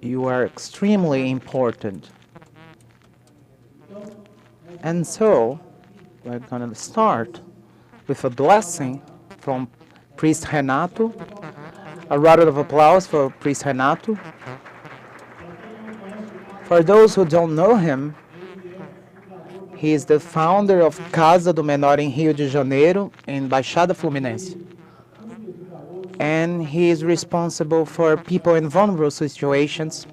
You are extremely important. And so, we're going to start with a blessing from Priest Renato. A round of applause for Priest Renato. For those who don't know him, he is the founder of Casa do Menor in Rio de Janeiro, in Baixada Fluminense. And he is responsible for people in vulnerable situations,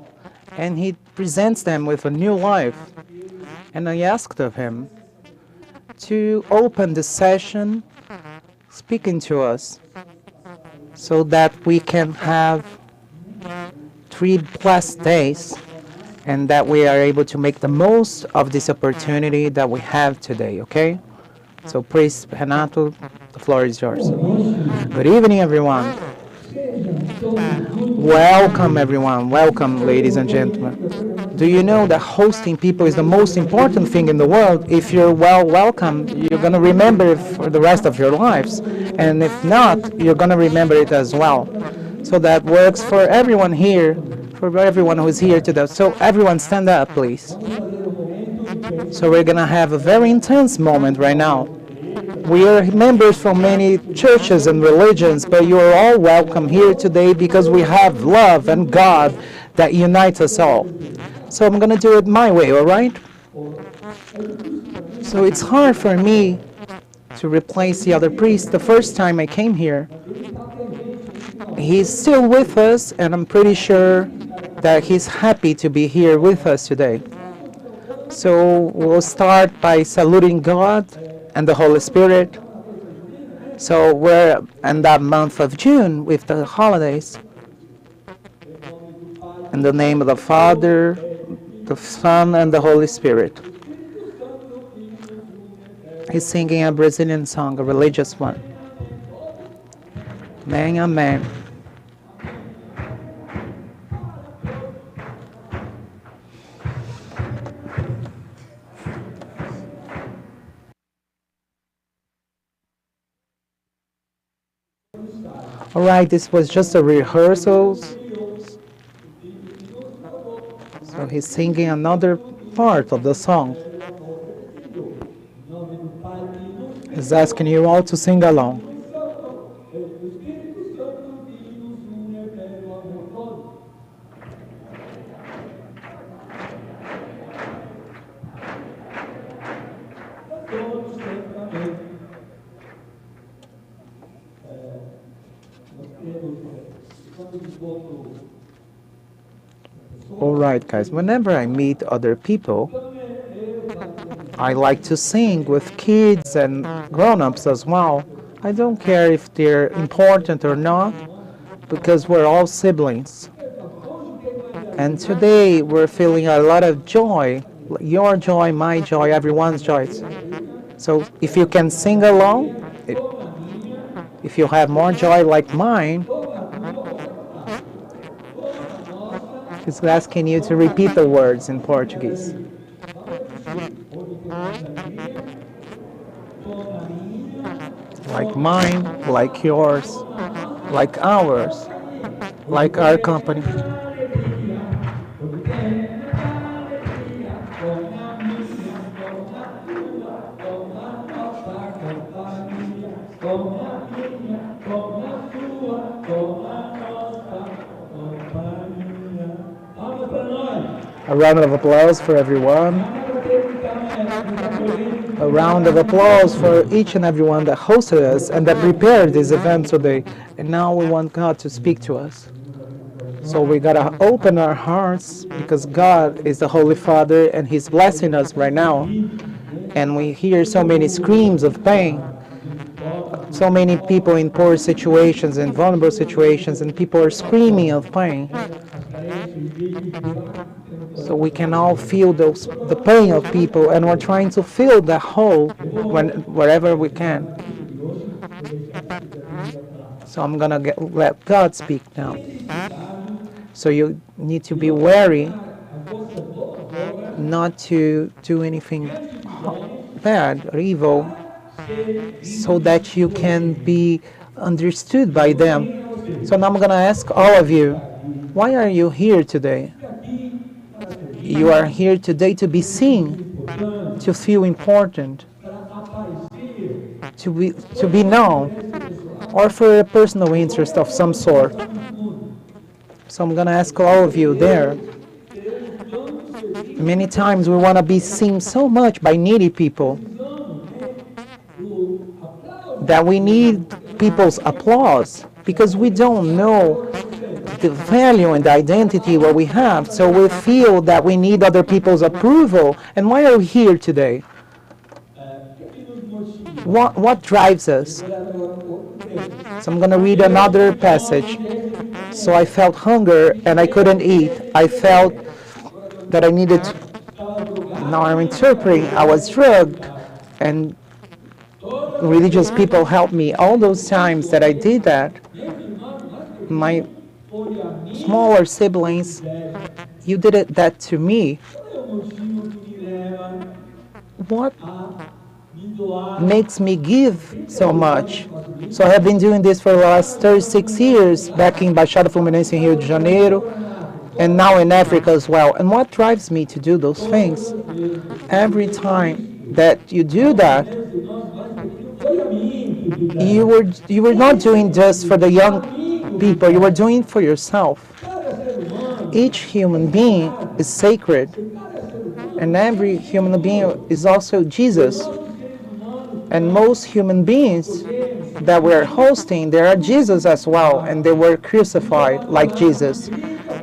and he presents them with a new life. And I asked of him to open the session speaking to us so that we can have 3 blessed days and that we are able to make the most of this opportunity that we have today, okay? So please, Renato, the floor is yours. Good evening, everyone. Welcome, everyone. Welcome, ladies and gentlemen. Do you know that hosting people is the most important thing in the world? If you're welcome, you're going to remember it for the rest of your lives. And if not, you're going to remember it as well. So that works for everyone here, for everyone who is here today. So everyone stand up, please. So we're going to have a very intense moment right now. We are members from many churches and religions, but you are all welcome here today because we have love and God that unites us all. So I'm going to do it my way, all right? So it's hard for me to replace the other priest. The first time I came here, he's still with us, and I'm pretty sure that he's happy to be here with us today. So we'll start by saluting God and the Holy Spirit. So we're in that month of June with the holidays. In the name of the Father, the Son, and the Holy Spirit. He's singing a Brazilian song, a religious one. Amen, amen. All right, this was just a rehearsal. So he's singing another part of the song. He's asking you all to sing along. All right, guys, whenever I meet other people, I like to sing with kids and grown-ups as well. I don't care if they're important or not, because we're all siblings. And today we're feeling a lot of joy, your joy, my joy, everyone's joy. So if you can sing along, if you have more joy like mine, he's asking you to repeat the words in Portuguese. Like mine, like yours, like ours, like our company. A round of applause for everyone. A round of applause for each and everyone that hosted us and that prepared this event today. And now we want God to speak to us. So we gotta open our hearts because God is the Holy Father and He's blessing us right now. And we hear so many screams of pain. So many people in poor situations and vulnerable situations, and people are screaming of pain. So we can all feel the pain of people, and we're trying to fill that hole wherever we can. So I'm going to let God speak now. So you need to be wary not to do anything bad or evil so that you can be understood by them. So now I'm going to ask all of you, why are you here today? You are here today to be seen, to feel important, to be known, or for a personal interest of some sort. So I'm going to ask all of you there. Many times we want to be seen so much by needy people that we need people's applause because we don't know the value and the identity what we have. So we feel that we need other people's approval. And why are we here today? What drives us? So I'm going to read another passage. So I felt hunger and I couldn't eat. I felt that I needed to. Now I'm interpreting. I was drugged and religious people helped me. All those times that I did that, my smaller siblings, you did that to me. What makes me give so much? So I have been doing this for the last 36 years, back in Baixada Fluminense in Rio de Janeiro, and now in Africa as well. And what drives me to do those things? Every time that you do that, you were not doing just for the young people, you were doing for yourself. Each human being is sacred, and every human being is also Jesus. And most human beings that we're hosting, they are Jesus as well, and they were crucified like Jesus.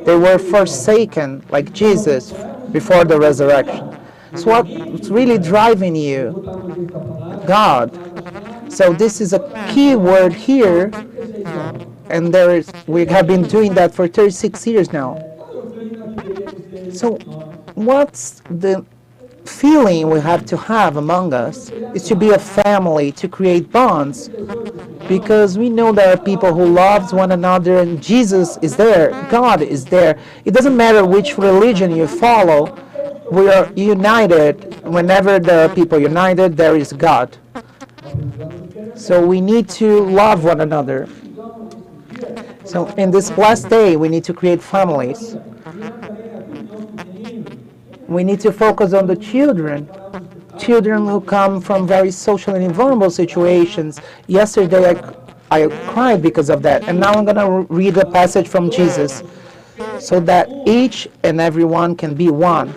They were forsaken like Jesus before the resurrection. So what's really driving you? God. So this is a key word here, and we have been doing that for 36 years now. So what's the feeling we have to have among us is to be a family, to create bonds, because we know there are people who love one another, and Jesus is there, God is there. It doesn't matter which religion you follow, we are united. Whenever there are people united, there is God. So we need to love one another. So in this blessed day, we need to create families. We need to focus on the children who come from very socially vulnerable situations. Yesterday I cried because of that, and now I'm going to read a passage from Jesus so that each and every one can be one.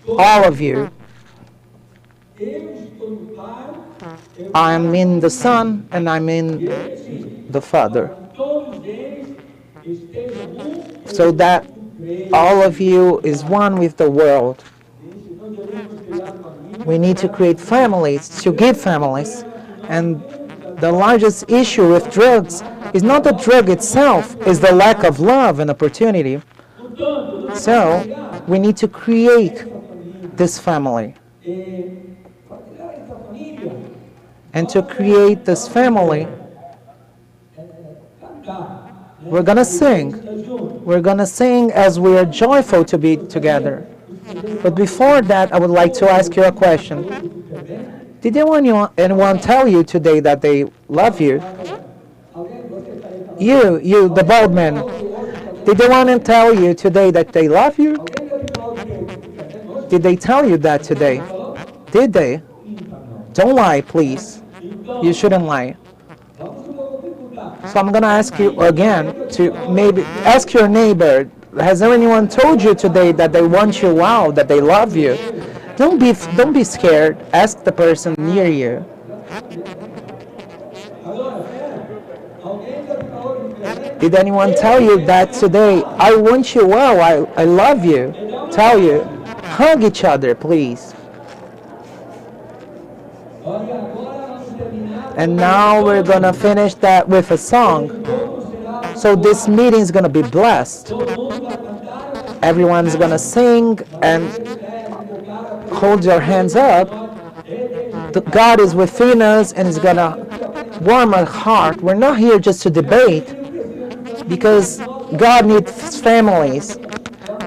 All of you. I am in the Son and I'm in the Father. So that all of you is one with the world. We need to create families, to give families. And the largest issue with drugs is not the drug itself, it's the lack of love and opportunity. So we need to create this family. And to create this family, we're going to sing. We're going to sing as we are joyful to be together. But before that, I would like to ask you a question. Did anyone tell you today that they love you? You, the bald man. Did anyone tell you today that they love you? Did they tell you that today? Did they? Don't lie, please. You shouldn't lie. So I'm going to ask you again to maybe ask your neighbor, has anyone told you today that they want you well, that they love you? Don't be scared. Ask the person near you. Did anyone tell you that today? I want you well, I love you. Tell you. Hug each other, please. And now we're going to finish that with a song. So this meeting is going to be blessed. Everyone's going to sing and hold your hands up. God is within us and is going to warm our heart. We're not here just to debate, because God needs families.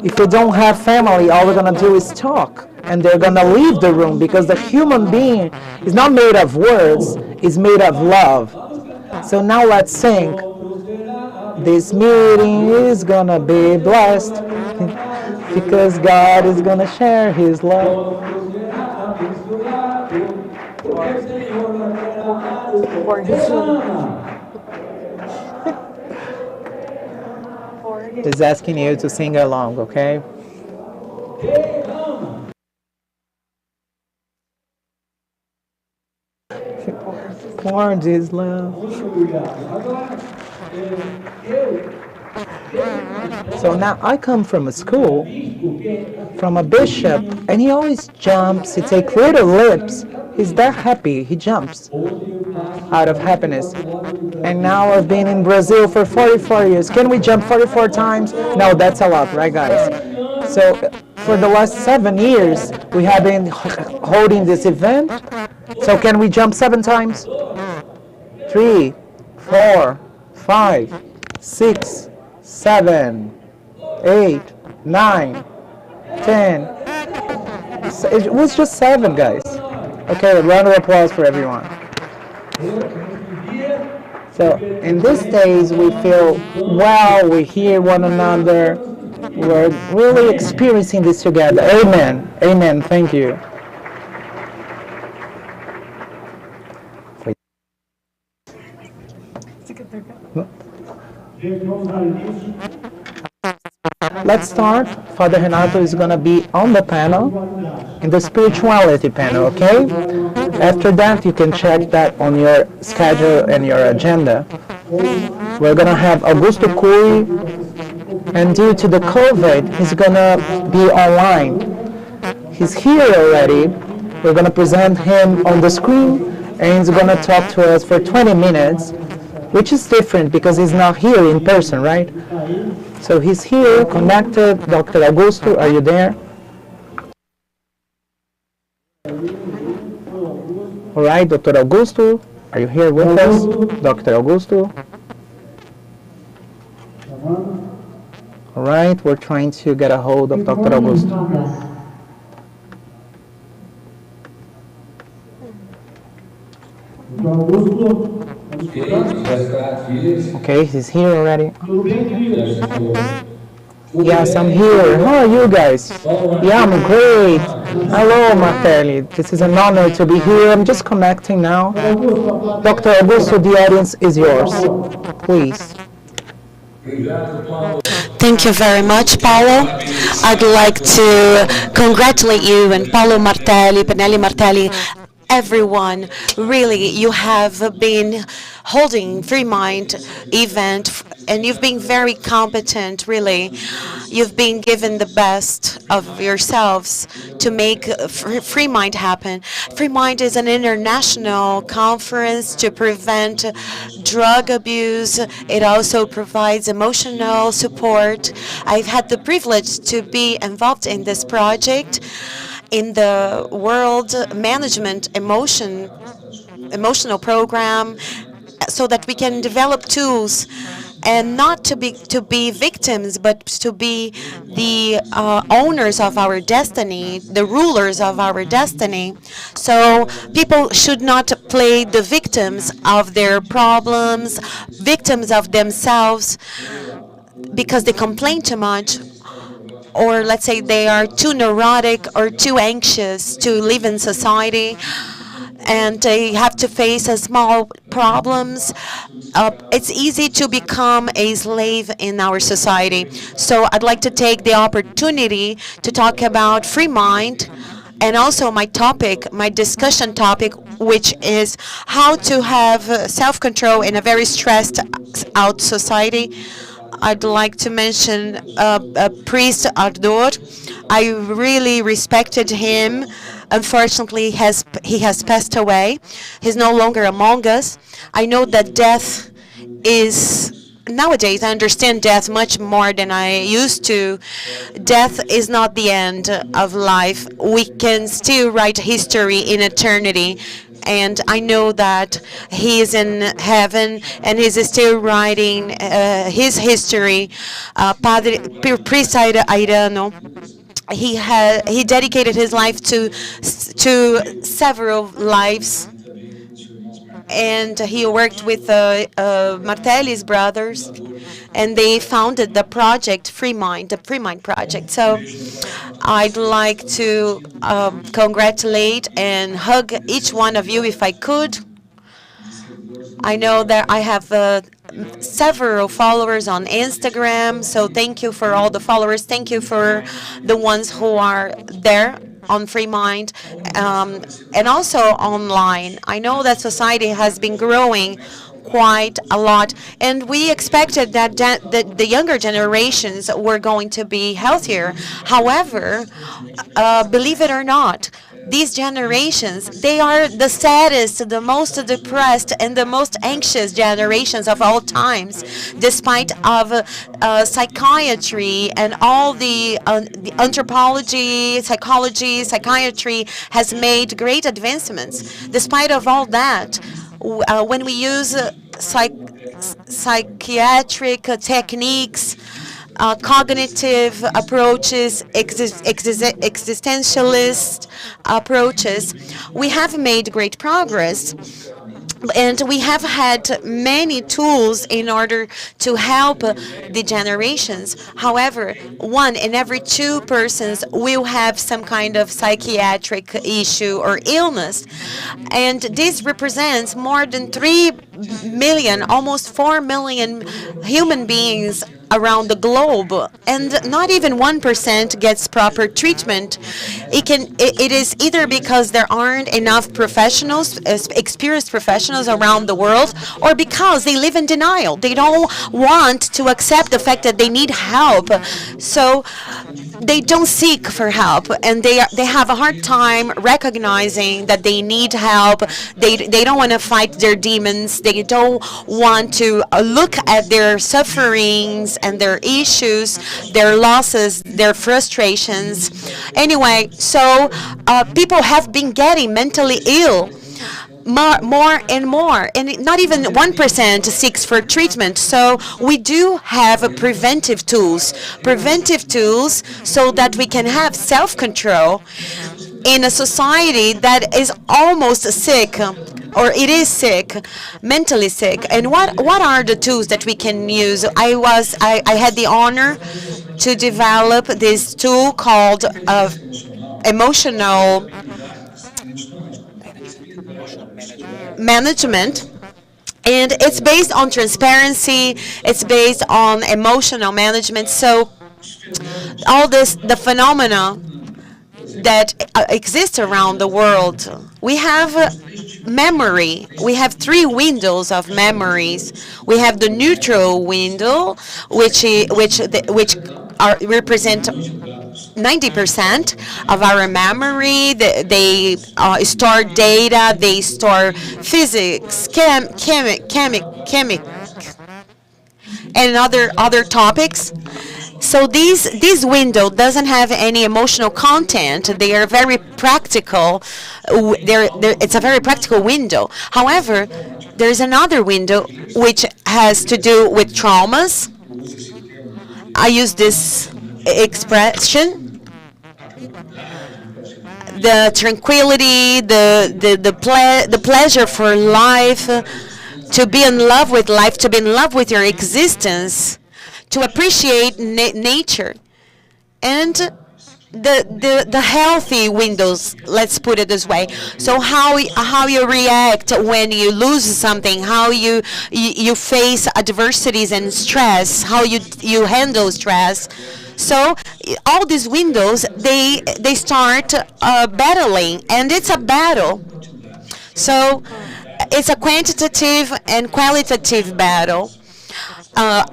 If we don't have family, all we're going to do is talk. And they're going to leave the room, because the human being is not made of words, it's made of love. So now let's sing. This meeting is going to be blessed. because God is gonna share His love. He's asking you to sing along, okay? Poured His love. So now I come from a school, from a bishop, and he always jumps, he takes little leaps. He's that happy, he jumps out of happiness. And now I've been in Brazil for 44 years. Can we jump 44 times? No, that's a lot, right guys? So for the last 7 years, we have been holding this event. So can we jump 7 times? 3, 4, 5, 6, 7, 8, 9, 10. It was just 7, guys. Okay, a round of applause for everyone. So in these days, we feel, wow, we hear one another. We're really experiencing this together. Amen. Amen. Thank you. Let's start. Father Renato is going to be on the panel, in the spirituality panel, okay? After that, you can check that on your schedule and your agenda. We're going to have Augusto Cury, and due to the COVID, he's going to be online. He's here already. We're going to present him on the screen, and he's going to talk to us for 20 minutes, which is different because he's not here in person, right? So he's here, connected. Dr. Augusto, are you there? All right, Dr. Augusto, are you here with us? Dr. Augusto? All right, we're trying to get a hold of Dr. Augusto. Okay, he's here already. Yes, I'm here. How are you guys? Yeah, I'm great. Hello, Martelli. This is an honor to be here. I'm just connecting now. Dr. Augusto, the audience is yours. Please. Thank you very much, Paulo. I'd like to congratulate you and Paulo Martelli, Penelli Martelli, everyone. Really, you have been holding Free Mind event, and you've been very competent, really. You've been given the best of yourselves to make Free Mind happen. Free Mind is an international conference to prevent drug abuse. It also provides emotional support. I've had the privilege to be involved in this project in the World Management Emotional Program, so that we can develop tools and not to be victims, but to be the owners of our destiny, the rulers of our destiny. So people should not play the victims of their problems, victims of themselves, because they complain too much, or let's say they are too neurotic or too anxious to live in society, and they have to face small problems. It's easy to become a slave in our society. So I'd like to take the opportunity to talk about Free Mind, and also my topic, my discussion topic, which is how to have self-control in a very stressed out society. I'd like to mention Priest Ardor. I really respected him. Unfortunately, he has passed away. He's no longer among us. I know that death is, nowadays I understand death much more than I used to. Death is not the end of life. We can still write history in eternity. And I know that he is in heaven and he's still writing his history. Priest Airano, he dedicated his life to several lives, and he worked with Martelli's brothers, and they founded the project Free Mind, the Free Mind project. So I'd like to congratulate and hug each one of you if I could. I know that I have several followers on Instagram, so thank you for all the followers. Thank you for the ones who are there on Free Mind, and also online. I know that society has been growing quite a lot, and we expected that the younger generations were going to be healthier. However, believe it or not, these generations, they are the saddest, the most depressed, and the most anxious generations of all times, despite of psychiatry and all the anthropology, psychology, psychiatry has made great advancements. Despite of all that, when we use psychiatric techniques, cognitive approaches, existentialist approaches, we have made great progress. And we have had many tools in order to help the generations. However, 1 in every 2 persons will have some kind of psychiatric issue or illness. And this represents more than 3 million, almost 4 million human beings around the globe, and not even 1% gets proper treatment. It is either because there aren't enough professionals, experienced professionals around the world, or because they live in denial. They don't want to accept the fact that they need help, so they don't seek for help, and they have a hard time recognizing that they need help. They don't want to fight their demons. They don't want to look at their sufferings and their issues, their losses, their frustrations. Anyway, so people have been getting mentally ill more and more, and not even 1% seeks for treatment. So we do have preventive tools so that we can have self-control in a society that is almost sick, or it is sick, mentally sick. And what are the tools that we can use? I had the honor to develop this tool called emotional management, and it's based on transparency, it's based on emotional management. So all the phenomena that exists around the world, we have memory. We have 3 windows of memories. We have the neutral window, which represent 90% of our memory. They store data, they store physics, chemic, and other topics. So this window doesn't have any emotional content. They are very practical. It's a very practical window. However, there's another window which has to do with traumas. I use this expression: the tranquility, the pleasure for life, to be in love with life, to be in love with your existence, to appreciate nature, and the healthy windows, let's put it this way. So how you react when you lose something, how you face adversities and stress, how you handle stress. So all these windows, they start battling, and it's a battle. So it's a quantitative and qualitative battle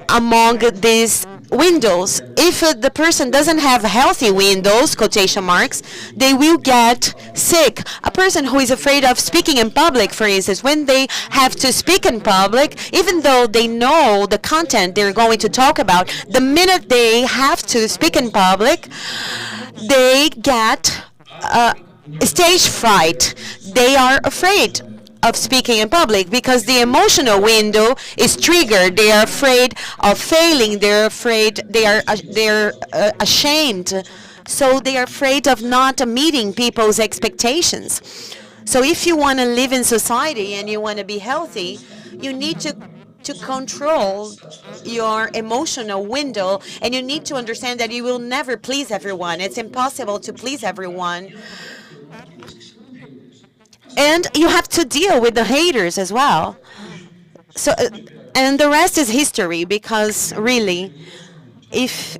among these windows. If the person doesn't have healthy windows, quotation marks, they will get sick. A person who is afraid of speaking in public, for instance, when they have to speak in public, even though they know the content they're going to talk about, the minute they have to speak in public, they get stage fright. They are afraid of speaking in public because the emotional window is triggered. They are afraid of failing. They're afraid. They're ashamed. So they are afraid of not meeting people's expectations. So if you want to live in society and you want to be healthy, you need to control your emotional window, and you need to understand that you will never please everyone. It's impossible to please everyone. And you have to deal with the haters as well. So, and the rest is history, because really, if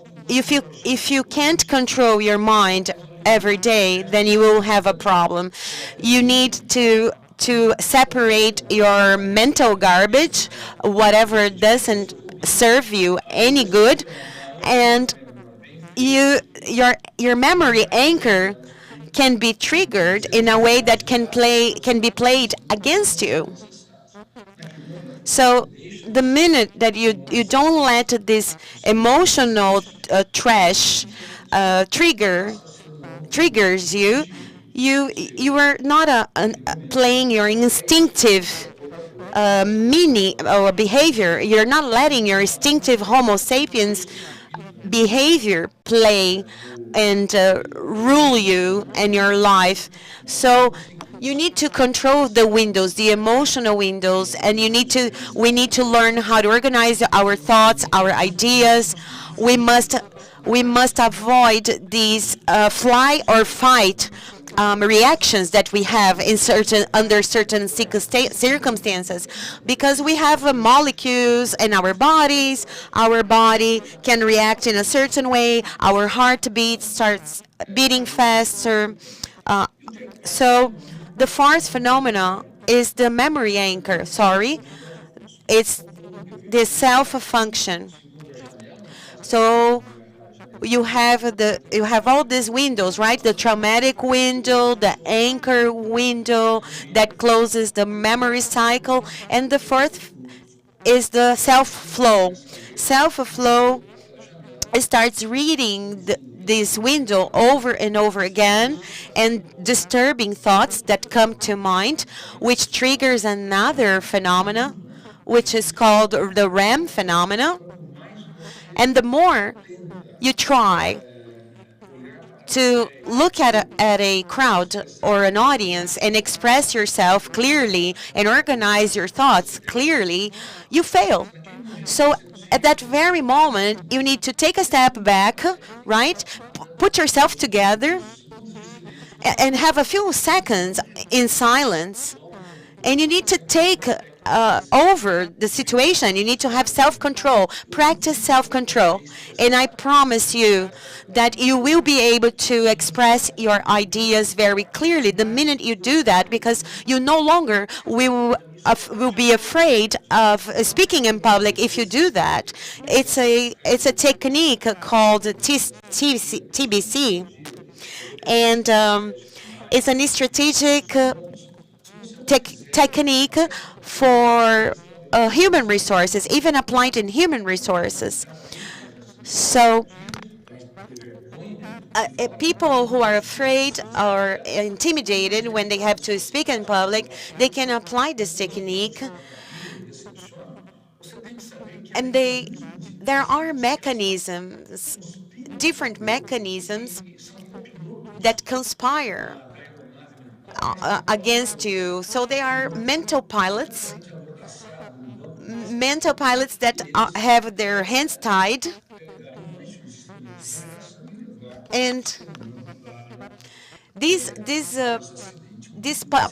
you can't control your mind every day, then you will have a problem. You need to separate your mental garbage, whatever doesn't serve you any good, and your memory anchor can be triggered in a way that can be played against you. So the minute that you don't let this emotional trash triggers you are not playing your instinctive meaning or behavior. You're not letting your instinctive Homo sapiens behavior play and rule you and your life. So you need to control the windows, the emotional windows, and we need to learn how to organize our thoughts, our ideas. We must avoid these fly or fight reactions that we have under certain circumstances, because we have molecules in our bodies. Our body can react in a certain way. Our heartbeat starts beating faster. So the fourth phenomena is the memory anchor. It's the self-function. So you have all these windows, right? The traumatic window, the anchor window that closes the memory cycle, and the fourth is the self-flow. Self-flow starts reading this window over and over again, and disturbing thoughts that come to mind, which triggers another phenomena, which is called the REM phenomena. And the more you try to look at a crowd or an audience and express yourself clearly and organize your thoughts clearly, you fail. So at that very moment, you need to take a step back, right? Put yourself together and have a few seconds in silence. And you need to take over the situation. You need to have self-control. Practice self-control. And I promise you that you will be able to express your ideas very clearly the minute you do that, because you no longer will be afraid of speaking in public if you do that. It's a technique called TBC, and it's a strategic technique for human resources, even applied in human resources. So people who are afraid or intimidated when they have to speak in public, they can apply this technique. And there are mechanisms, different mechanisms that conspire against you. So they are mental pilots that have their hands tied, and these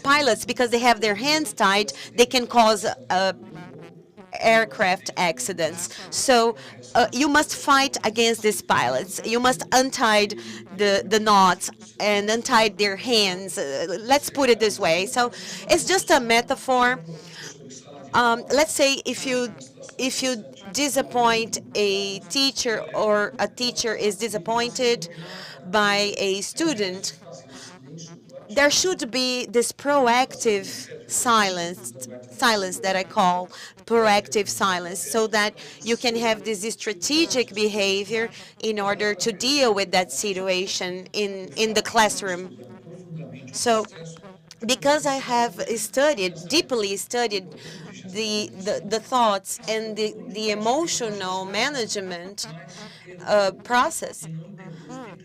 pilots, because they have their hands tied, they can cause aircraft accidents. So you must fight against these pilots. You must untie the knots and untie their hands. Let's put it this way. So it's just a metaphor. Let's say if you disappoint a teacher, or a teacher is disappointed by a student, there should be this proactive silence that I call proactive silence, so that you can have this strategic behavior in order to deal with that situation in the classroom. So because I have deeply studied the thoughts and the emotional management process,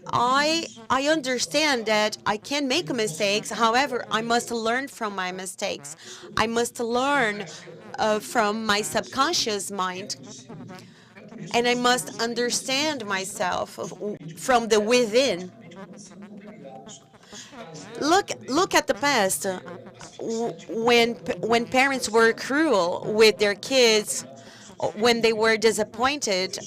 I understand that I can make mistakes. However, I must learn from my mistakes. I must learn from my subconscious mind, and I must understand myself from the within. Look at the past. When parents were cruel with their kids, when they were disappointed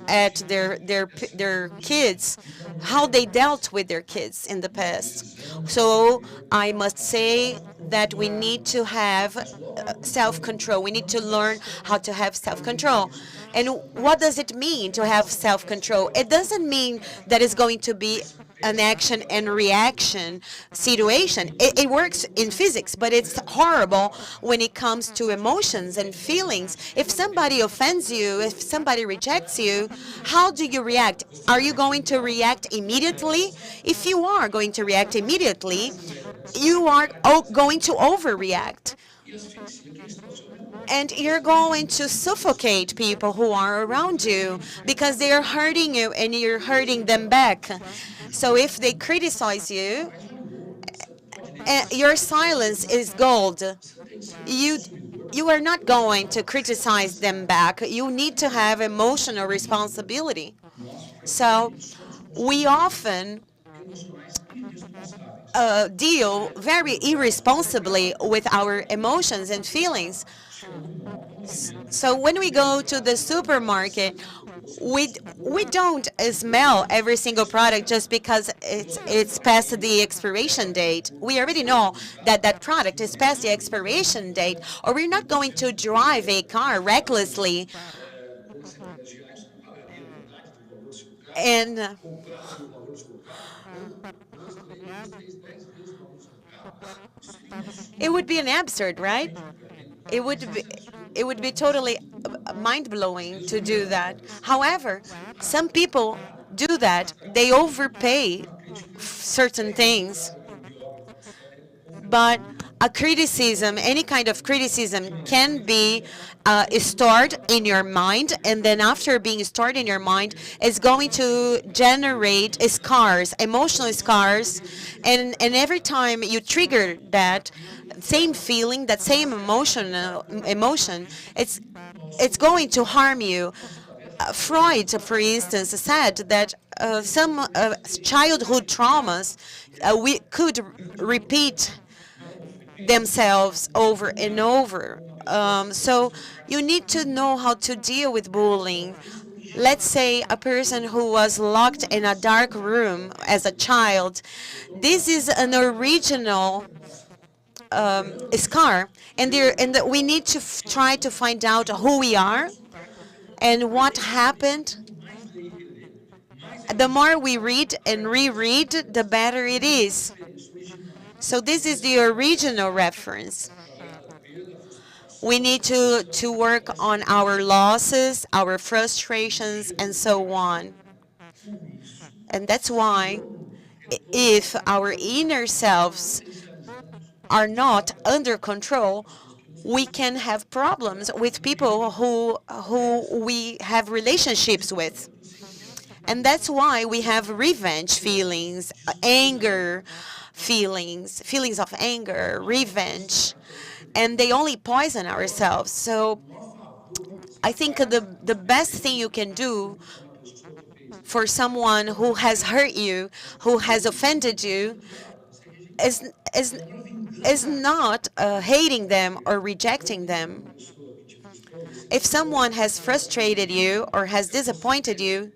at their kids, how they dealt with their kids in the past. So I must say that we need to have self-control. We need to learn how to have self-control. And what does it mean to have self-control? It doesn't mean that it's going to be an action and reaction situation. It works in physics, but it's horrible when it comes to emotions and feelings. If somebody offends you, if somebody rejects you, how do you react? Are you going to react immediately? If you are going to react immediately, you are going to overreact. And you're going to suffocate people who are around you because they are hurting you and you're hurting them back. So if they criticize you, your silence is gold. You you are not going to criticize them back. You need to have emotional responsibility. So we often deal very irresponsibly with our emotions and feelings. So when we go to the supermarket, we don't smell every single product just because it's past the expiration date. We already know that that product is past the expiration date, or we're not going to drive a car recklessly. And it would be an absurd, right? It would be it would be totally mind-blowing to do that. However, some people do that. They overpay certain things, but a criticism, any kind of criticism, can be stored in your mind, and then after being stored in your mind, it's going to generate scars, emotional scars, and every time you trigger that same feeling, that same emotion, it's going to harm you. Freud, for instance, said that some childhood traumas we could repeat themselves over and over. So you need to know how to deal with bullying. Let's say a person who was locked in a dark room as a child. This is an original scar, and we need to try to find out who we are and what happened. The more we read and reread, the better it is. So this is the original reference. We need to work on our losses, our frustrations, and so on. And that's why if our inner selves are not under control, we can have problems with people who we have relationships with. And that's why we have revenge feelings, anger feelings, feelings of anger, revenge, and they only poison ourselves. So I think the best thing you can do for someone who has hurt you, who has offended you, is is is not hating them or rejecting them. If someone has frustrated you or has disappointed you,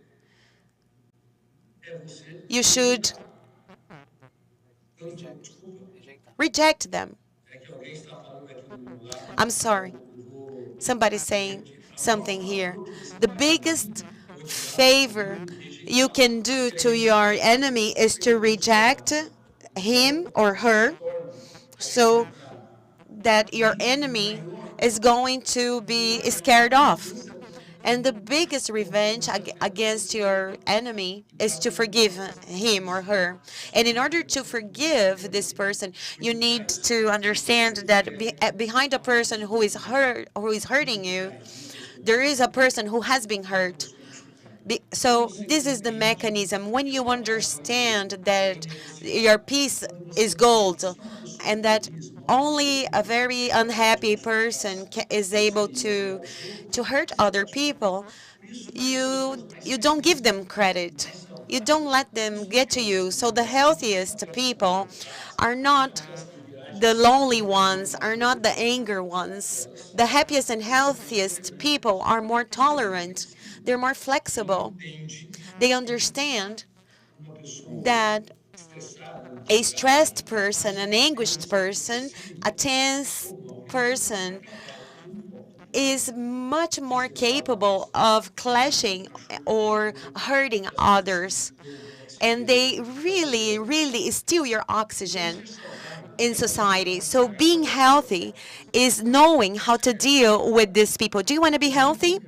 you should reject them. I'm sorry. Somebody's saying something here. The biggest favor you can do to your enemy is to reject him or her, so that your enemy is going to be scared off. And the biggest revenge against your enemy is to forgive him or her. And in order to forgive this person, you need to understand that behind a person who is hurting you, there is a person who has been hurt. So this is the mechanism. When you understand that your piece is gold and that only a very unhappy person is able to hurt other people, you don't give them credit. You don't let them get to you. So the healthiest people are not the lonely ones, are not the anger ones. The happiest and healthiest people are more tolerant. They're more flexible. They understand that a stressed person, an anguished person, a tense person is much more capable of clashing or hurting others. And they really, really steal your oxygen in society. So being healthy is knowing how to deal with these people. Do you want to be healthy?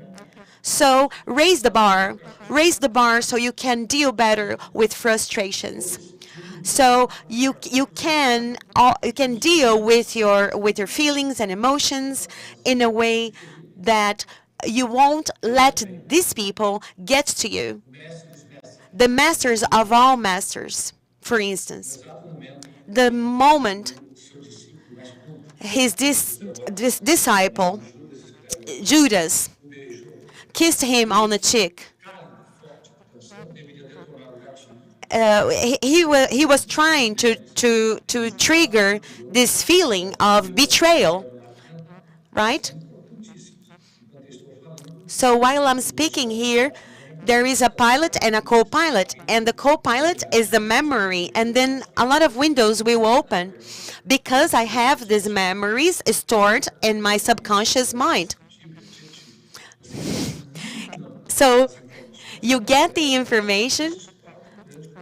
So raise the bar so you can deal better with frustrations. So you can deal with your feelings and emotions in a way that you won't let these people get to you. The masters of all masters, for instance, the moment this disciple Judas kissed him on the cheek, he was trying to trigger this feeling of betrayal, right? So while I'm speaking here, there is a pilot and a co-pilot, and the co-pilot is the memory, and then a lot of windows will open because I have these memories stored in my subconscious mind. So you get the information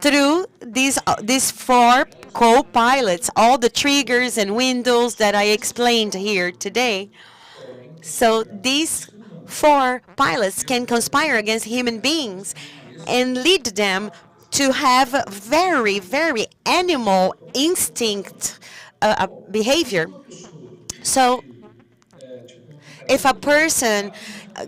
through these four co-pilots, all the triggers and windows that I explained here today. So these four pilots can conspire against human beings and lead them to have very, very animal instinct behavior. So if a person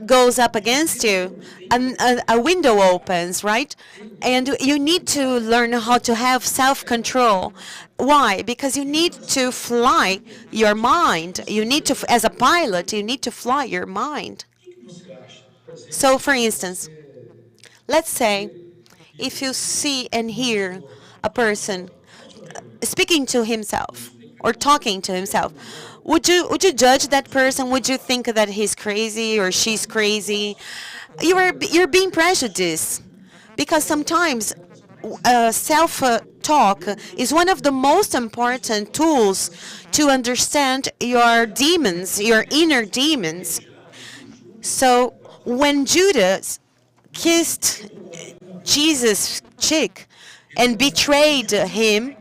goes up against you, a window opens, right? And you need to learn how to have self-control. Why? Because you need to fly your mind. You need to, as a pilot, you need to fly your mind. So, for instance, let's say if you see and hear a person speaking to himself or talking to himself, would you judge that person? Would you think that he's crazy or she's crazy? You're being prejudiced because sometimes self-talk is one of the most important tools to understand your demons, your inner demons. So when Judas kissed Jesus' cheek and betrayed him,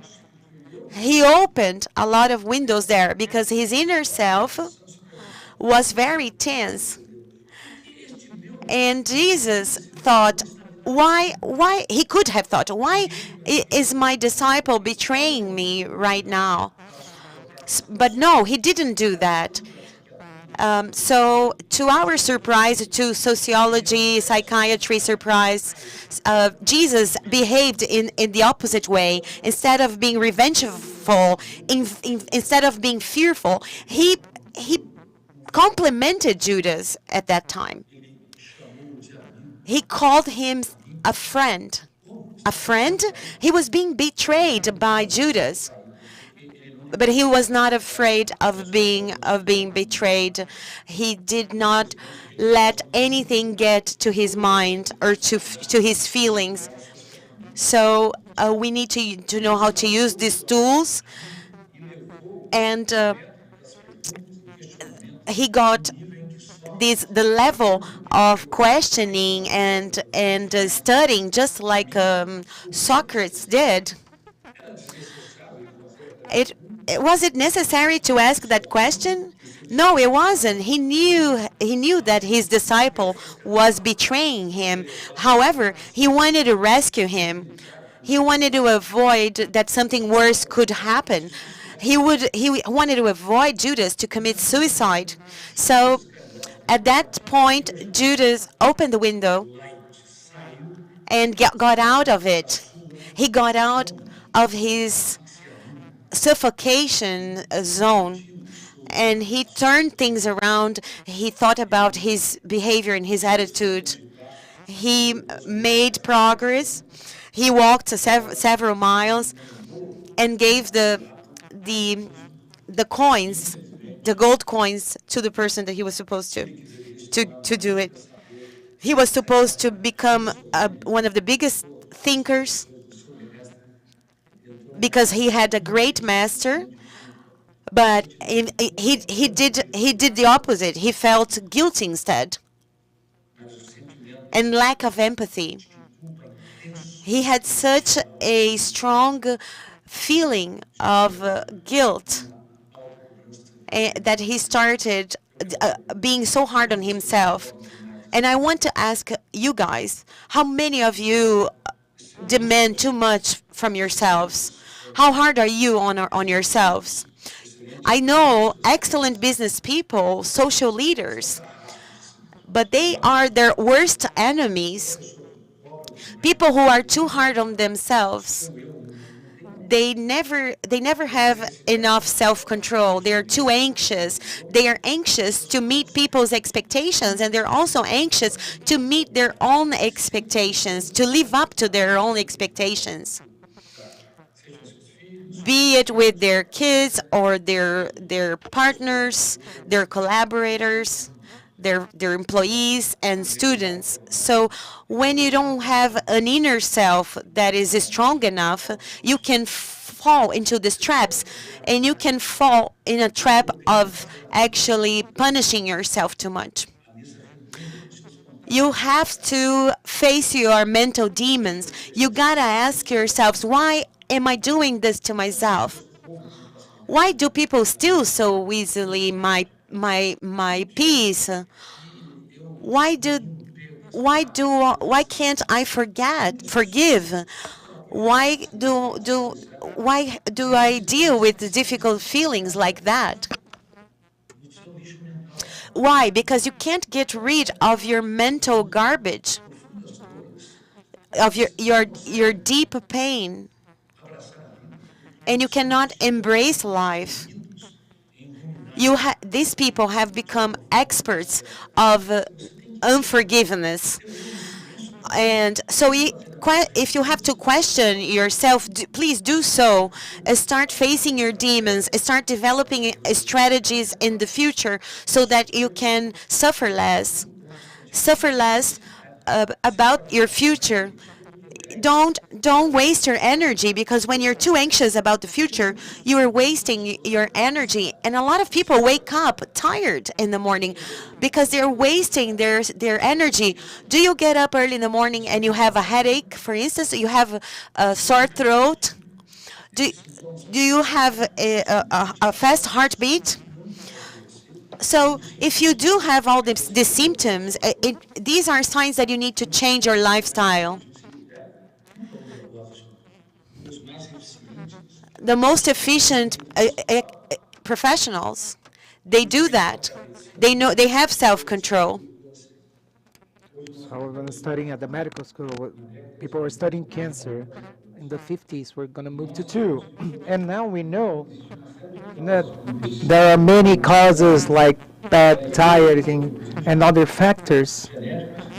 he opened a lot of windows there because his inner self was very tense. And Jesus thought, why, he could have thought, why is my disciple betraying me right now? But no, he didn't do that. So to our surprise, to sociology, psychiatry surprise, Jesus behaved in the opposite way. Instead of being revengeful, instead of being fearful, he complimented Judas at that time. He called him a friend. A friend? He was being betrayed by Judas. But he was not afraid of being betrayed. He did not let anything get to his mind or to his feelings. So we need to know how to use these tools. And he got the level of questioning and studying, just like Socrates did. Was it necessary to ask that question? No, it wasn't. He knew that his disciple was betraying him. However, he wanted to rescue him. He wanted to avoid that something worse could happen. He wanted to avoid Judas to commit suicide. So at that point, Judas opened the window and got out of it. He got out of his suffocation zone, and he turned things around. He thought about his behavior and his attitude. He made progress. He walked several miles and gave the coins, the gold coins, to the person that he was supposed to do it. He was supposed to become one of the biggest thinkers because he had a great master, but he did the opposite. He felt guilty instead and lack of empathy. He had such a strong feeling of guilt that he started being so hard on himself. And I want to ask you guys, how many of you demand too much from yourselves? How hard are you on yourselves? I know excellent business people, social leaders, but they are their worst enemies. People who are too hard on themselves. They never have enough self-control. They're too anxious. They are anxious to meet people's expectations, and they're also anxious to meet their own expectations, to live up to their own expectations. Be it with their kids or their partners, their collaborators, their employees and students. So when you don't have an inner self that is strong enough, you can fall into these traps, and you can fall in a trap of actually punishing yourself too much. You have to face your mental demons. You gotta ask yourselves, why am I doing this to myself? Why do people steal so easily my peace? Why can't I forgive? Why do I deal with the difficult feelings like that? Why? Because you can't get rid of your mental garbage, of your deep pain, and you cannot embrace life. These people have become experts of unforgiveness. And so if you have to question yourself, please do so. Start facing your demons. Start developing strategies in the future so that you can suffer less. Suffer less about your future. Don't waste your energy, because when you're too anxious about the future, you are wasting your energy. And a lot of people wake up tired in the morning because they're wasting their energy. Do you get up early in the morning and you have a headache, for instance? You have a sore throat? Do you have a fast heartbeat? So if you do have all these symptoms, these are signs that you need to change your lifestyle. The most efficient professionals, they do that. They know, they have self-control. So when studying at the medical school, people were studying cancer. In the 50s, we're going to move to 2. And now we know that there are many causes like bad dieting and other factors,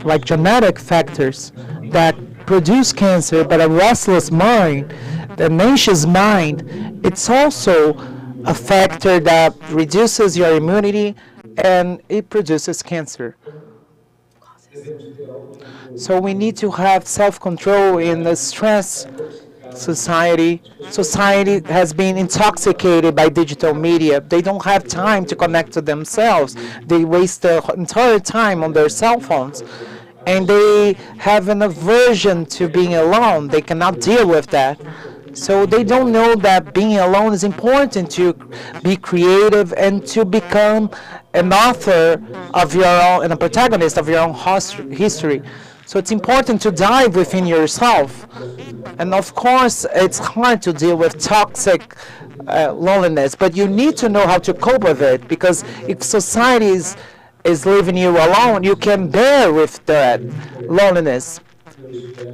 like genetic factors, that produce cancer. But a restless mind, an anxious mind, it's also a factor that reduces your immunity and it produces cancer. So we need to have self-control in the stress society. Society has been intoxicated by digital media. They don't have time to connect to themselves. They waste their entire time on their cell phones. And they have an aversion to being alone. They cannot deal with that. So they don't know that being alone is important to be creative and to become an author of your own and a protagonist of your own history. So it's important to dive within yourself. And of course, it's hard to deal with toxic loneliness, but you need to know how to cope with it, because if society is leaving you alone, you can bear with that loneliness.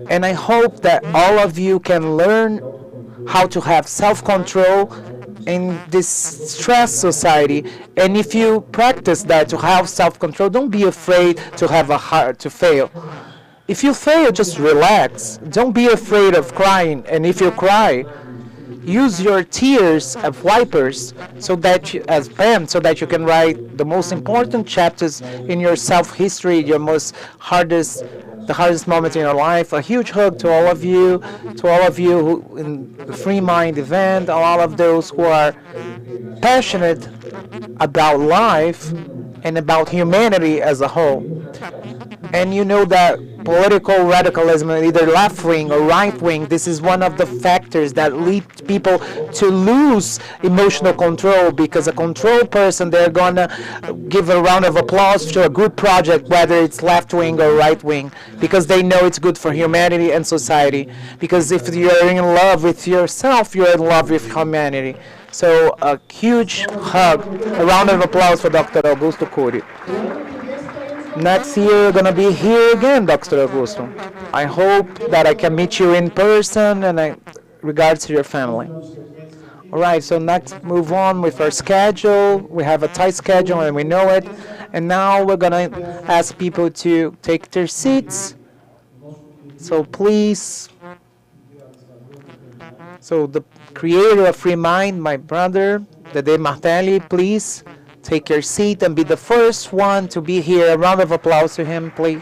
And I hope that all of you can learn how to have self-control in this stress society. And if you practice that, to have self-control, don't be afraid to have a heart to fail. If you fail, just relax. Don't be afraid of crying. And if you cry, use your tears as wipers, so that as pen, so that you can write the most important chapters in your self-history, your the hardest moments in your life. A huge hug to all of you who in the Free Mind event, all of those who are passionate about life and about humanity as a whole. And you know that political radicalism, either left wing or right wing, this is one of the factors that lead people to lose emotional control, because a controlled person, they're gonna give a round of applause to a good project, whether it's left wing or right wing, because they know it's good for humanity and society. Because if you're in love with yourself, you're in love with humanity. So a huge hug, a round of applause for Dr. Augusto Cury. Next year, you're going to be here again, Dr. Augusto. I hope that I can meet you in person, and regards to your family. All right, so next, move on with our schedule. We have a tight schedule, and we know it. And now we're going to ask people to take their seats. So please. So the creator of Free Mind, my brother, Dede Martelli, please take your seat and be the first one to be here. A round of applause to him, please.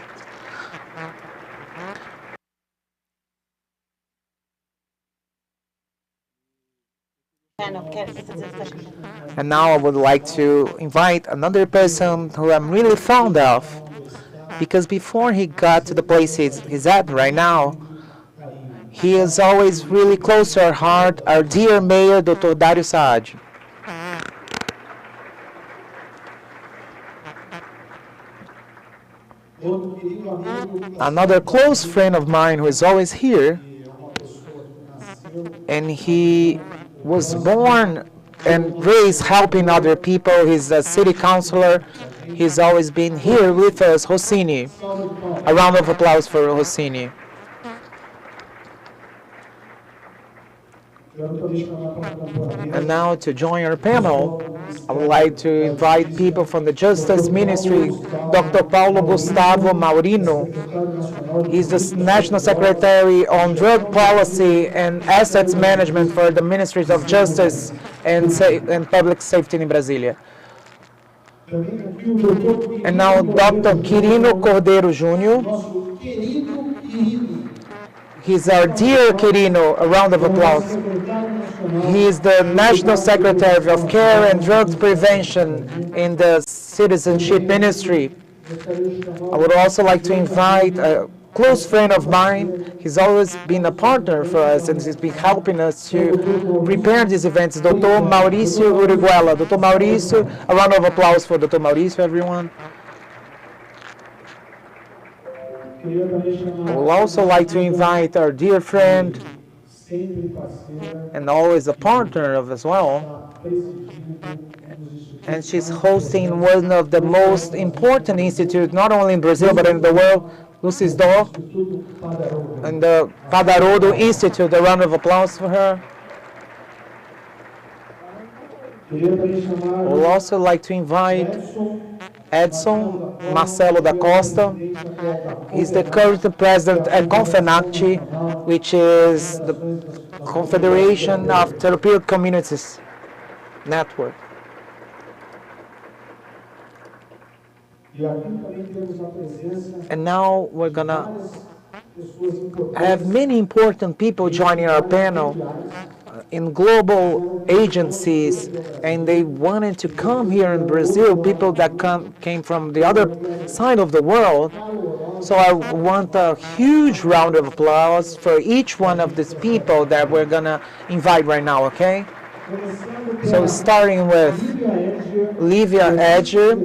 And now I would like to invite another person who I'm really fond of, because before he got to the place he's at right now, he is always really close to our heart, our dear Mayor, Dr. Dario Saad. Another close friend of mine who is always here, and he was born and raised helping other people. He's a city councilor. He's always been here with us, Rossini. A round of applause for Rossini. And now to join our panel, I would like to invite people from the Justice Ministry, Dr. Paulo Gustavo Maurino. He's the National Secretary on Drug Policy and Assets Management for the Ministries of Justice and Public Safety in Brasilia. And now Dr. Quirino Cordeiro Jr. He's our dear Quirino, a round of applause. He is the National Secretary of Care and Drugs Prevention in the Citizenship Ministry. I would also like to invite a close friend of mine. He's always been a partner for us, and he's been helping us to prepare these events, Dr. Mauricio Uriguela. Dr. Mauricio, a round of applause for Dr. Mauricio, everyone. I would also like to invite our dear friend, and always a partner of as well, and she's hosting one of the most important institutes, not only in Brazil but in the world, Lucis Dor, and the Padarodo Institute. A round of applause for her. I would also like to invite Edson Marcelo da Costa. He's the current president at Confenacti, which is the Confederation of Therapeutic Communities Network. And now we're gonna have many important people joining our panel in global agencies, and they wanted to come here in Brazil, people that came from the other side of the world. So I want a huge round of applause for each one of these people that we're gonna invite right now, okay? So starting with Lívia Edger,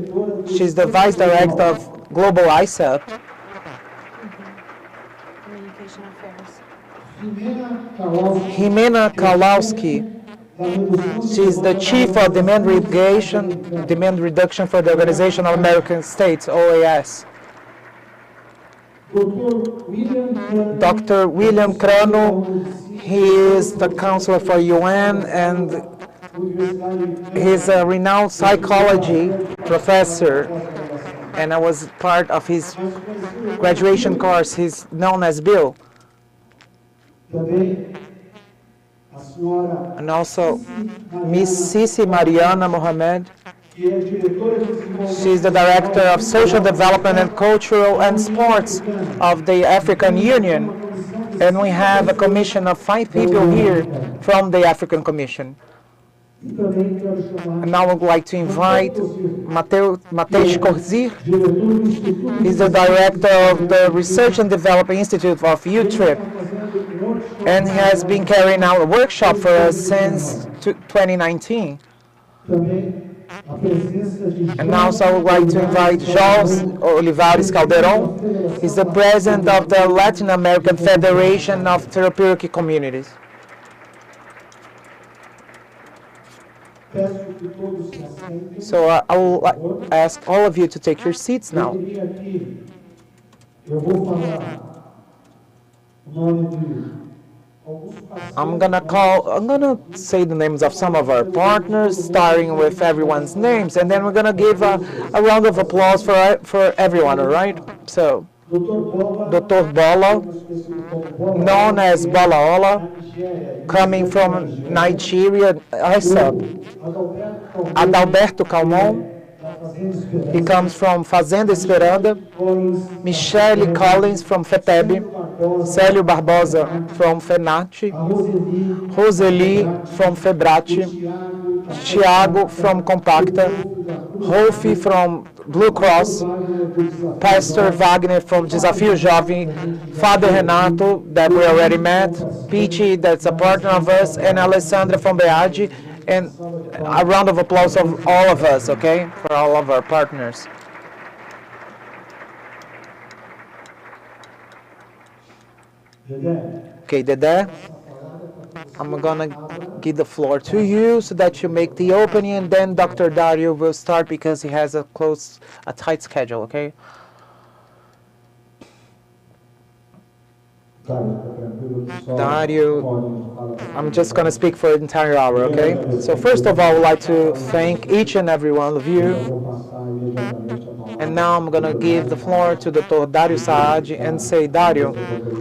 she's the Vice Director of Global ISAP. Jimena Kalowski, she's the Chief of Demand Reduction for the Organization of American States, OAS. Dr. William Crano, he is the counselor for UN, and he's a renowned psychology professor, and I was part of his graduation course. He's known as Bill. And also Miss Sisi Mariana Mohamed. She's the Director of Social Development and Cultural and Sports of the African Union. And we have a commission of 5 people here from the African Commission. And now I would like to invite Matej Korzir. He's the Director of the Research and Development Institute of UTRIP. And he has been carrying out a workshop for us since 2019. And now so I would like to invite Jorge Olivares Calderon. He's the President of the Latin American Federation of Therapeutic Communities. So I will ask all of you to take your seats now. I'm gonna say the names of some of our partners, starting with everyone's names, and then we're gonna give a round of applause for everyone, all right? So, Dr. Bola, known as Balaola, coming from Nigeria, Adalberto Calmon, he comes from Fazenda Esperanda, Michele Collins from FETEB, Célio Barbosa from FENAT, Roseli from FEBRAT, Thiago from Compacta, Rolfi from Blue Cross, Pastor Wagner from Desafio Jovem, Father Renato, that we already met, Peachy, that's a partner of us, and Alessandra from BEAD, and a round of applause of all of us, okay, for all of our partners. Okay, Dede, I'm gonna give the floor to you so that you make the opening, and then Dr. Dario will start because he has a tight schedule, okay? Dario, I'm just going to speak for the entire hour, okay? So first of all, I would like to thank each and every one of you. And now I'm going to give the floor to Dr. Dario Saad and say, Dario,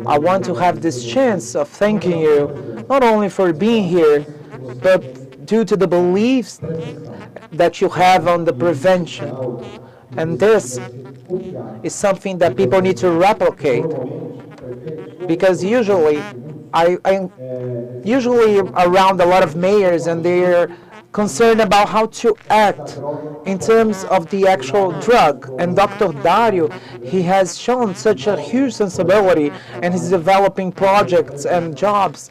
I want to have this chance of thanking you, not only for being here, but due to the beliefs that you have on the prevention. And this is something that people need to replicate. Because usually, I'm usually around a lot of mayors, and they're concerned about how to act in terms of the actual drug. And Dr. Dario, he has shown such a huge sensibility, and he's developing projects and jobs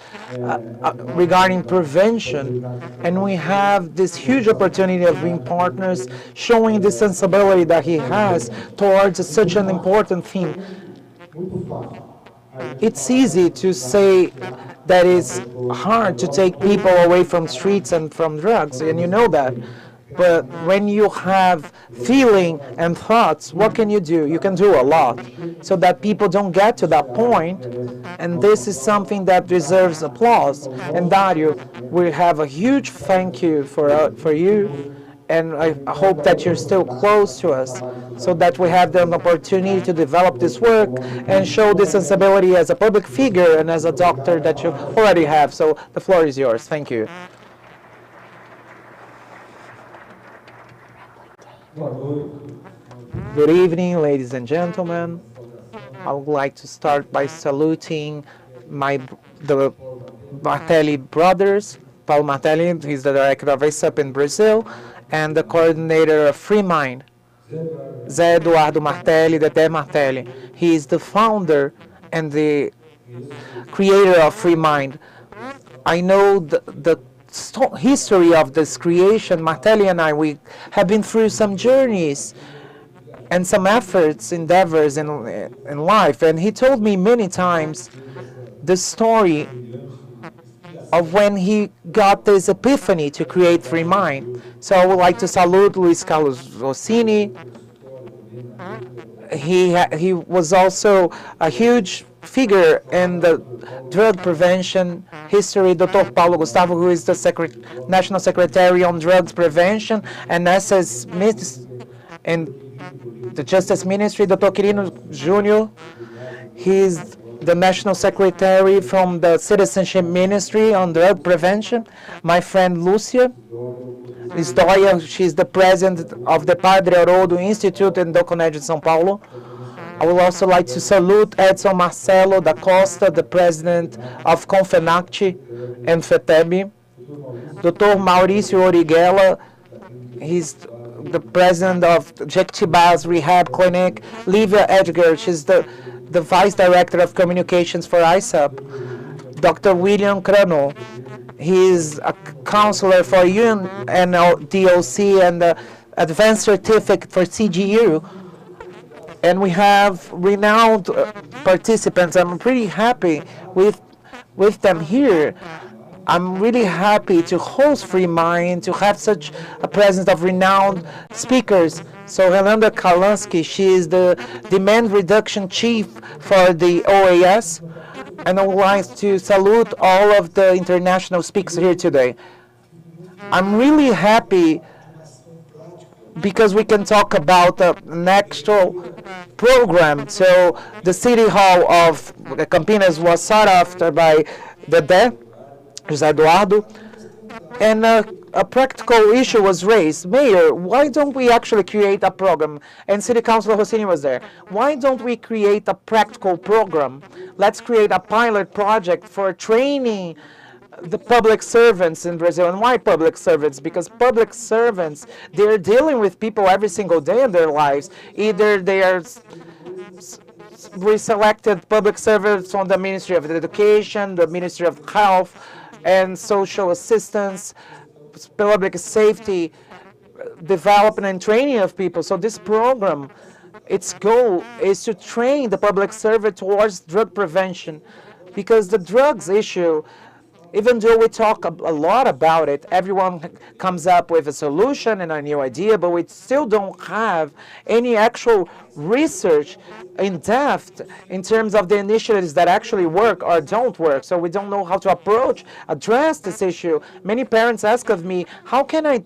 regarding prevention. And we have this huge opportunity of being partners, showing the sensibility that he has towards such an important thing. It's easy to say that it's hard to take people away from streets and from drugs, and you know that. But when you have feeling and thoughts, what can you do? You can do a lot so that people don't get to that point, and this is something that deserves applause. And Dario, we have a huge thank you for you, and I hope that you're still close to us so that we have the opportunity to develop this work and show this sensibility as a public figure and as a doctor that you already have. So the floor is yours. Thank you. Good evening, ladies and gentlemen. I would like to start by saluting the Martelli brothers. Paulo Martelli, he's the director of ASAP in Brazil, and the coordinator of Free Mind, Zé Eduardo Martelli, Dedé Martelli. He is the founder and the creator of Free Mind. I know the history of this creation. Martelli and we have been through some journeys and some endeavors in life. And he told me many times the story of when he got this epiphany to create Free Mind. So I would like to salute Luis Carlos Rossini he was also a huge figure in the drug prevention history. Dr. Paulo Gustavo, who is the National Secretary on Drugs Prevention and SS in the Justice Ministry. Dr. Quirino Jr., he's the National Secretary from the Citizenship Ministry on Drug Prevention. My friend Lucia Isdoia, she's the president of the Padre Haroldo Institute in Doconédio, São Paulo. I would also like to salute Edson Marcelo da Costa, the president of Confenacti and FETEB. Dr. Mauricio Origuela, he's the president of Jequitiba's Rehab Clinic. Livia Edgar, she's the vice director of communications for ISAP. Dr. William Crano, he's a counselor for UNDOC and the advanced certificate for CGU. And we have renowned participants. I'm pretty happy with them here. I'm really happy to host Free Mind, to have such a presence of renowned speakers. So Helena Kalansky, she is the demand reduction chief for the OAS. And I would like to salute all of the international speakers here today. I'm really happy because we can talk about an actual program. So the City Hall of Campinas was sought after by the DE, José Eduardo, and a practical issue was raised. Mayor, why don't we actually create a program? And City Councilor Rossini was there. Why don't we create a practical program? Let's create a pilot project for training the public servants in Brazil. And why public servants? Because public servants, they're dealing with people every single day in their lives. Either they are reselected public servants from the Ministry of Education, the Ministry of Health and Social Assistance, public safety, development and training of people. So this program, its goal is to train the public servant towards drug prevention, because the drugs issue, even though we talk a lot about it, everyone comes up with a solution and a new idea, but we still don't have any actual research in depth in terms of the initiatives that actually work or don't work. So we don't know how to address this issue. Many parents ask of me, how can I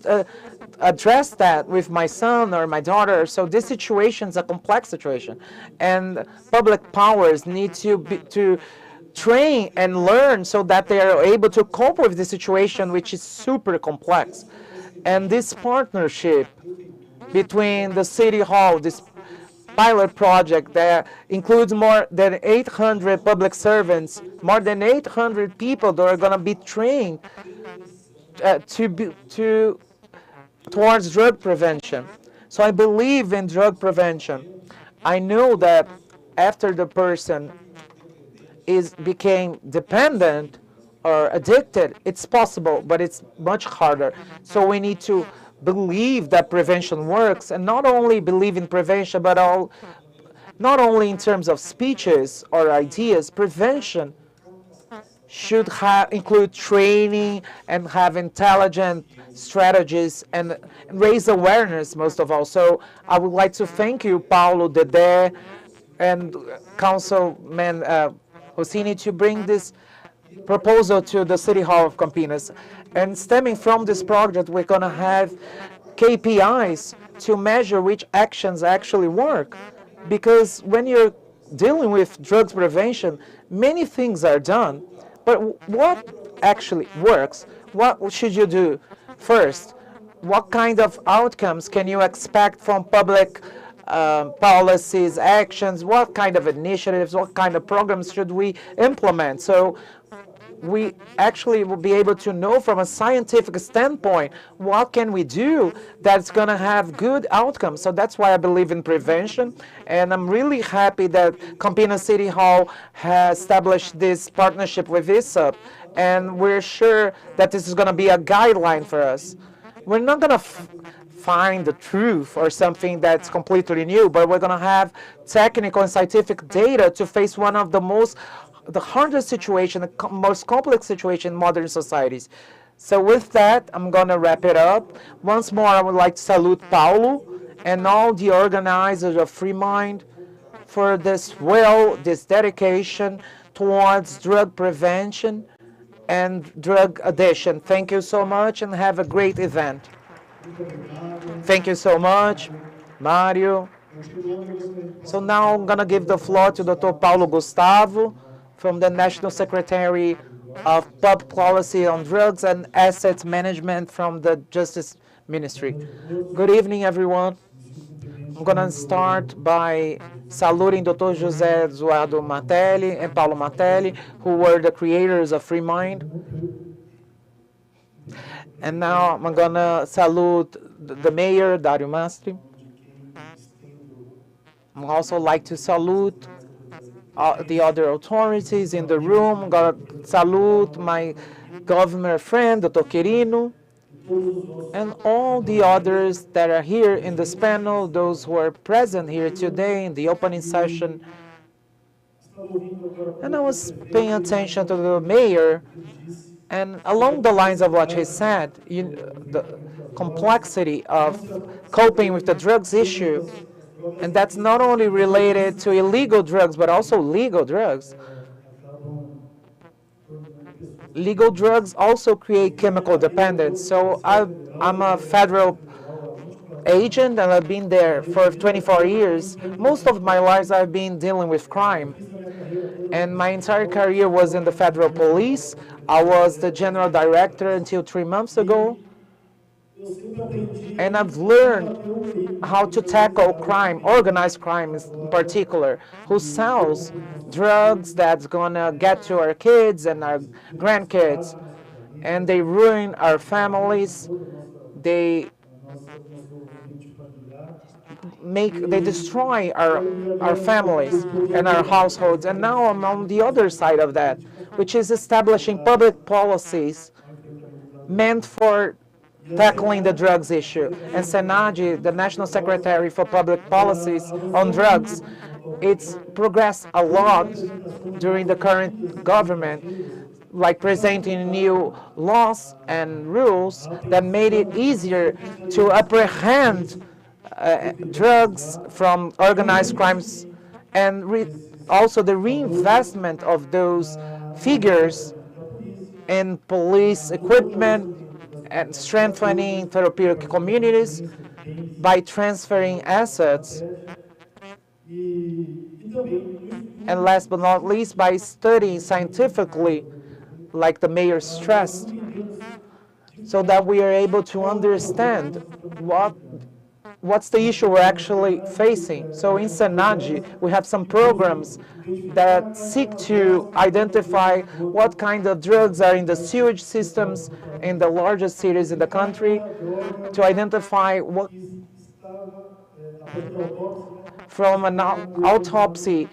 address that with my son or my daughter? So this situation is a complex situation, and public powers need to train and learn so that they are able to cope with the situation, which is super complex. And this partnership between the City Hall, this pilot project that includes more than 800 public servants, more than 800 people that are going to be trained towards drug prevention. So I believe in drug prevention. I know that after the person became dependent or addicted, it's possible, but it's much harder. So we need to believe that prevention works, and not only believe in prevention, but not only in terms of speeches or ideas. Prevention should include training and have intelligent strategies and raise awareness, most of all. So I would like to thank you, Paulo, Dede, and Councilman Rossini, to bring this proposal to the City Hall of Campinas. And stemming from this project, we're going to have KPIs to measure which actions actually work. Because when you're dealing with drugs prevention, many things are done. But what actually works? What should you do first? What kind of outcomes can you expect from public policies, actions? What kind of initiatives, what kind of programs should we implement? So we actually will be able to know from a scientific standpoint what can we do that's going to have good outcomes. So that's why I believe in prevention, and I'm really happy that Campinas City Hall has established this partnership with ISAP, and we're sure that this is going to be a guideline for us. We're not going to find the truth or something that's completely new, but we're going to have technical and scientific data to face one of the hardest situation, the most complex situation in modern societies. So with that, I'm going to wrap it up. Once more, I would like to salute Paulo and all the organizers of Free Mind. for this will, this dedication towards drug prevention and drug addiction. Thank you so much and have a great event. Thank you so much, Mario. So now I'm going to give the floor to Dr. Paulo Gustavo from the National Secretary of Public Policy on Drugs and Assets Management from the Justice Ministry. Good evening, everyone. I'm going to start by saluting Dr. José Eduardo Martelli and Paulo Martelli, who were the creators of Free Mind. And now I'm going to salute the mayor, Dario Mastri. I'd also like to salute the other authorities in the room. I'm going to salute my governor friend, Dr. Quirino, and all the others that are here in this panel, those who are present here today in the opening session. And I was paying attention to the mayor, and along the lines of what he said, the complexity of coping with the drugs issue, and that's not only related to illegal drugs, but also legal drugs. Legal drugs also create chemical dependence. So I'm a federal agent, and I've been there for 24 years. Most of my life I've been dealing with crime. And my entire career was in the federal police. I was the general director until 3 months ago. And I've learned how to tackle crime, organized crime in particular, who sells drugs that's gonna get to our kids and our grandkids, and they ruin our families. They destroy our families and our households. And now I'm on the other side of that, which is establishing public policies meant for tackling the drugs issue. And SENAGE, the National Secretary for Public Policies on Drugs, it's progressed a lot during the current government, like presenting new laws and rules that made it easier to apprehend drugs from organized crimes, and also the reinvestment of those figures in police equipment and strengthening therapeutic communities by transferring assets. And last but not least, by studying scientifically, like the mayor stressed, so that we are able to understand what's the issue we're actually facing. So in SENAGE, we have some programs that seek to identify what kind of drugs are in the sewage systems in the largest cities in the country, to identify what, from an autopsy,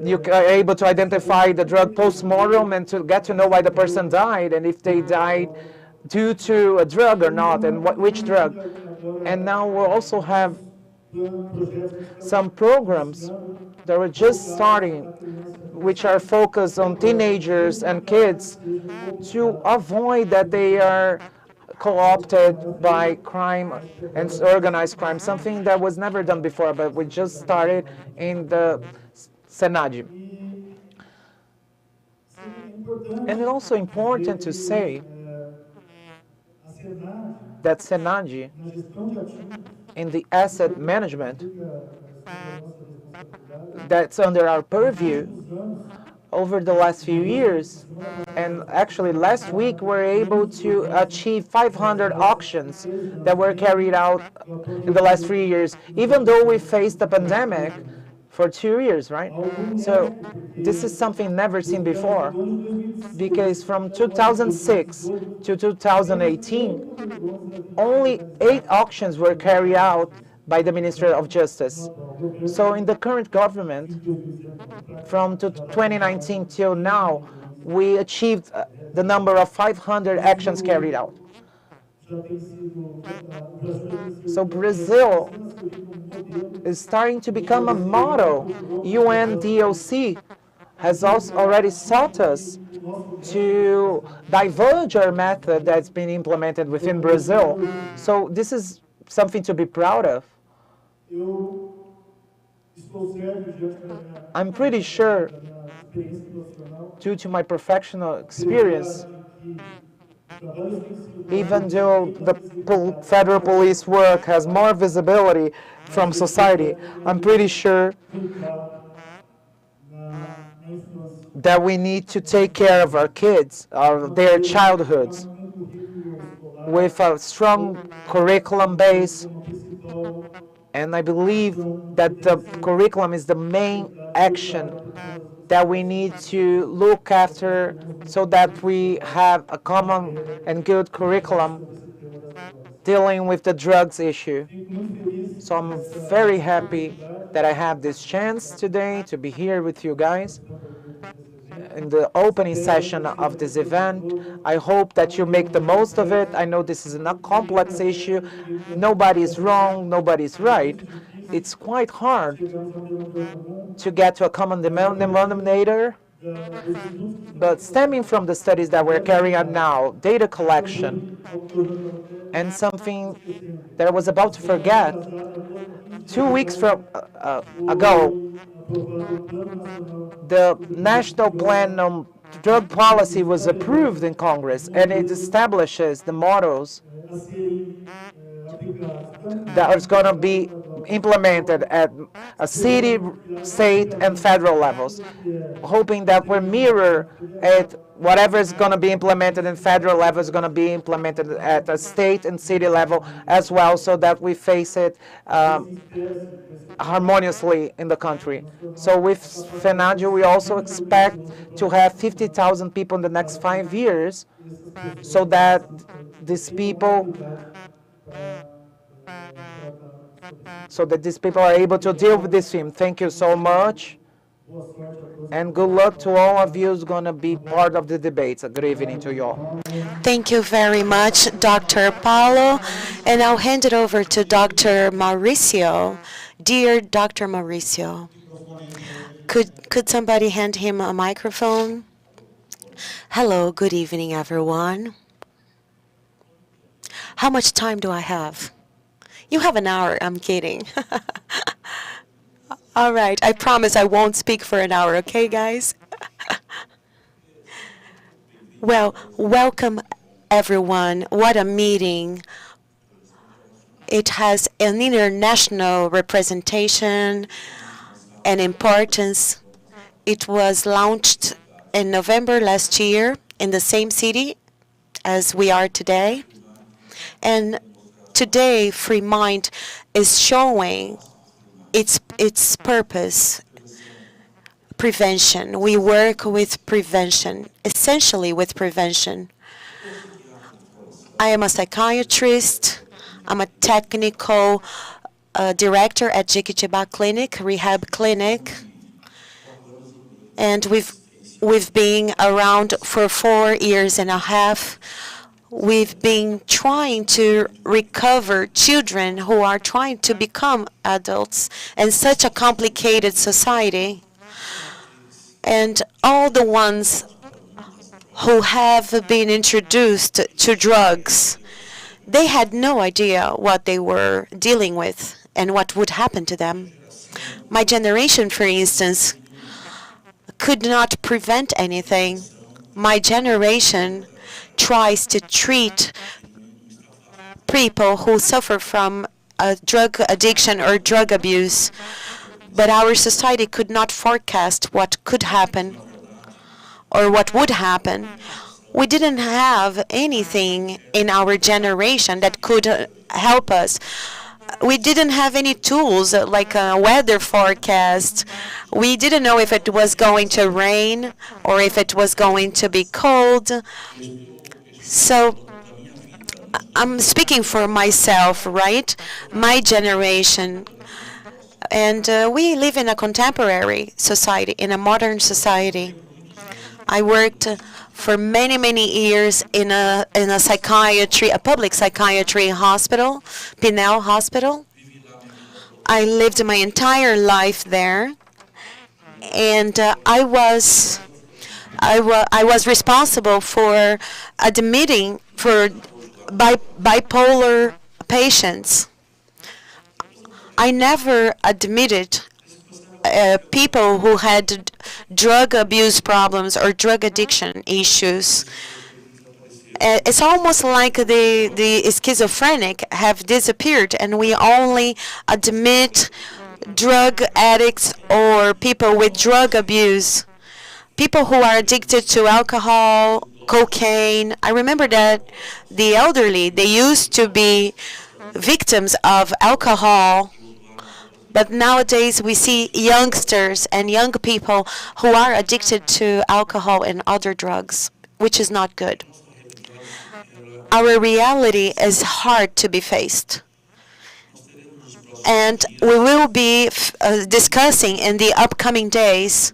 you are able to identify the drug post-mortem and to get to know why the person died, and if they died due to a drug or not, and which drug. And now we'll also have some programs that are just starting, which are focused on teenagers and kids, to avoid that they are co-opted by crime and organized crime, something that was never done before, but we just started in the SENAGE. And it's also important to say that SENAGE, in the asset management that's under our purview, over the last few years, and actually last week, we're able to achieve 500 auctions that were carried out in the last 3 years, even though we faced the pandemic for 2 years, right? So this is something never seen before, because from 2006 to 2018, only 8 auctions were carried out by the Ministry of Justice. So in the current government, from 2019 till now, we achieved the number of 500 actions carried out. So Brazil is starting to become a model. UNDOC has also already sought us to diverge our method that's been implemented within Brazil. So this is something to be proud of. I'm pretty sure, due to my professional experience, even though the federal police work has more visibility from society, I'm pretty sure that we need to take care of our kids, their childhoods, with a strong curriculum base. And I believe that the curriculum is the main action that we need to look after so that we have a common and good curriculum dealing with the drugs issue. So I'm very happy that I have this chance today to be here with you guys in the opening session of this event. I hope that you make the most of it. I know this is a complex issue. Nobody's wrong, nobody's right. It's quite hard to get to a common denominator, but stemming from the studies that we're carrying out now, data collection, and something that I was about to forget, 2 weeks ago, the National Plan on Drug Policy was approved in Congress, and it establishes the models that is going to be implemented at a city, state, and federal levels, hoping that we mirror at whatever is going to be implemented in federal level is going to be implemented at a state and city level as well, so that we face it harmoniously in the country. So with FENAGIO, we also expect to have 50,000 people in the next 5 years, so that these people are able to deal with this theme. Thank you so much, and good luck to all of you who's going to be part of the debates. A good evening to you all. Thank you very much, Dr. Paulo. And I'll hand it over to Dr. Mauricio. Dear Dr. Mauricio, could somebody hand him a microphone? Hello, good evening, everyone. How much time do I have? You have an hour. I'm kidding. All right. I promise I won't speak for an hour. Okay, guys? Well, welcome, everyone. What a meeting. It has an international representation and importance. It was launched in November last year in the same city as we are today. And today, Free Mind is showing its purpose, prevention. We work with prevention, essentially with prevention. I am a psychiatrist. I'm a technical director at Jequitibá Clinic, rehab clinic. And we've been around for 4 years and a half. We've been trying to recover children who are trying to become adults in such a complicated society. And all the ones who have been introduced to drugs, they had no idea what they were dealing with and what would happen to them. My generation, for instance, could not prevent anything. My generation tries to treat people who suffer from drug addiction or drug abuse, but our society could not forecast what could happen or what would happen. We didn't have anything in our generation that could help us. We didn't have any tools like a weather forecast. We didn't know if it was going to rain or if it was going to be cold. So I'm speaking for myself, right? My generation. And we live in a contemporary society, in a modern society. I worked for many, many years in a psychiatry, a public psychiatry hospital, Pinel Hospital. I lived my entire life there, and I was responsible for admitting for bipolar patients. I never admitted people who had drug abuse problems or drug addiction issues. It's almost like the schizophrenic have disappeared, and we only admit drug addicts or people with drug abuse, people who are addicted to alcohol, cocaine. I remember that the elderly, they used to be victims of alcohol, but nowadays we see youngsters and young people who are addicted to alcohol and other drugs, which is not good. Our reality is hard to be faced. And we will be discussing in the upcoming days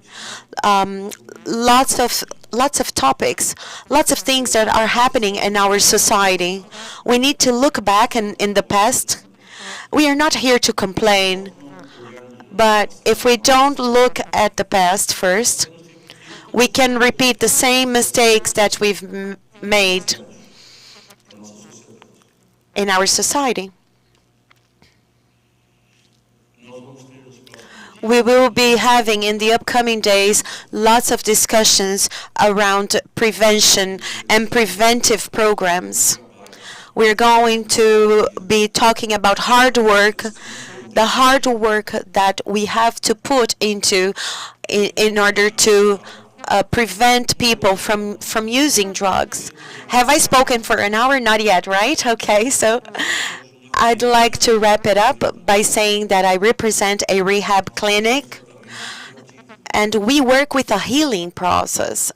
lots of topics, lots of things that are happening in our society. We need to look back in the past. We are not here to complain, but if we don't look at the past first, we can repeat the same mistakes that we've made in our society. We will be having in the upcoming days lots of discussions around prevention and preventive programs. We're going to be talking about hard work, the hard work that we have to put into in order to prevent people from using drugs. Have I spoken for an hour? Not yet, right? Okay, so I'd like to wrap it up by saying that I represent a rehab clinic, and we work with a healing process.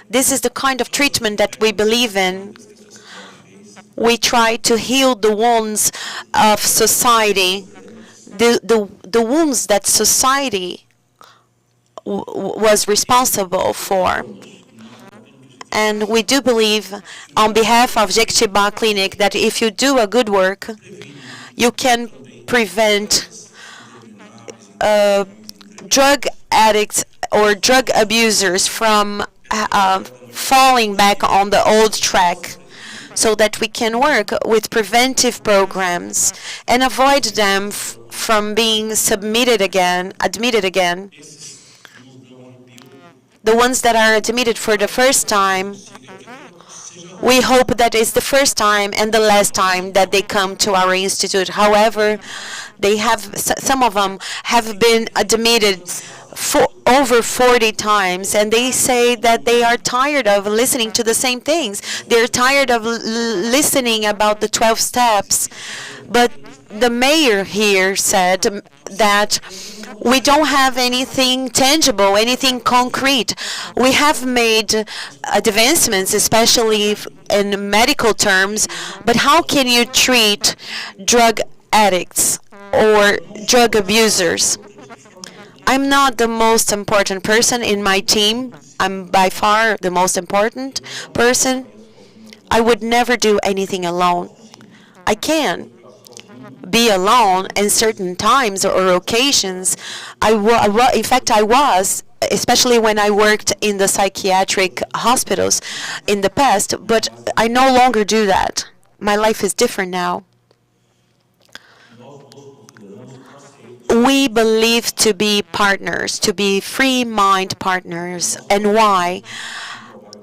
This is the kind of treatment that we believe in. We try to heal the wounds of society, the wounds that society was responsible for. And we do believe, on behalf of Jequitibá Clinic, that if you do a good work, you can prevent drug addicts or drug abusers from falling back on the old track, so that we can work with preventive programs and avoid them from being admitted again. The ones that are admitted for the first time, we hope that it's the first time and the last time that they come to our institute. However, some of them have been admitted for over 40 times, and they say that they are tired of listening to the same things. They're tired of listening about the 12 steps. But the mayor here said that we don't have anything tangible, anything concrete. We have made advancements, especially in medical terms, but how can you treat drug addicts or drug abusers? I'm not the most important person in my team. I'm by far the most important person. I would never do anything alone. I can be alone in certain times or occasions. In fact, I was, especially when I worked in the psychiatric hospitals in the past, but I no longer do that. My life is different now. We believe to be partners, to be free mind partners. And why?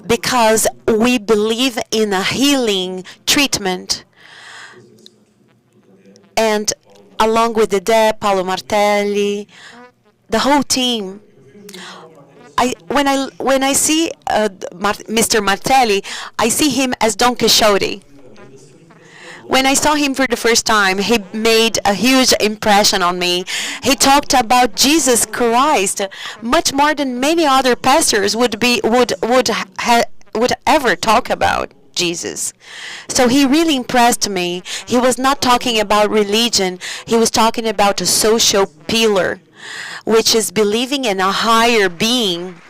Because we believe in a healing treatment. And along with the Deb, Paolo Martelli, the whole team, when I see Mr. Martelli, I see him as Don Quixote. When I saw him for the first time, he made a huge impression on me. He talked about Jesus Christ much more than many other pastors would ever talk about Jesus. So he really impressed me. He was not talking about religion. He was talking about a social pillar, which is believing in a higher being.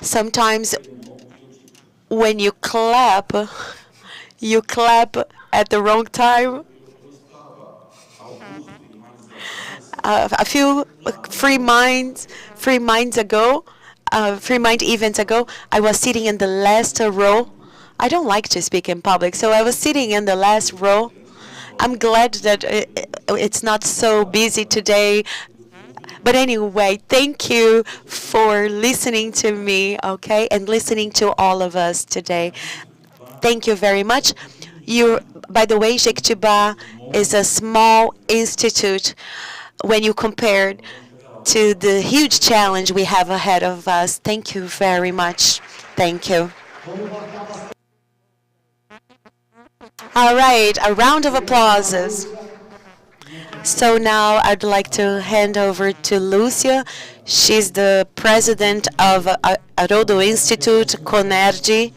Sometimes when you clap at the wrong time. A few free mind events ago, I was sitting in the last row. I don't like to speak in public, so I was sitting in the last row. I'm glad that it's not so busy today. But anyway, thank you for listening to me, okay, and listening to all of us today. Thank you very much. By the way, Jequitibá is a small institute when you compare to the huge challenge we have ahead of us. Thank you very much. Thank you. All right, a round of applauses. So now I'd like to hand over to Lucia. She's the president of Haroldo Institute, CONERG,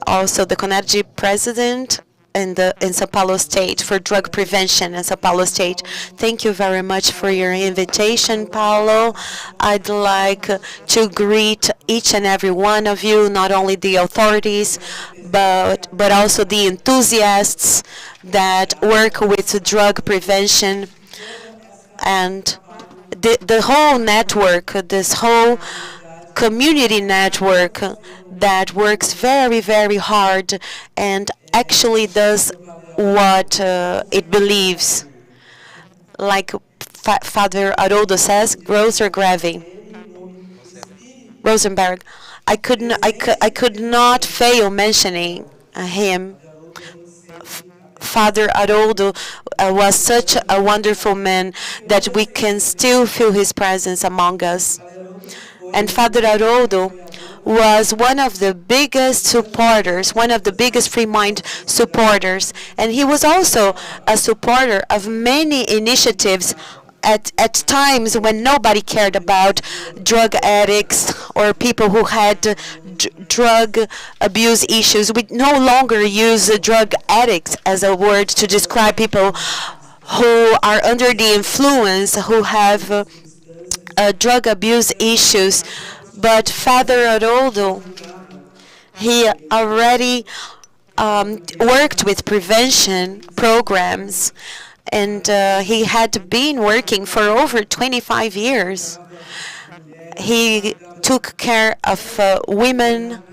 also the CONERG president in São Paulo State for drug prevention in São Paulo State. Thank you very much for your invitation, Paulo. I'd like to greet each and every one of you, not only the authorities, but also the enthusiasts that work with drug prevention, and the whole network, this whole community network that works very, very hard and actually does what it believes. Like Father Haroldo says, Rosenberg. I could not fail mentioning him. Father Haroldo was such a wonderful man that we can still feel his presence among us. And Father Haroldo was one of the biggest supporters, one of the biggest free mind supporters. And he was also a supporter of many initiatives at times when nobody cared about drug addicts or people who had drug abuse issues. We no longer use drug addicts as a word to describe people who are under the influence, who have drug abuse issues. But Father Haroldo, he already worked with prevention programs, and he had been working for over 25 years. He took care of women.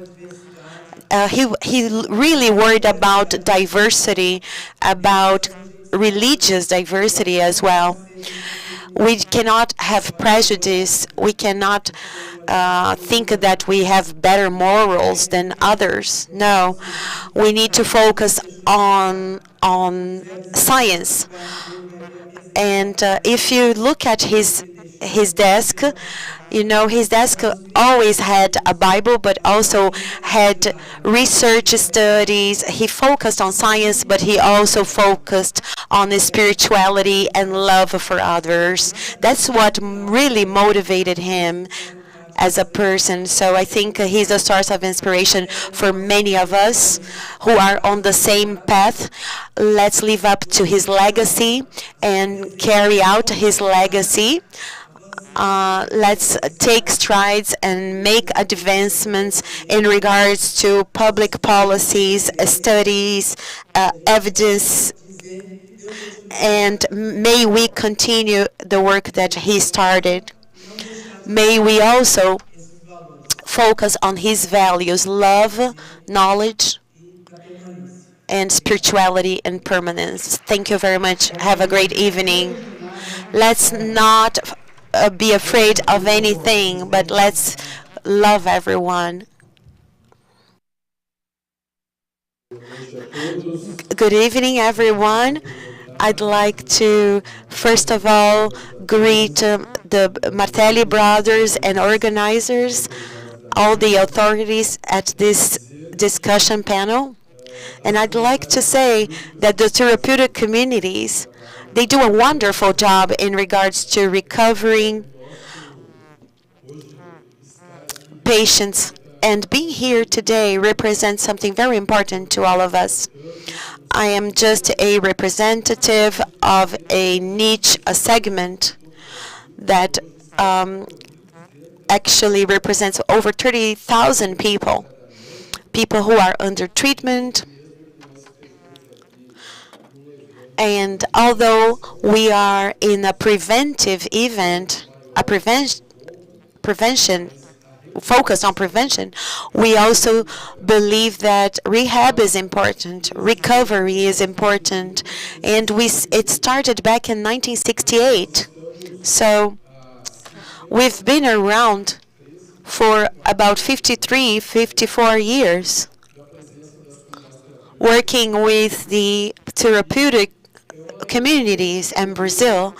He really worried about diversity, about religious diversity as well. We cannot have prejudice. We cannot think that we have better morals than others. No, we need to focus on science. And if you look at his desk, you know, his desk always had a Bible, but also had research studies. He focused on science, but he also focused on his spirituality and love for others. That's what really motivated him as a person. So I think he's a source of inspiration for many of us who are on the same path. Let's live up to his legacy and carry out his legacy. Let's take strides and make advancements in regards to public policies, studies, evidence, and may we continue the work that he started. May we also focus on his values: love, knowledge, and spirituality and permanence. Thank you very much. Have a great evening. Let's not be afraid of anything, but let's love everyone. Good evening, everyone. I'd like to, first of all, greet the Martelli brothers and organizers, all the authorities at this discussion panel. And I'd like to say that the therapeutic communities, they do a wonderful job in regards to recovering patients. And being here today represents something very important to all of us. I am just a representative of a niche, a segment that actually represents over 30,000 people who are under treatment. And although we are in a preventive event, a prevention focused on prevention, we also believe that rehab is important, recovery is important, and it started back in 1968. So we've been around for about 53, 54 years, working with the therapeutic communities in Brazil.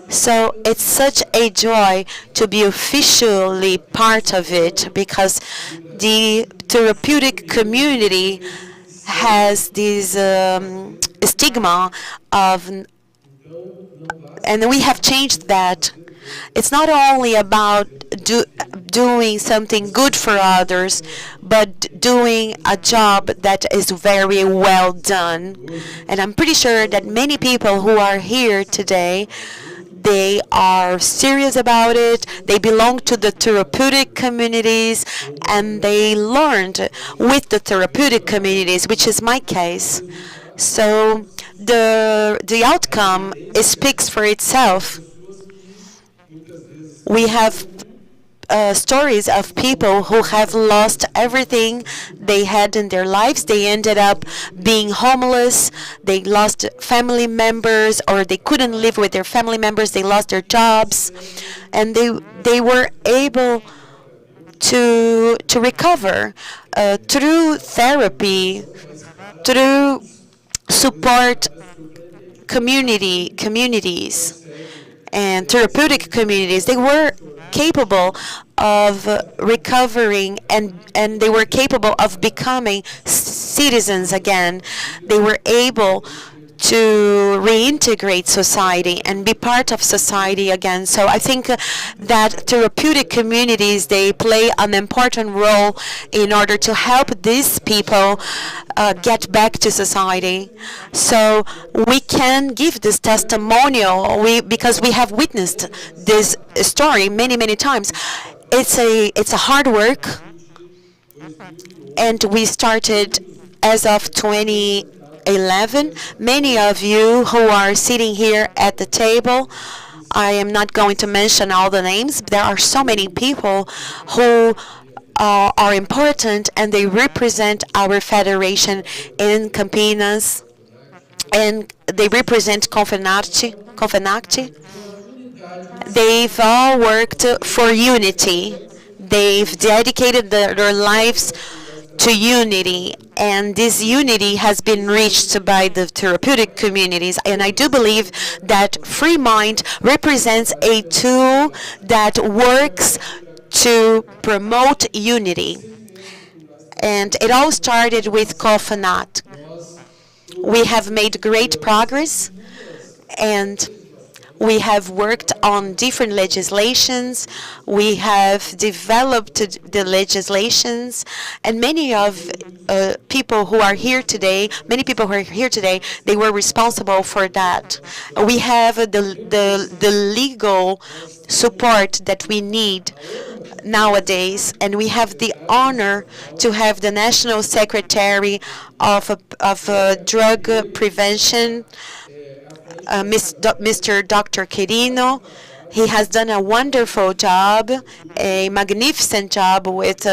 So it's such a joy to be officially part of it, because the therapeutic community has this stigma of, and we have changed that. It's not only about doing something good for others, but doing a job that is very well done. And I'm pretty sure that many people who are here today, they are serious about it, they belong to the therapeutic communities, and they learned with the therapeutic communities, which is my case. So the outcome speaks for itself. We have stories of people who have lost everything they had in their lives. They ended up being homeless. They lost family members, or they couldn't live with their family members. They lost their jobs, and they were able to recover through therapy, through support communities and therapeutic communities. They were capable of recovering, and they were capable of becoming citizens again. They were able to reintegrate society and be part of society again. So I think that therapeutic communities, they play an important role in order to help these people get back to society. So we can give this testimonial because we have witnessed this story many, many times. It's a hard work, and we started as of 2011. Many of you who are sitting here at the table, I am not going to mention all the names. There are so many people who are important, and they represent our federation in Campinas, and they represent Confenacti. They've all worked for unity. They've dedicated their lives to unity, and this unity has been reached by the therapeutic communities. And I do believe that Free Mind represents a tool that works to promote unity. And it all started with Confenat. We have made great progress, and we have worked on different legislations. We have developed the legislations, and many of people who are here today, they were responsible for that. We have the legal support that we need nowadays, and we have the honor to have the National Secretary of Drug Prevention, Mr. Dr. Quirino. He has done a wonderful job, a magnificent job with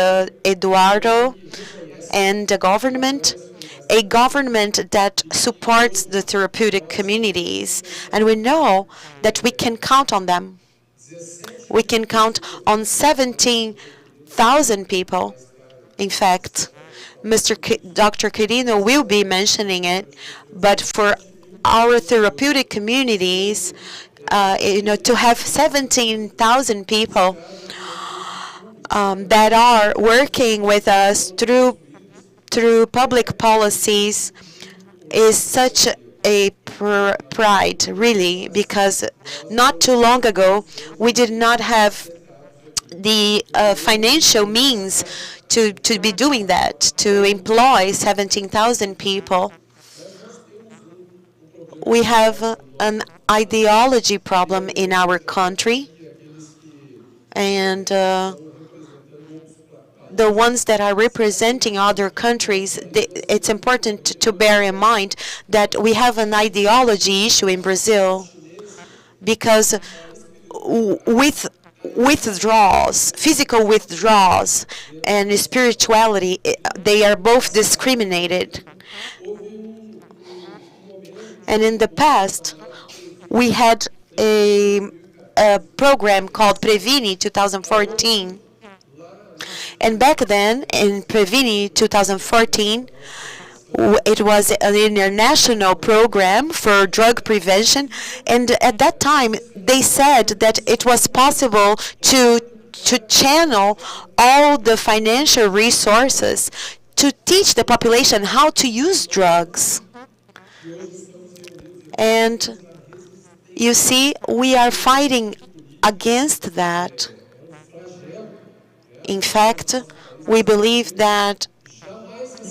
Eduardo and the government, a government that supports the therapeutic communities, and we know that we can count on them. We can count on 17,000 people. In fact, Dr. Quirino will be mentioning it, but for our therapeutic communities, to have 17,000 people that are working with us through public policies is such a pride, really, because not too long ago we did not have the financial means to be doing that, to employ 17,000 people. We have an ideology problem in our country, and the ones that are representing other countries, it's important to bear in mind that we have an ideology issue in Brazil, because with withdrawals, physical withdrawals, and spirituality, they are both discriminated. And in the past, we had a program called Previni 2014. And back then, in Previni 2014, it was an international program for drug prevention, and at that time they said that it was possible to channel all the financial resources to teach the population how to use drugs. And you see, we are fighting against that. In fact, we believe that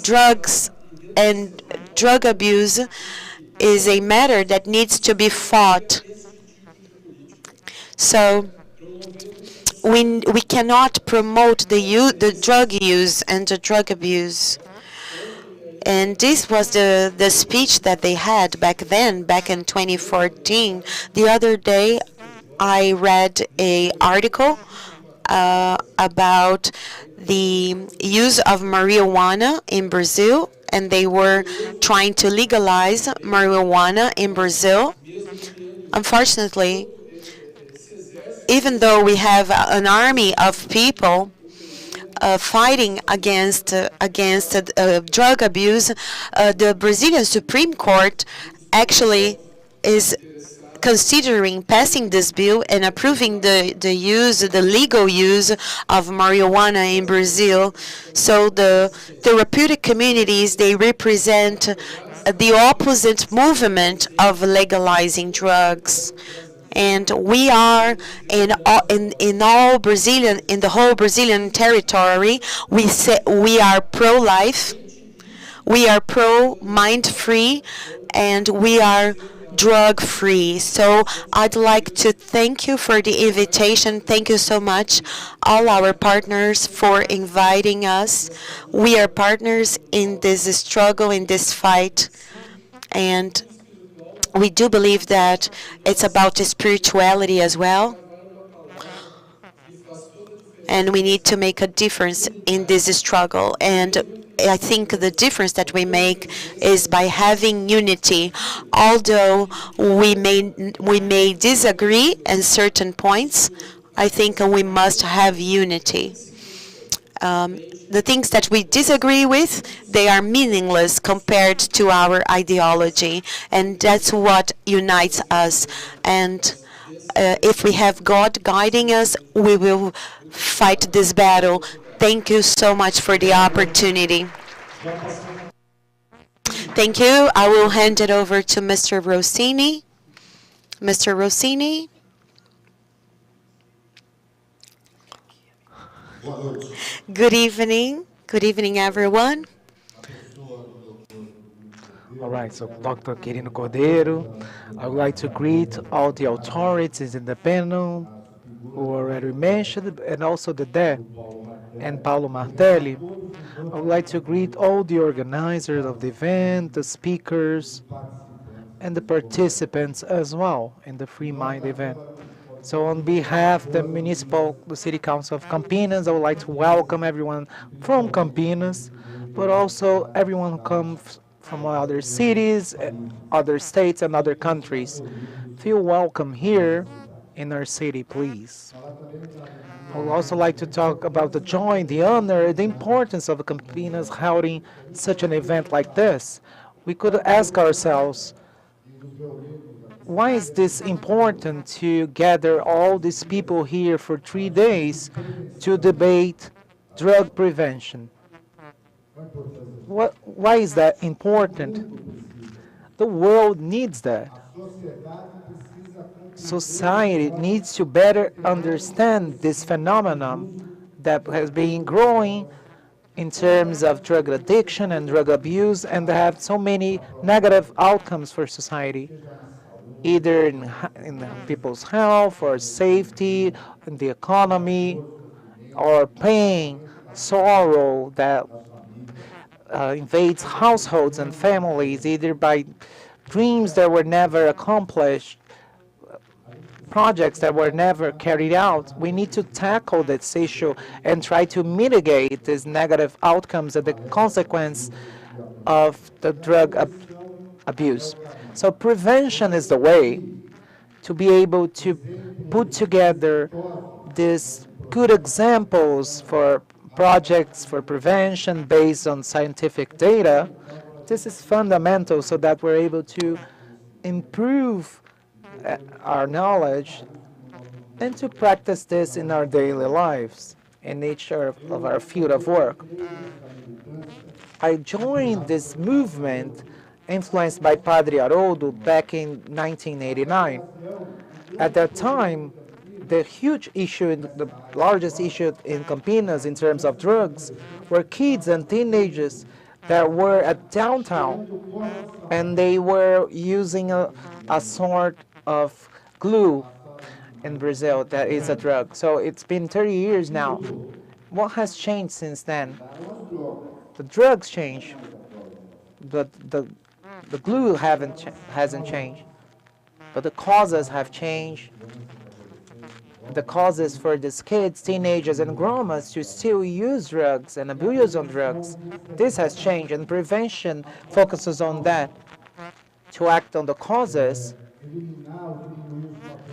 drugs and drug abuse is a matter that needs to be fought. So we cannot promote the drug use and the drug abuse. And this was the speech that they had back then, back in 2014. The other day, I read an article about the use of marijuana in Brazil, and they were trying to legalize marijuana in Brazil. Unfortunately, even though we have an army of people fighting against drug abuse, the Brazilian Supreme Court actually is considering passing this bill and approving the legal use of marijuana in Brazil. So the therapeutic communities, they represent the opposite movement of legalizing drugs. And we are in the whole Brazilian territory. We say we are pro-life, we are pro-mind-free, and we are drug-free. So I'd like to thank you for the invitation. Thank you so much, all our partners, for inviting us. We are partners in this struggle, in this fight, and we do believe that it's about spirituality as well. And we need to make a difference in this struggle. And I think the difference that we make is by having unity. Although we may disagree in certain points, I think we must have unity. The things that we disagree with, they are meaningless compared to our ideology, and that's what unites us. And if we have God guiding us, we will fight this battle. Thank you so much for the opportunity. Thank you. I will hand it over to Mr. Rossini. Mr. Rossini. Good evening. Good evening, everyone. All right, so Dr. Quirino Cordeiro, I would like to greet all the authorities in the panel who already mentioned, and also the DE, and Paulo Martelli. I would like to greet all the organizers of the event, the speakers, and the participants as well in the Free Mind event. So on behalf of the City Council of Campinas, I would like to welcome everyone from Campinas, but also everyone who comes from other cities, other states, and other countries. Feel welcome here in our city, please. I would also like to talk about the joy, the honor, the importance of Campinas holding such an event like this. We could ask ourselves, why is this important to gather all these people here for 3 days to debate drug prevention? Why is that important? The world needs that. Society needs to better understand this phenomenon that has been growing in terms of drug addiction and drug abuse, and have so many negative outcomes for society, either in people's health or safety, in the economy, or pain, sorrow that invades households and families, either by dreams that were never accomplished, projects that were never carried out. We need to tackle this issue and try to mitigate these negative outcomes and the consequence of the drug abuse. So prevention is the way to be able to put together these good examples for projects for prevention based on scientific data. This is fundamental so that we're able to improve our knowledge and to practice this in our daily lives in each of our field of work. I joined this movement influenced by Padre Haroldo back in 1989. At that time, the huge issue, the largest issue in Campinas in terms of drugs were kids and teenagers that were at downtown and they were using a sort of glue in Brazil that is a drug. So it's been 30 years now. What has changed since then? The drugs changed, but the glue hasn't changed. But the causes have changed. The causes for these kids, teenagers, and grown-ups to still use drugs and abuse on drugs, this has changed, and prevention focuses on that, to act on the causes,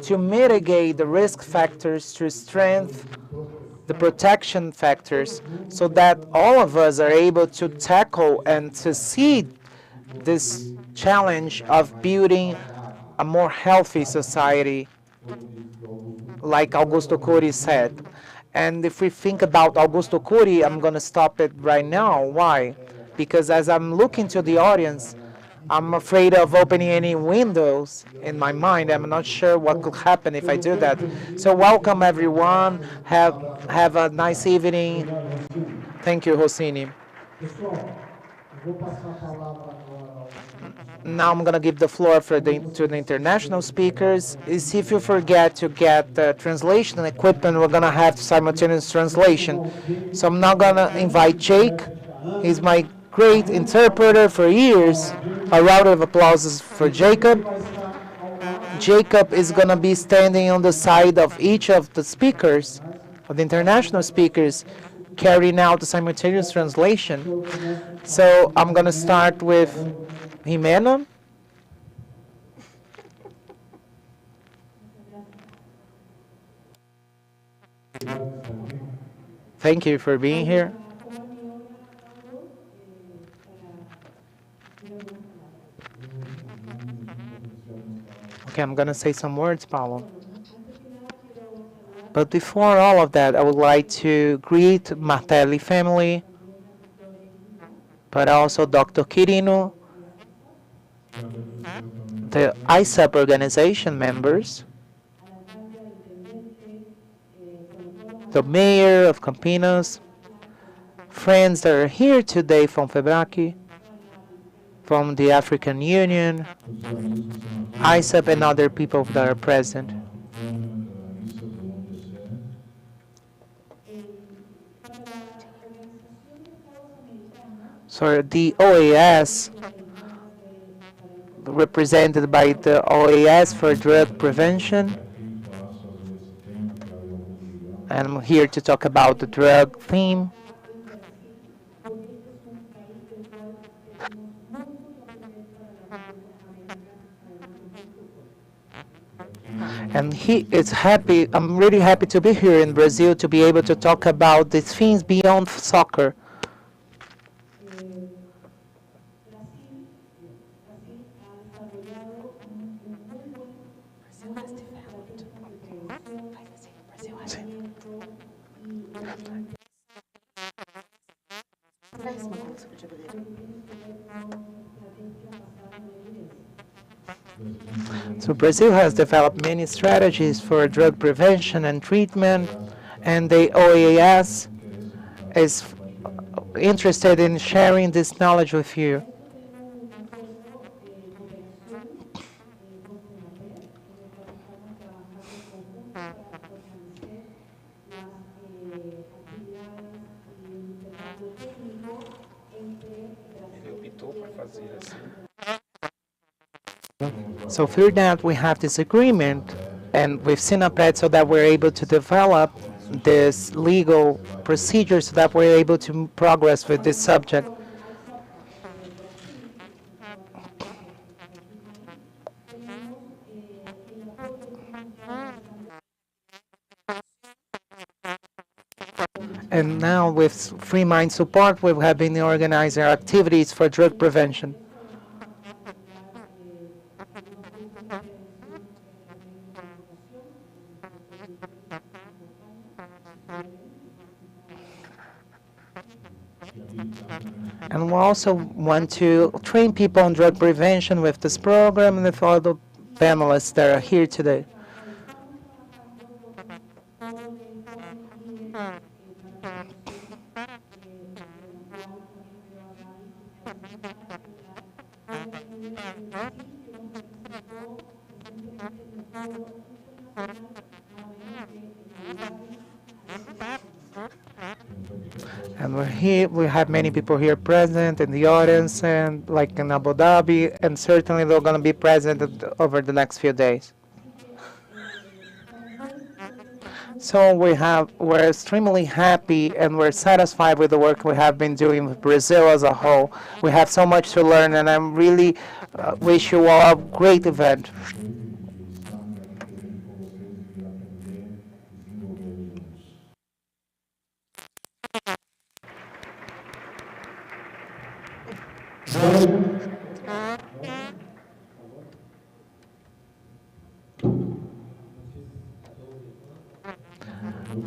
to mitigate the risk factors, to strengthen the protection factors, so that all of us are able to tackle and to see this challenge of building a more healthy society, like Augusto Cury said. And if we think about Augusto Cury, I'm going to stop it right now. Why? Because as I'm looking to the audience, I'm afraid of opening any windows in my mind. I'm not sure what could happen if I do that. So welcome everyone. Have a nice evening. Thank you, Rossini. Now I'm going to give the floor to the international speakers. If you forget to get the translation equipment, we're going to have simultaneous translation. So I'm now going to invite Jake. He's my great interpreter for years. A round of applause for Jacob. Jacob is going to be standing on the side of each of the speakers, of the international speakers, carrying out the simultaneous translation. So I'm going to start with Jimena. Thank you for being here. Okay, I'm going to say some words, Paulo. But before all of that, I would like to greet Martelli family, but also Dr. Quirino, the ISAP organization members, the mayor of Campinas, friends that are here today from FEBRAC, from the African Union, ISAP, and other people that are present. So the OAS, represented by the OAS for Drug Prevention, and I'm here to talk about the drug theme. And he is happy, I'm really happy to be here in Brazil to be able to talk about these things beyond soccer. So Brazil has developed many strategies for drug prevention and treatment, and the OAS is interested in sharing this knowledge with you. So through that, we have this agreement and with Sinaped, so that we're able to develop this legal procedure so that we're able to progress with this subject. And now with Free Mind Support, we have been organizing activities for drug prevention. And we also want to train people on drug prevention with this program and with all the panelists that are here today. And we're here, we have many people here present in the audience, and like in Abu Dhabi, and certainly they're going to be present over the next few days. So we're extremely happy and we're satisfied with the work we have been doing with Brazil as a whole. We have so much to learn, and I'm really wish you all a great event.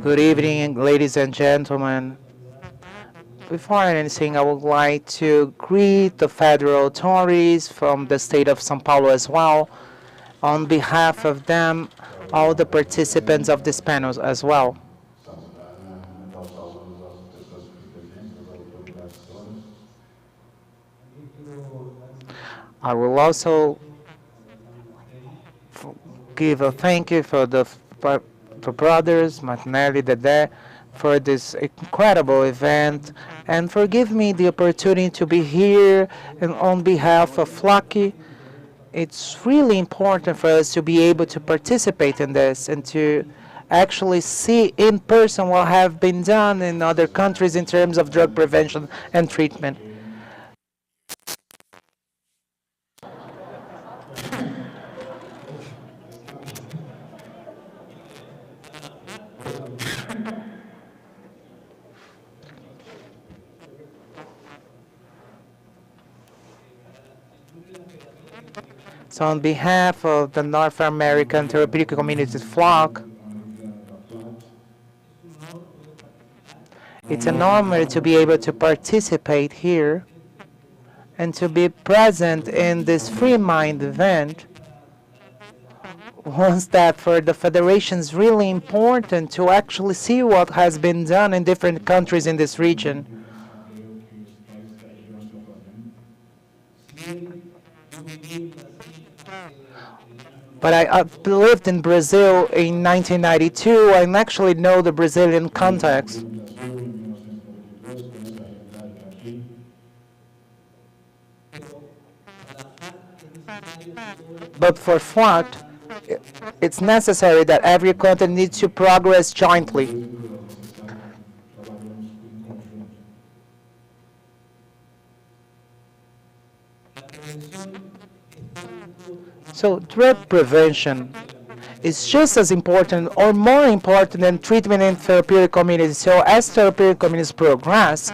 Good evening, ladies and gentlemen. Before anything, I would like to greet the federal authorities from the state of São Paulo as well. On behalf of them, all the participants of this panel as well. I will also give a thank you for the brothers, Martinelli, Dede, for this incredible event, and for giving me the opportunity to be here and on behalf of Flucky. It's really important for us to be able to participate in this and to actually see in person what have been done in other countries in terms of drug prevention and treatment. So on behalf of the North American Therapeutic Community flock, it's an honor to be able to participate here and to be present in this Free Mind event. Once that for the Federation is really important to actually see what has been done in different countries in this region. But I've lived in Brazil in 1992 and actually know the Brazilian context. But for FLOT, it's necessary that every country needs to progress jointly. So drug prevention is just as important or more important than treatment in therapeutic communities. So as therapeutic communities progress,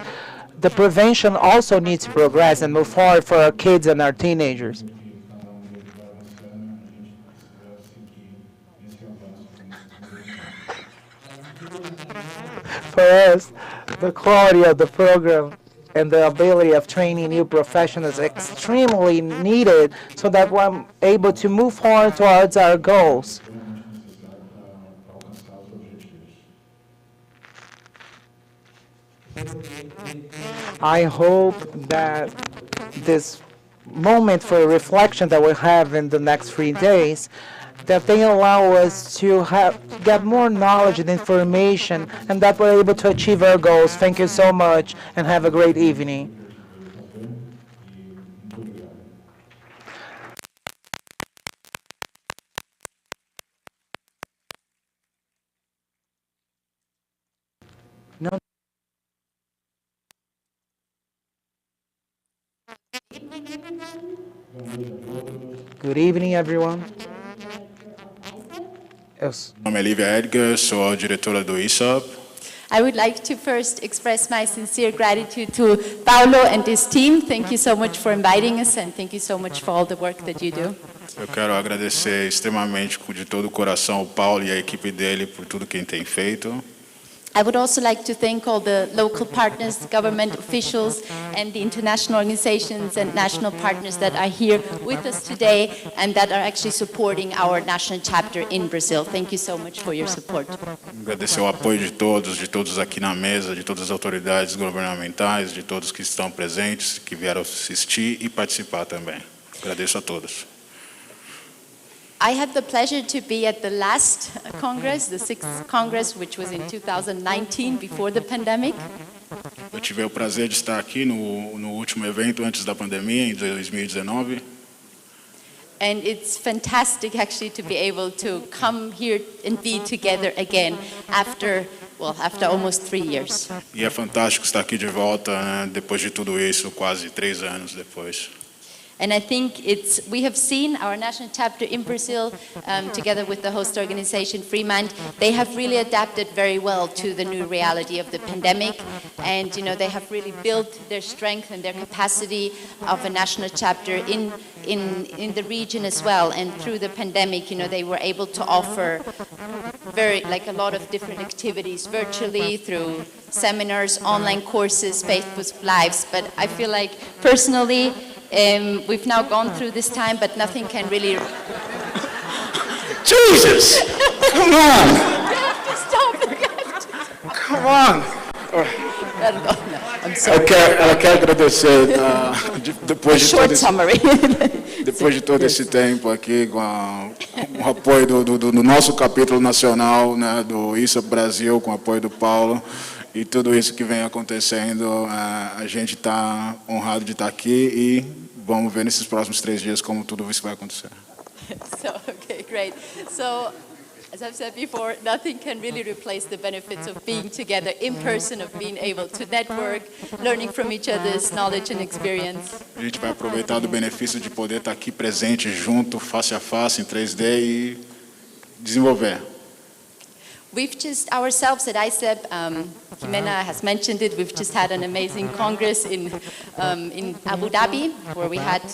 the prevention also needs to progress and move forward for our kids and our teenagers. For us, the quality of the program and the ability of training new professionals is extremely needed so that we're able to move forward towards our goals. I hope that this moment for reflection that we have in the next 3 days, that they allow us to get more knowledge and information, and that we're able to achieve our goals. Thank you so much, and have a great evening. Good evening, everyone. Meu nome é Lívia Edgar, sou a diretora do ISOP. I would like to first express my sincere gratitude to Paulo and his team. Thank you so much for inviting us and thank you so much for all the work that you do. Eu quero agradecer extremamente de todo o coração ao Paulo e a equipe dele por tudo que ele tem feito. I would also like to thank all the local partners, government officials, and the international organizations and national partners that are here with us today and that are actually supporting our national chapter in Brazil. Thank you so much for your support. Agradecer o apoio de todos aqui na mesa, de todas as autoridades governamentais, de todos que estão presentes, que vieram assistir e participar também. Agradeço a todos. I had the pleasure to be at the last Congress, the 6th Congress, which was in 2019, before the pandemic. Eu tive o prazer de estar aqui no último evento antes da pandemia, em 2019. And it's fantastic actually to be able to come here and be together again after almost 3 years. E é fantástico estar aqui de volta, né, depois de tudo isso, quase 3 anos depois. And I think we have seen our national chapter in Brazil, together with the host organization Free Mind, they have really adapted very well to the new reality of the pandemic. And, they have really built their strength and their capacity of a national chapter in the region as well. And through the pandemic, they were able to offer a lot of different activities virtually through seminars, online courses, Facebook Lives. But I feel like personally, we've now gone through this time, but nothing can really... Jesus! Come on! Stop! Come on! No, I'm sorry. Ela quer agradecer depois de Short summary. Depois de todo esse tempo aqui, com o apoio do nosso capítulo nacional, né, do ISOP Brasil, com o apoio do Paulo, e tudo isso que vem acontecendo, a gente está honrado de estar aqui e vamos ver nesses próximos 3 dias como tudo isso vai acontecer. Okay, great. So, as I've said before, nothing can really replace the benefits of being together in person, of being able to network, learning from each other's knowledge and experience. A gente vai aproveitar do benefício de poder estar aqui presente, junto, face a face, em 3D e desenvolver. We've just ourselves at ICEP, Jimena has mentioned it, we've just had an amazing congress in Abu Dhabi, where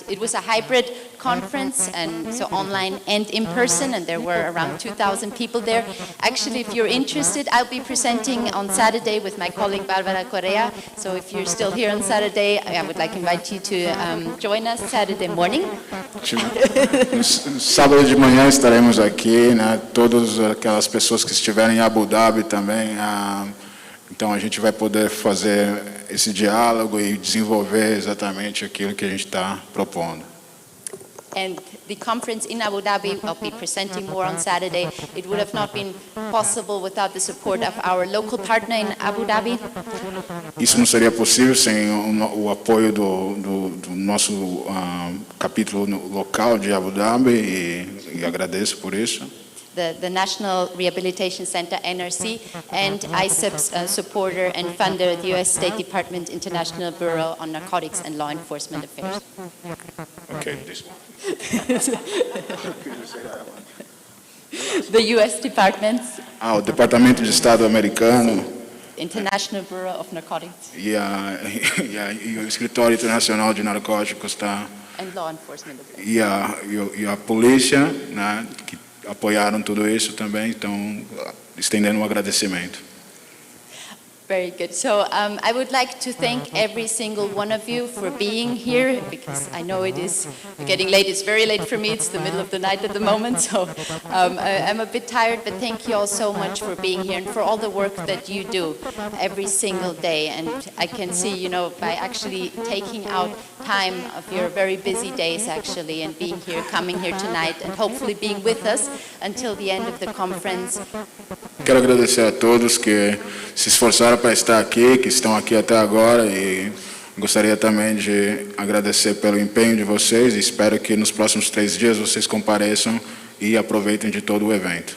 it was a hybrid conference, and so online and in person, and there were around 2,000 people there. Actually, if you're interested, I'll be presenting on Saturday with my colleague Barbara Correa, so if you're still here on Saturday, I would like to invite you to join us Saturday morning. Sábado de manhã estaremos aqui, né? Todas aquelas pessoas que estiverem em Abu Dhabi também. Então a gente vai poder fazer esse diálogo e desenvolver exatamente aquilo que a gente está propondo. And the conference in Abu Dhabi, I'll be presenting more on Saturday. It would have not been possible without the support of our local partner in Abu Dhabi. Isso não seria possível sem o apoio do nosso capítulo local de Abu Dhabi e agradeço por isso. The National Rehabilitation Center, NRC, and ICEP's supporter and funder, the U.S. State Department International Bureau on Narcotics and Law Enforcement Affairs. Okay, this one. The U.S. Departments. O Departamento de Estado americano. International Bureau of Narcotics. E o Escritor Internacional de Narcóticos está. And Law Enforcement Affairs. E a polícia, né, que apoiaram tudo isso também, então estendendo um agradecimento. Very good. So I would like to thank every single one of you for being here, because I know it is getting late. It's very late for me. It's the middle of the night at the moment, so I'm a bit tired, but thank you all so much for being here and for all the work that you do every single day. And I can see, by actually taking out time of your very busy days actually and being here, coming here tonight and hopefully being with us until the end of the conference. Quero agradecer a todos que se esforçaram para estar aqui, que estão aqui até agora, e gostaria também de agradecer pelo empenho de vocês e espero que nos próximos 3 dias vocês compareçam e aproveitem de todo o evento.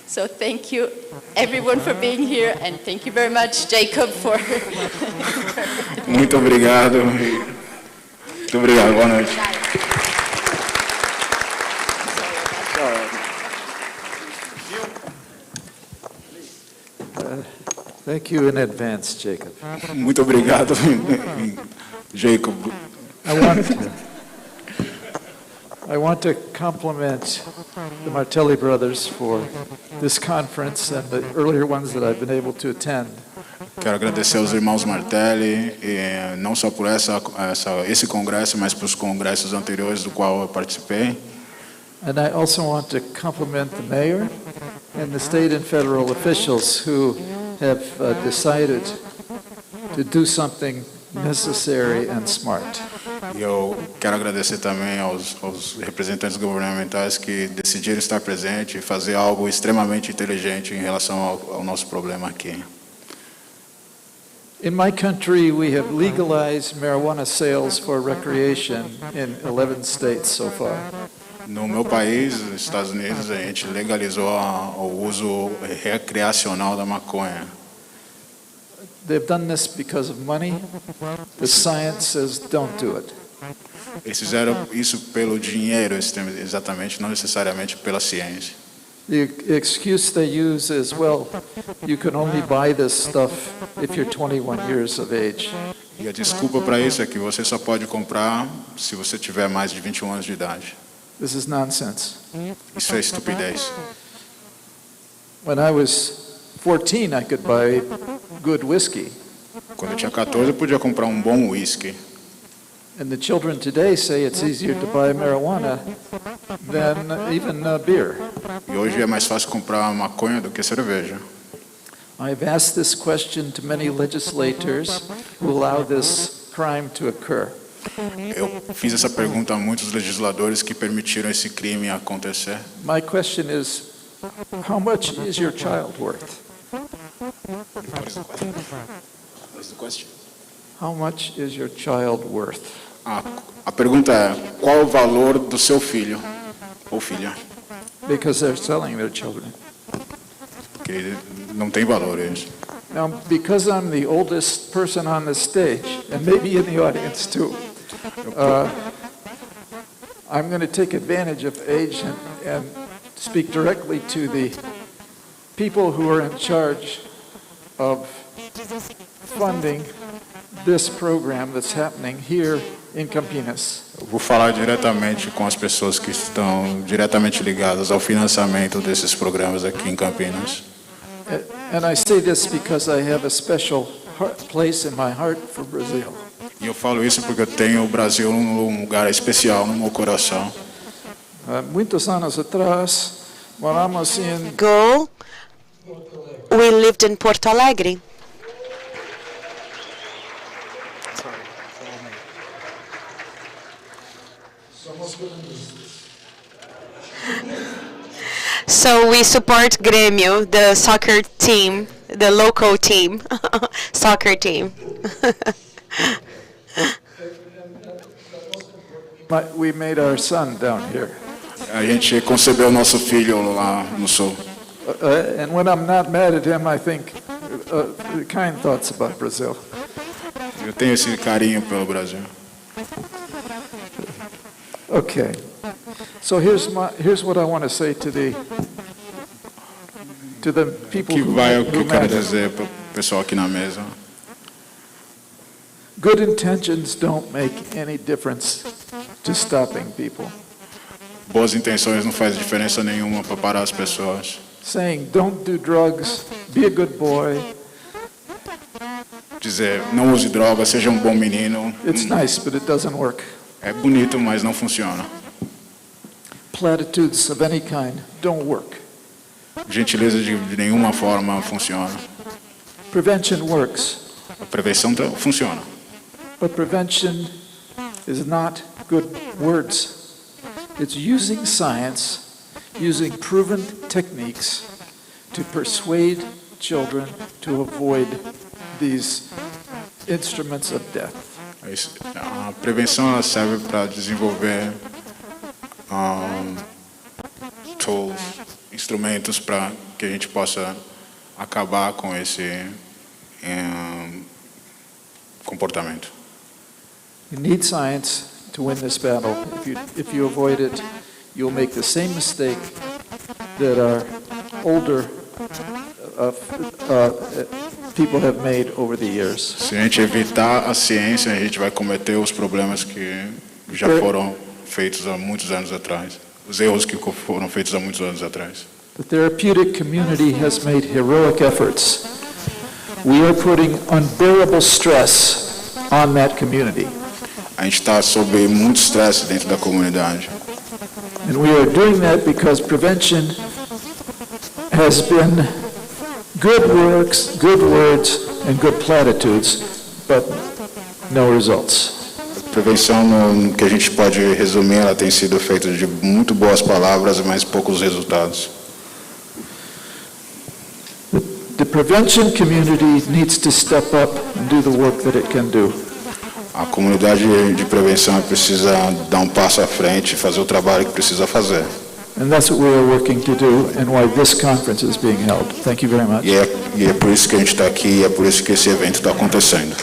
So thank you everyone for being here and thank you very much Jacob for Muito obrigado. Muito obrigado. Boa noite. Thank you in advance, Jacob. Muito obrigado, Jacob. I want to compliment the Martelli brothers for this conference and the earlier ones that I've been able to attend. Quero agradecer aos irmãos Martelli, e não só por esse congresso, mas por os congressos anteriores do qual eu participei. And I also want to compliment the mayor and the state and federal officials who have decided to do something necessary and smart. E eu quero agradecer também aos representantes governamentais que decidiram estar presentes e fazer algo extremamente inteligente em relação ao nosso problema aqui. In my country, we have legalized marijuana sales for recreation in 11 states so far. No meu país, nos Estados Unidos, a gente legalizou o uso recreacional da maconha. They've done this because of money. The science says don't do it. Eles fizeram isso pelo dinheiro, exatamente, não necessariamente pela ciência. The excuse they use is, well, you can only buy this stuff if you're 21 years of age. E a desculpa para isso é que você só pode comprar se você tiver mais de 21 anos de idade. This is nonsense. Isso é estupidez. When I was 14, I could buy good whiskey. Quando eu tinha 14, eu podia comprar um bom whisky. And the children today say it's easier to buy marijuana than even beer. E hoje é mais fácil comprar maconha do que cerveja. I've asked this question to many legislators who allow this crime to occur. Eu fiz essa pergunta a muitos legisladores que permitiram esse crime acontecer. My question is, how much is your child worth? How much is your child worth? A pergunta é, qual o valor do seu filho ou filha? Because they're selling their children. Porque não tem valor isso. Now, because I'm the oldest person on the stage, and maybe in the audience too, I'm going to take advantage of age and speak directly to the people who are in charge of funding this program that's happening here in Campinas. Eu vou falar diretamente com as pessoas que estão diretamente ligadas ao financiamento desses programas aqui em Campinas. And I say this because I have a special place in my heart for Brazil. E eu falo isso porque eu tenho o Brasil num lugar especial no meu coração. Muitos anos atrás, moramos em Ago, we lived in Porto Alegre. So we support Grêmio, the soccer team, the local team, soccer team. We made our son down here. A gente concebeu nosso filho lá no sul. And when I'm not mad at him, I think kind thoughts about Brazil. Eu tenho esse carinho pelo Brasil. Okay. So here's what I want to say to the people Que vai o que who eu quero matter. dizer para o pessoal aqui na mesa. Good intentions don't make any difference to stopping people. Boas intenções não faz diferença nenhuma para parar as pessoas. Saying don't do drugs, be a good boy, Dizer, não use droga, seja um bom menino. it's nice, but it doesn't work. É bonito, mas não funciona. Platitudes of any kind don't work. Gentileza de nenhuma forma funciona. Prevention works, A prevenção funciona. but prevention is not good words. It's using science, using proven techniques to persuade children to avoid these instruments of death. A prevenção ela serve para desenvolver tools, instrumentos para que a gente possa acabar com esse comportamento. You need science to win this battle. If you avoid it, you'll make the same mistake that our older people have made over the years. Se a gente evitar a ciência, a gente vai cometer os problemas que já foram feitos há muitos anos atrás. Os erros que foram feitos há muitos anos atrás. The therapeutic community has made heroic efforts. We are putting unbearable stress on that community. A gente está sob muito estresse dentro da comunidade. And we are doing that because prevention has been good works, good words, and good platitudes, but no results. A prevenção, que a gente pode resumir, ela tem sido feita de muito boas palavras, mas poucos resultados. The prevention community needs to step up and do the work that it can do. A comunidade de prevenção precisa dar um passo à frente e fazer o trabalho que precisa fazer. And that's what we are working to do and why this conference is being held. Thank you very much. E é por isso que a gente está aqui, e é por isso que esse evento está acontecendo.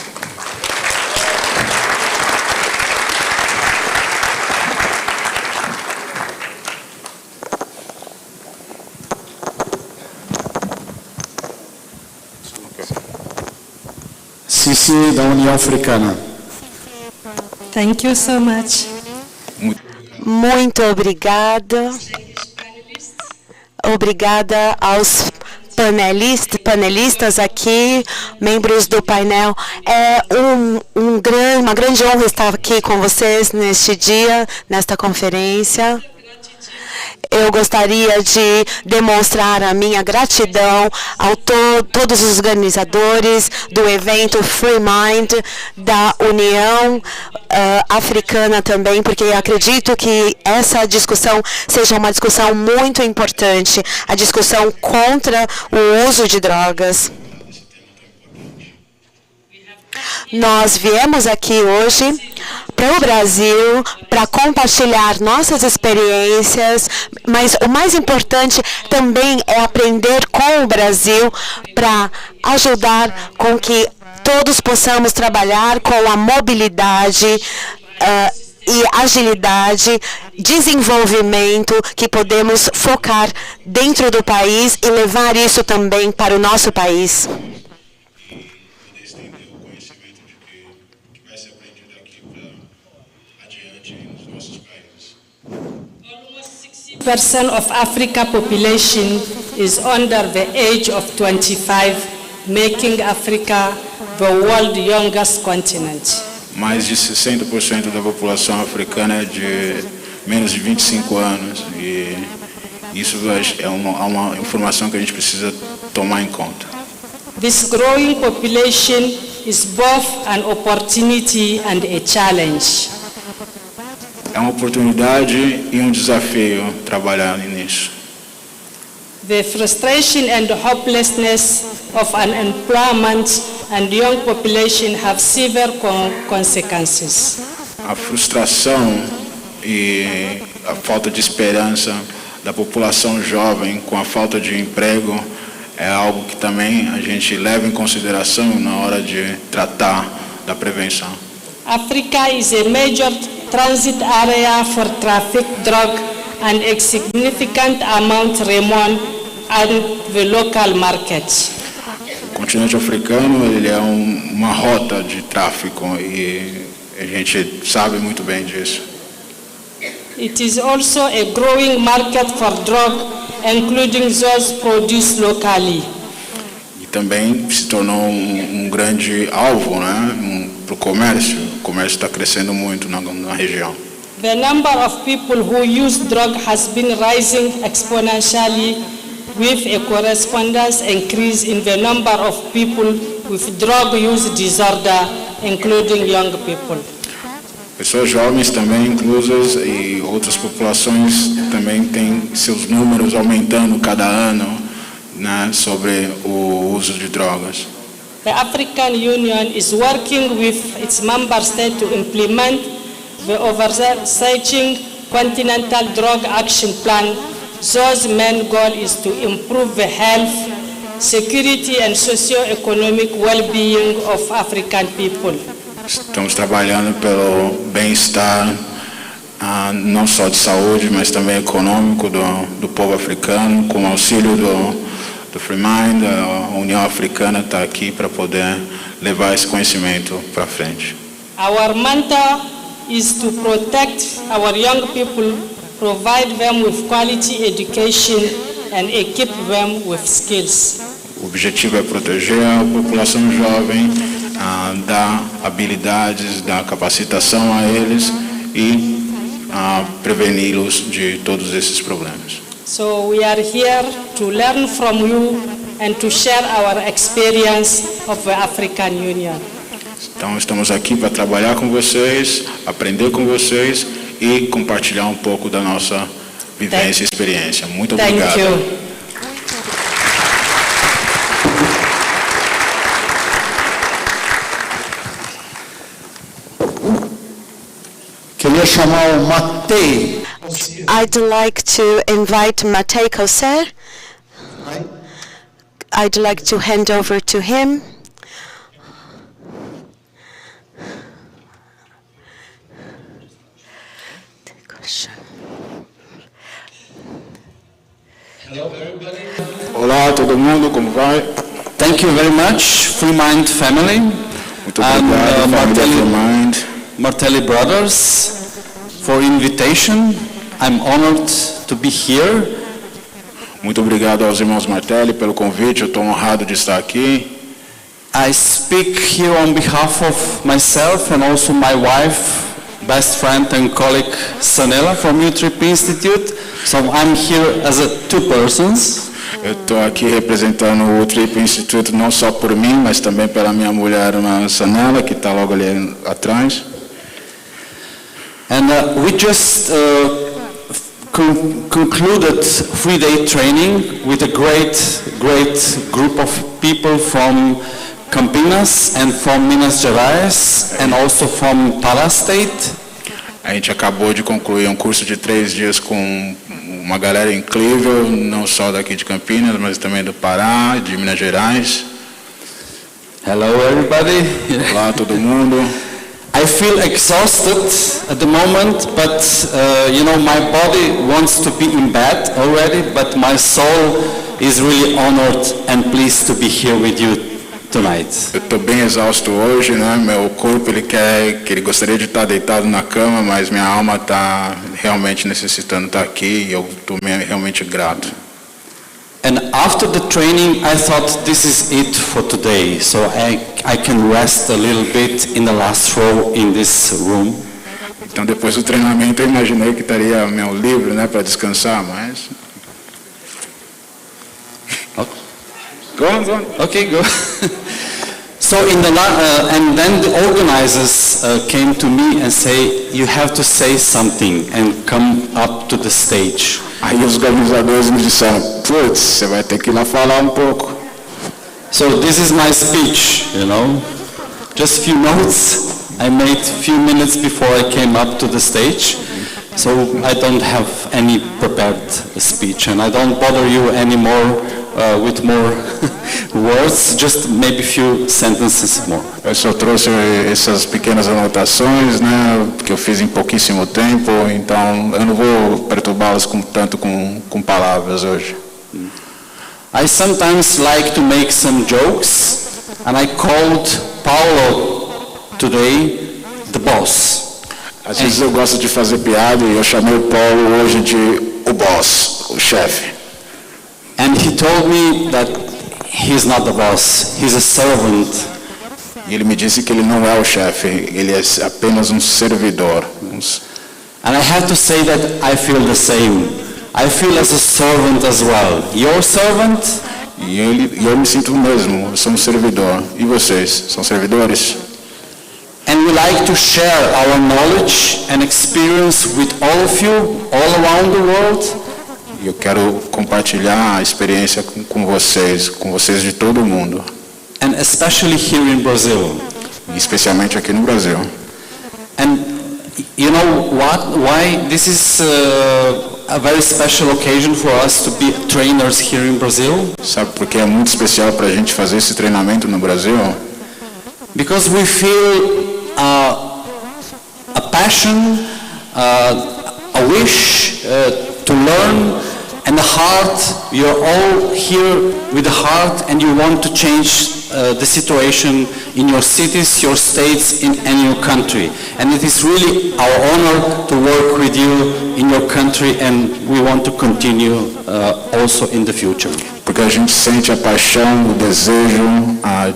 Cici, da União Africana. Thank you so much. Muito obrigada. Obrigada aos panelistas aqui, membros do painel. É uma grande honra estar aqui com vocês neste dia, nesta conferência. Eu gostaria de demonstrar a minha gratidão a todos os organizadores do evento Free Mind, da União Africana também, porque acredito que essa discussão seja uma discussão muito importante, a discussão contra o uso de drogas. Nós viemos aqui hoje para o Brasil para compartilhar nossas experiências, mas o mais importante também é aprender com o Brasil para ajudar com que todos possamos trabalhar com a mobilidade e agilidade, desenvolvimento que podemos focar dentro do país e levar isso também para o nosso país. Percent of Africa population is under the age of 25, making Africa the world's youngest continent. Mais de 60% da população africana é de menos de 25 anos e isso é uma informação que a gente precisa tomar em conta. This growing population is both an opportunity and a challenge. É uma oportunidade e um desafio trabalhar nisso. The frustration and hopelessness of unemployment and young population have severe consequences. A frustração e a falta de esperança da população jovem com a falta de emprego é algo que também a gente leva em consideração na hora de tratar da prevenção. Africa is a major transit area for traffic, drug, and a significant amount remain on the local market. O continente africano ele é uma rota de tráfico e a gente sabe muito bem disso. It is also a growing market for drug, including those produced locally. E também se tornou um grande alvo, né, para o comércio. O comércio está crescendo muito na região. The number of people who use drug has been rising exponentially, with a correspondence increase in the number of people with drug use disorder, including young people. Pessoas jovens também inclusas e outras populações também têm seus números aumentando cada ano, né, sobre o uso de drogas. The African Union is working with its member states to implement the overarching Continental Drug Action Plan. Whose main goal is to improve the health, security and socio-economic well-being of African people. Estamos trabalhando pelo bem-estar, não só de saúde, mas também econômico do povo africano, com auxílio Free Mind, a União Africana está aqui para poder levar esse conhecimento para frente. Our mantra is to protect our young people, provide them with quality education and equip them with skills. O objetivo é proteger a população jovem, dar habilidades, dar capacitação a eles e preveni-los de todos esses problemas. So we are here to learn from you and to share our experience of the African Union. Então estamos aqui para trabalhar com vocês, aprender com vocês e compartilhar um pouco da nossa vivência e experiência. Muito obrigado. Thank you. Queria chamar o Matei. I'd like to invite Matei Kosser. I'd like to hand over to him. Olá, todo mundo, como vai? Thank you very much, Free Mind family. Muito obrigado, família Free Mind. Martelli brothers, for invitation. I'm honored to be here. Muito obrigado aos irmãos Martelli pelo convite. Eu estou honrado de estar aqui. I speak here on behalf of myself and also my wife, best friend and colleague Sanela from U-Trip Institute. So I'm here as two persons. Eu estou aqui representando o Trip Institute não só por mim, mas também pela minha mulher, a Sanela, que está logo ali atrás. And we just concluded 3-day training with a great group of people from Campinas and from Minas Gerais and also from Pará State. A gente acabou de concluir um curso de 3 dias com uma galera incrível, não só daqui de Campinas, mas também do Pará, de Minas Gerais. Hello everybody. Olá todo mundo. I feel exhausted at the moment, but my body wants to be in bed already, but my soul is really honored and pleased to be here with you tonight. Eu estou bem exausto hoje, né? Meu corpo ele gostaria de estar deitado na cama, mas minha alma está realmente necessitando estar aqui e eu estou realmente grato. And after the training, I thought this is it for today, so I can rest a little bit in the last row in this room. Então depois do treinamento eu imaginei que estaria meu livro, né, para descansar, mas. Go on. Okay, go. So and then the organizers came to me and say, you have to say something and come up to the stage. Aí os organizadores me disseram, putz, você vai ter que ir lá falar um pouco. So this is my speech, just few notes I made few minutes before I came up to the stage. So I don't have any prepared speech and I don't bother you anymore with more words, just maybe few sentences more. Eu só trouxe essas pequenas anotações, né, que eu fiz em pouquíssimo tempo, então eu não vou perturbá-los tanto com palavras hoje. I sometimes like to make some jokes, and I called Paulo today the boss. Às vezes eu gosto de fazer piada e eu chamei o Paulo hoje de o boss, o chefe. And he told me that he's not the boss, he's a servant. E ele me disse que ele não é o chefe, ele é apenas um servidor. And I have to say that I feel the same. I feel as a servant as well. Your servant? E eu me sinto o mesmo, eu sou um servidor. E vocês, são servidores? And we like to share our knowledge and experience with all of you, all around the world. E eu quero compartilhar a experiência com vocês de todo o mundo. And especially here in Brazil. E especialmente aqui no Brasil. And you know why this is a very special occasion for us to be trainers here in Brazil? Sabe por que é muito especial para a gente fazer esse treinamento no Brasil? Because we feel a passion, a wish to learn and the heart, you're all here with the heart and you want to change the situation in your cities, your states, and your country. And it is really our honor to work with you in your country, and we want to continue also in the future. Porque a gente sente a paixão, o desejo, a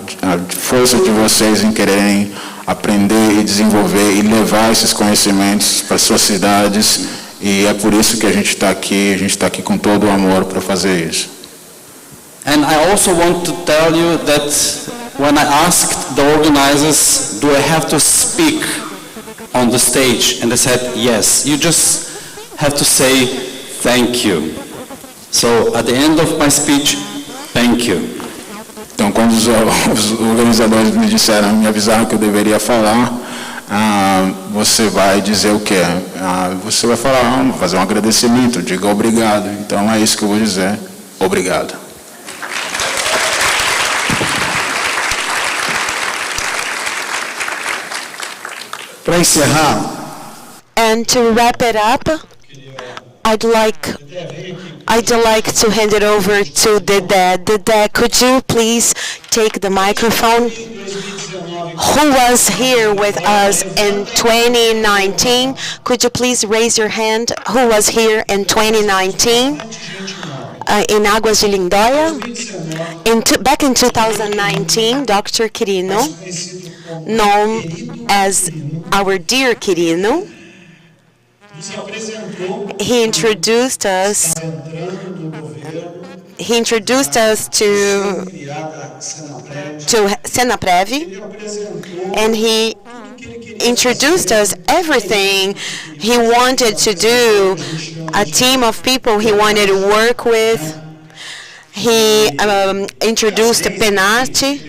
força de vocês em quererem aprender e desenvolver e levar esses conhecimentos para suas cidades, e é por isso que a gente está aqui com todo o amor para fazer isso. And I also want to tell you that when I asked the organizers, do I have to speak on the stage? And they said, yes, you just have to say thank you. So at the end of my speech, thank you. Então, quando os organizadores me avisaram que eu deveria falar, você vai dizer o quê? Você vai falar, fazer um agradecimento, diga obrigado. Então é isso que eu vou dizer, obrigado. Para encerrar, And to wrap it up, I'd like to hand it over to Dedé. Dedé, could you please take the microphone? Who was here with us in 2019? Could you please raise your hand? Who was here in 2019? In Águas de Lindóia? Back in 2019, Dr. Quirino, known as our dear Quirino, he introduced us to Senaprev, and he introduced us everything he wanted to do, a team of people he wanted to work with. He introduced Penati.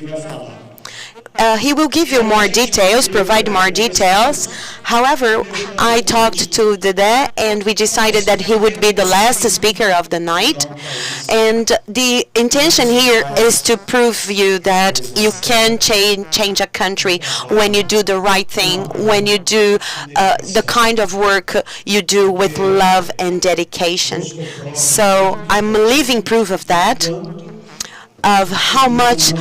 He will give you more details, provide more details. However, I talked to Dedé, and we decided that he would be the last speaker of the night. And the intention here is to prove you that you can change a country when you do the right thing, when you do the kind of work you do with love and dedication. So I'm a living proof of that, of how much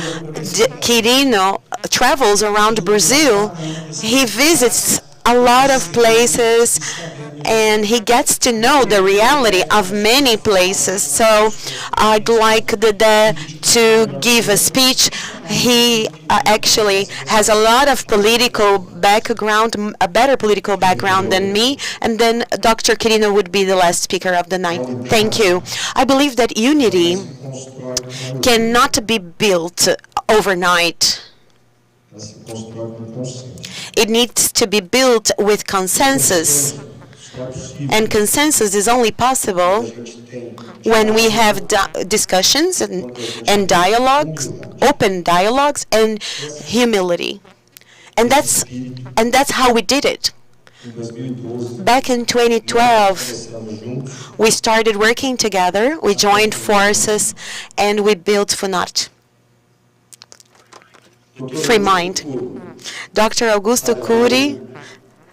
Quirino travels around Brazil. He visits a lot of places, and he gets to know the reality of many places. So I'd like Dedé to give a speech. He actually has a lot of political background, a better political background than me, and then Dr. Quirino would be the last speaker of the night. Thank you. I believe that unity cannot be built overnight. It needs to be built with consensus. And consensus is only possible when we have discussions and dialogues, open dialogues, and humility. And that's how we did it. Back in 2012, we started working together, we joined forces, and we built FUNARTE. Free Mind. Dr. Augusto Cury,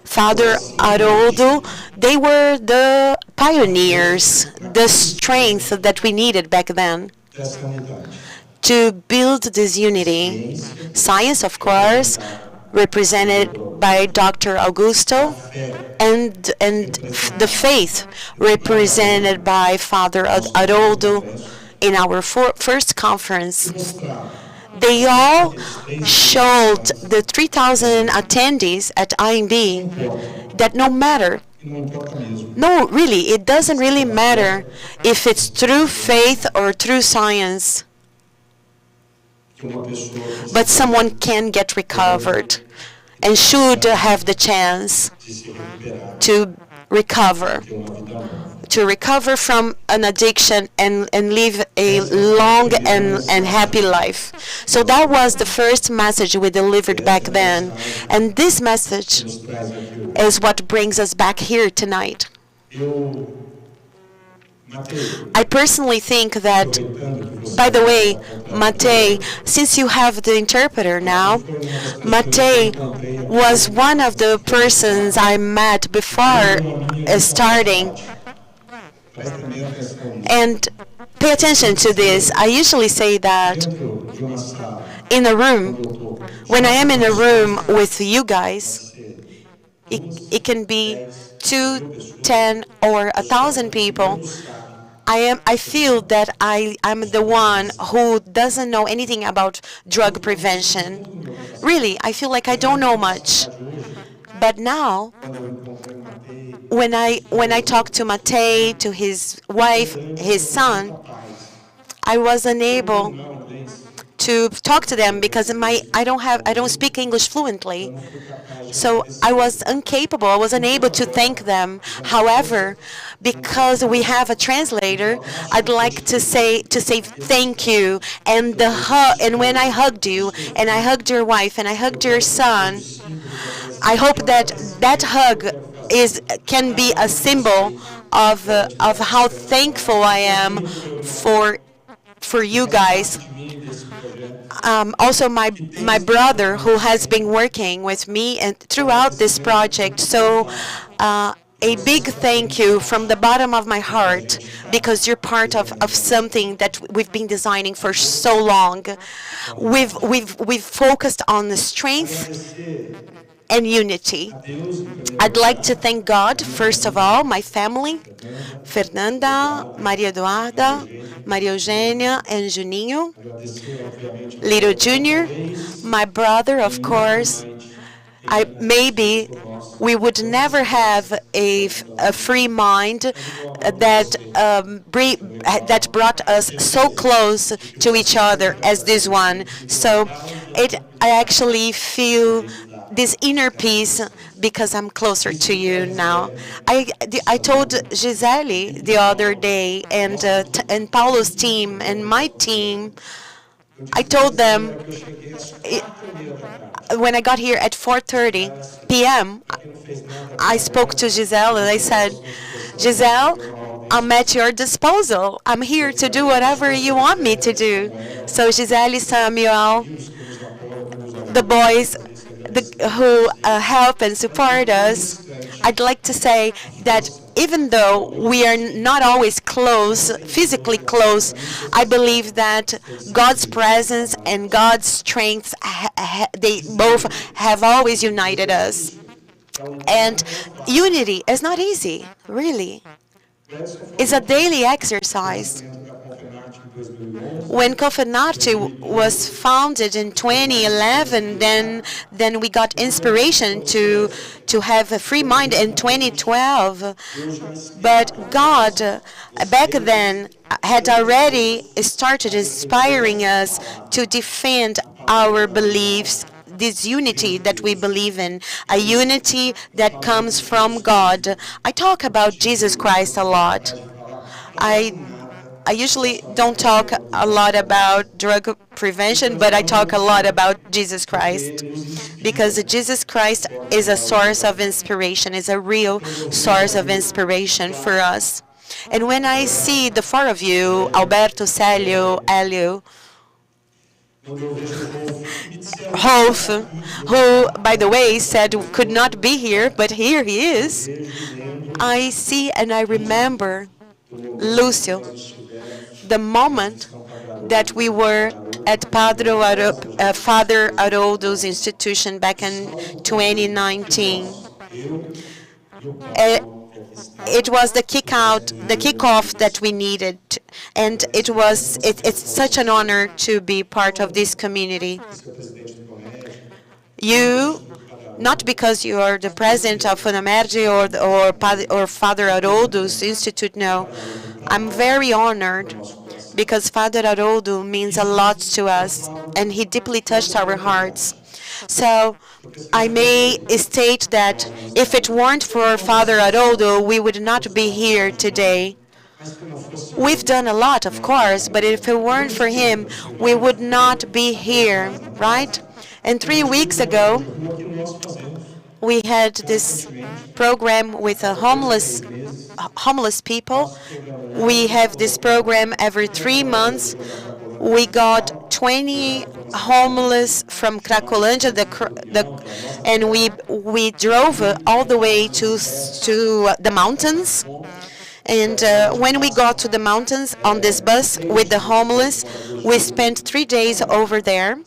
Father Haroldo, they were the pioneers, the strength that we needed back then to build this unity. Science, of course, represented by Dr. Augusto, and the faith represented by Father Haroldo in our first conference. They all showed the 3,000 attendees at IMB that no matter, no, really, it doesn't really matter if it's through faith or through science, but someone can get recovered and should have the chance to recover from an addiction and live a long and happy life. So that was the first message we delivered back then. And this message is what brings us back here tonight. I personally think that, by the way, Matei, since you have the interpreter now, Matei was one of the persons I met before starting. And pay attention to this. I usually say that in a room, when I am in a room with you guys, it can be 2, 10, or 1,000 people. I feel that I'm the one who doesn't know anything about drug prevention. Really, I feel like I don't know much. But now, when I talk to Matei, to his wife, his son, I was unable to talk to them because I don't speak English fluently. So I was incapable, I was unable to thank them. However, because we have a translator, I'd like to say thank you. And and when I hugged you, and I hugged your wife, and I hugged your son, I hope that hug can be a symbol of how thankful I am for you guys. Also my brother, who has been working with me and throughout this project. So a big thank you from the bottom of my heart, because you're part of something that we've been designing for so long. We've focused on the strength and unity. I'd like to thank God, first of all, my family, Fernanda, Maria Eduarda, Maria Eugênia, and Juninho, Little Junior, my brother, of course. Maybe we would never have a free mind that brought us so close to each other as this one. So I actually feel this inner peace because I'm closer to you now. I told Gisele the other day, and Paulo's team and my team, I told them when I got here at 4:30 p.m., I spoke to Gisele and I said, Gisele, I'm at your disposal. I'm here to do whatever you want me to do. So Gisele, Samuel, the boys who help and support us, I'd like to say that even though we are not always close, physically close, I believe that God's presence and God's strength, they both have always united us. And unity is not easy, really. It's a daily exercise. When Confenarte was founded in 2011, then we got inspiration to have a free mind in 2012. But God, back then, had already started inspiring us to defend our beliefs, this unity that we believe in, a unity that comes from God. I talk about Jesus Christ a lot. I usually don't talk a lot about drug prevention, but I talk a lot about Jesus Christ, because Jesus Christ is a source of inspiration, is a real source of inspiration for us. And when I see the four of you, Alberto, Célio, Hélio, Rolf, who, by the way, said could not be here, but here he is, I see and I remember Lúcio, the moment that we were at Father Haroldo's institution back in 2019. It was the kickoff that we needed, and it's such an honor to be part of this community. You, not because you are the president of Funamerge or Father Haroldo's Institute, no. I'm very honored because Father Haroldo means a lot to us, and he deeply touched our hearts. So I may state that if it weren't for Father Haroldo, we would not be here today. We've done a lot, of course, but if it weren't for him, we would not be here, right? And 3 weeks ago, we had this program with homeless people. We have this program every 3 months. We got 20 homeless from Cracolândia, and we drove all the way to the mountains, And when we got to the mountains on this bus with the homeless, we spent 3 days over there.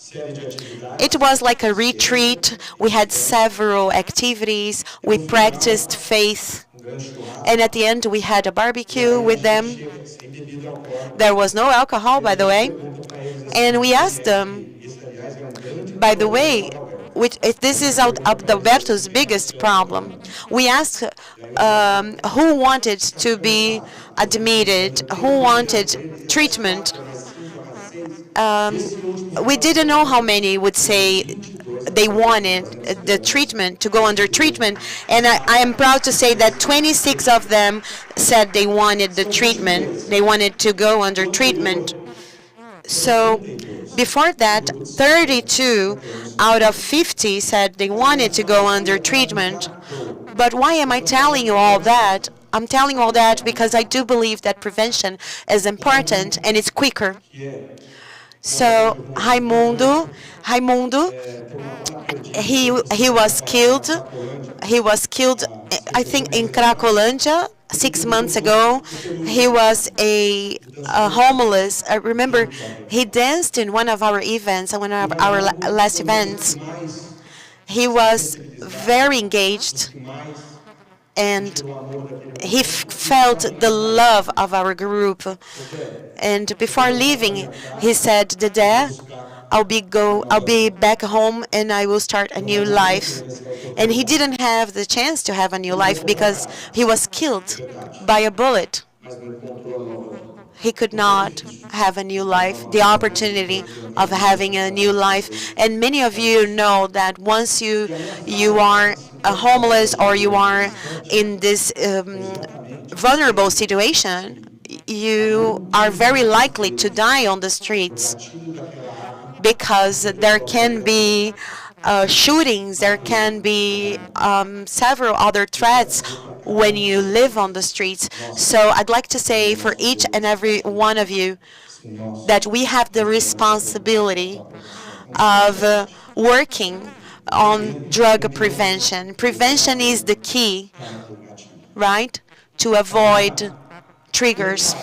It was like a retreat. We had several activities. We practiced faith. And at the end, we had a barbecue with them. There was no alcohol, by the way. And we asked them, by the way, if this is Alberto's biggest problem. We asked who wanted to be admitted, who wanted treatment. We didn't know how many would say they wanted the treatment, to go under treatment, and I am proud to say that 26 of them said they wanted the treatment, they wanted to go under treatment. So before that, 32 out of 50 said they wanted to go under treatment. But why am I telling you all that? I'm telling you all that because I do believe that prevention is important and it's quicker. So Raimundo, he was killed. He was killed, I think, in Cracolândia 6 months ago. He was a homeless. I remember he danced in one of our events, one of our last events. He was very engaged, and he felt the love of our group. And before leaving, he said, "Dede, I'll be back home and I will start a new life." And he didn't have the chance to have a new life because he was killed by a bullet. He could not have a new life, the opportunity of having a new life. And many of you know that once you are homeless or you are in this vulnerable situation, you are very likely to die on the streets, because there can be shootings, there can be several other threats when you live on the streets. So I'd like to say for each and every one of you that we have the responsibility of working on drug prevention. Prevention is the key, right, to avoid triggers.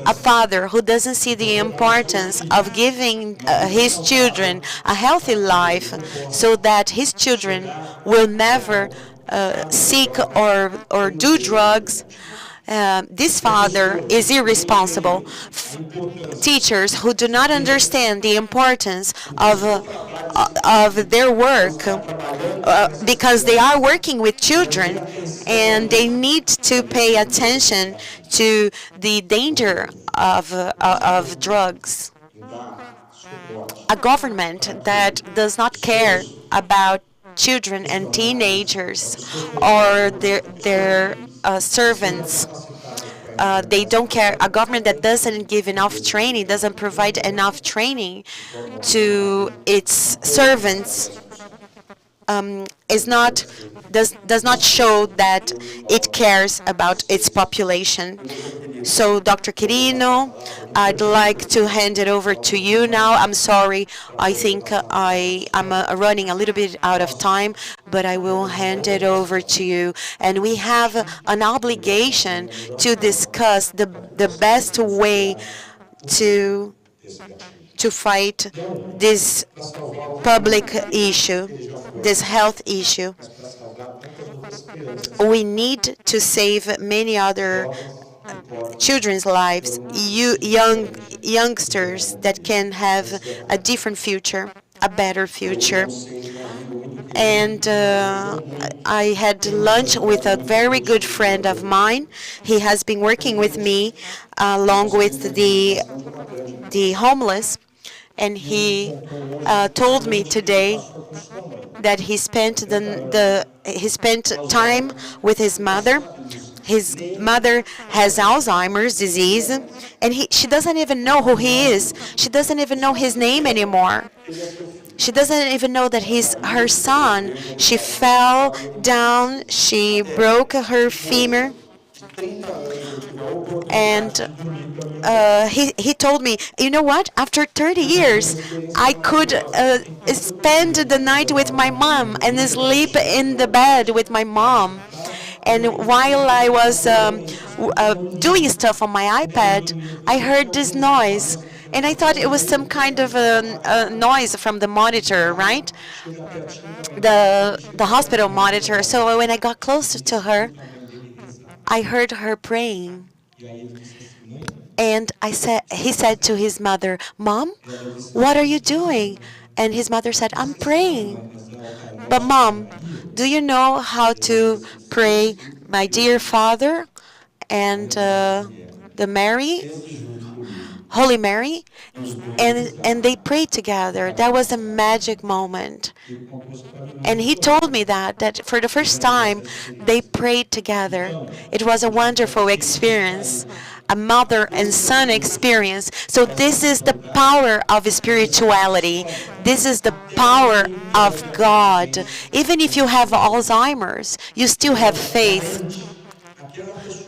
A father who doesn't see the importance of giving his children a healthy life so that his children will never seek or do drugs, this father is irresponsible. Teachers who do not understand the importance of their work because they are working with children and they need to pay attention to the danger of drugs. A government that does not care about children and teenagers or their servants. They don't care. A government that doesn't give enough training, doesn't provide enough training to its servants, does not show that it cares about its population. So, Dr. Quirino, I'd like to hand it over to you now. I'm sorry, I think I'm running a little bit out of time, but I will hand it over to you. And we have an obligation to discuss the best way to fight this public issue, this health issue. We need to save many other children's lives, youngsters that can have a different future, a better future. And I had lunch with a very good friend of mine. He has been working with me along with the homeless, and he told me today that he spent time with his mother. His mother has Alzheimer's disease, and she doesn't even know who he is. She doesn't even know his name anymore. She doesn't even know that he's her son. She fell down, she broke her femur, and he told me, you know what, after 30 years, I could spend the night with my mom and sleep in the bed with my mom. And while I was doing stuff on my iPad, I heard this noise. And I thought it was some kind of a noise from the monitor, right? The hospital monitor. So when I got closer to her, I heard her praying. And he said to his mother, "Mom, what are you doing?" And his mother said, "I'm praying." "But Mom, do you know how to pray, my dear Father and the Mary, Holy Mary?" And they prayed together. That was a magic moment. And he told me that for the first time they prayed together. It was a wonderful experience, a mother and son experience. So this is the power of spirituality. This is the power of God. Even if you have Alzheimer's, you still have faith.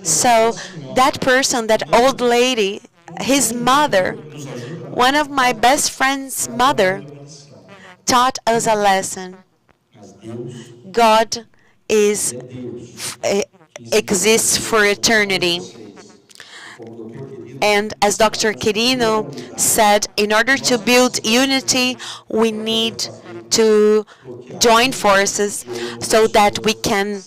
So that person, that old lady, his mother, one of my best friend's mother, taught us a lesson. God exists for eternity. And as Dr. Quirino said, in order to build unity, we need to join forces so that we can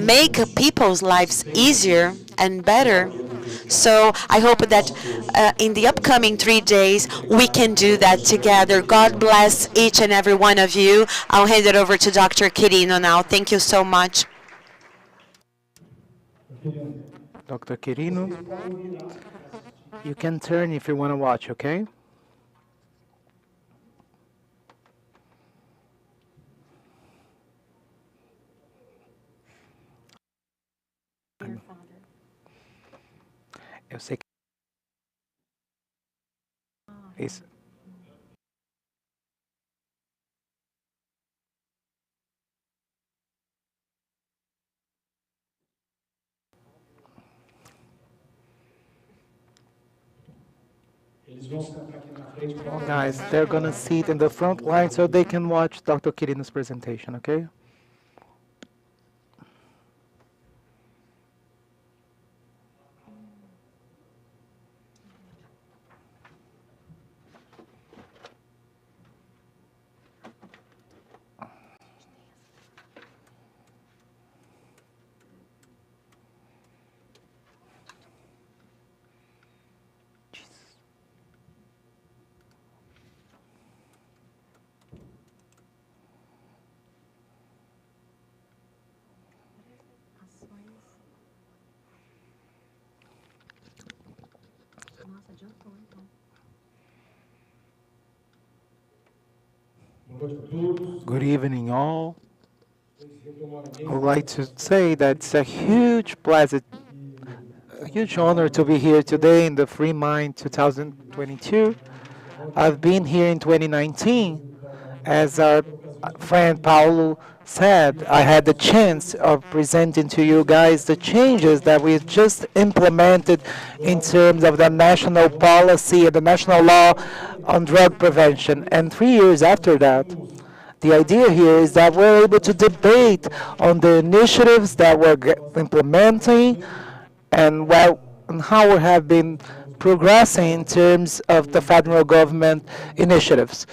make people's lives easier and better. So I hope that in the upcoming 3 days, we can do that together. God bless each and every one of you. I'll hand it over to Dr. Quirino now. Thank you so much. Dr. Quirino, you can turn if you want to watch, okay? Eu sei que isso. Guys, they're gonna sit in the front line so they can watch Dr. Quirino's presentation, okay? Good evening, all. I would like to say that it's a huge pleasure, a huge honor to be here today in the Free Mind 2022. I've been here in 2019. As our friend Paulo said, I had the chance of presenting to you guys the changes that we've just implemented in terms of the national policy and the national law on drug prevention. And 3 years after that, the idea here is that we're able to debate on the initiatives that we're implementing and how we have been progressing in terms of the federal government initiatives.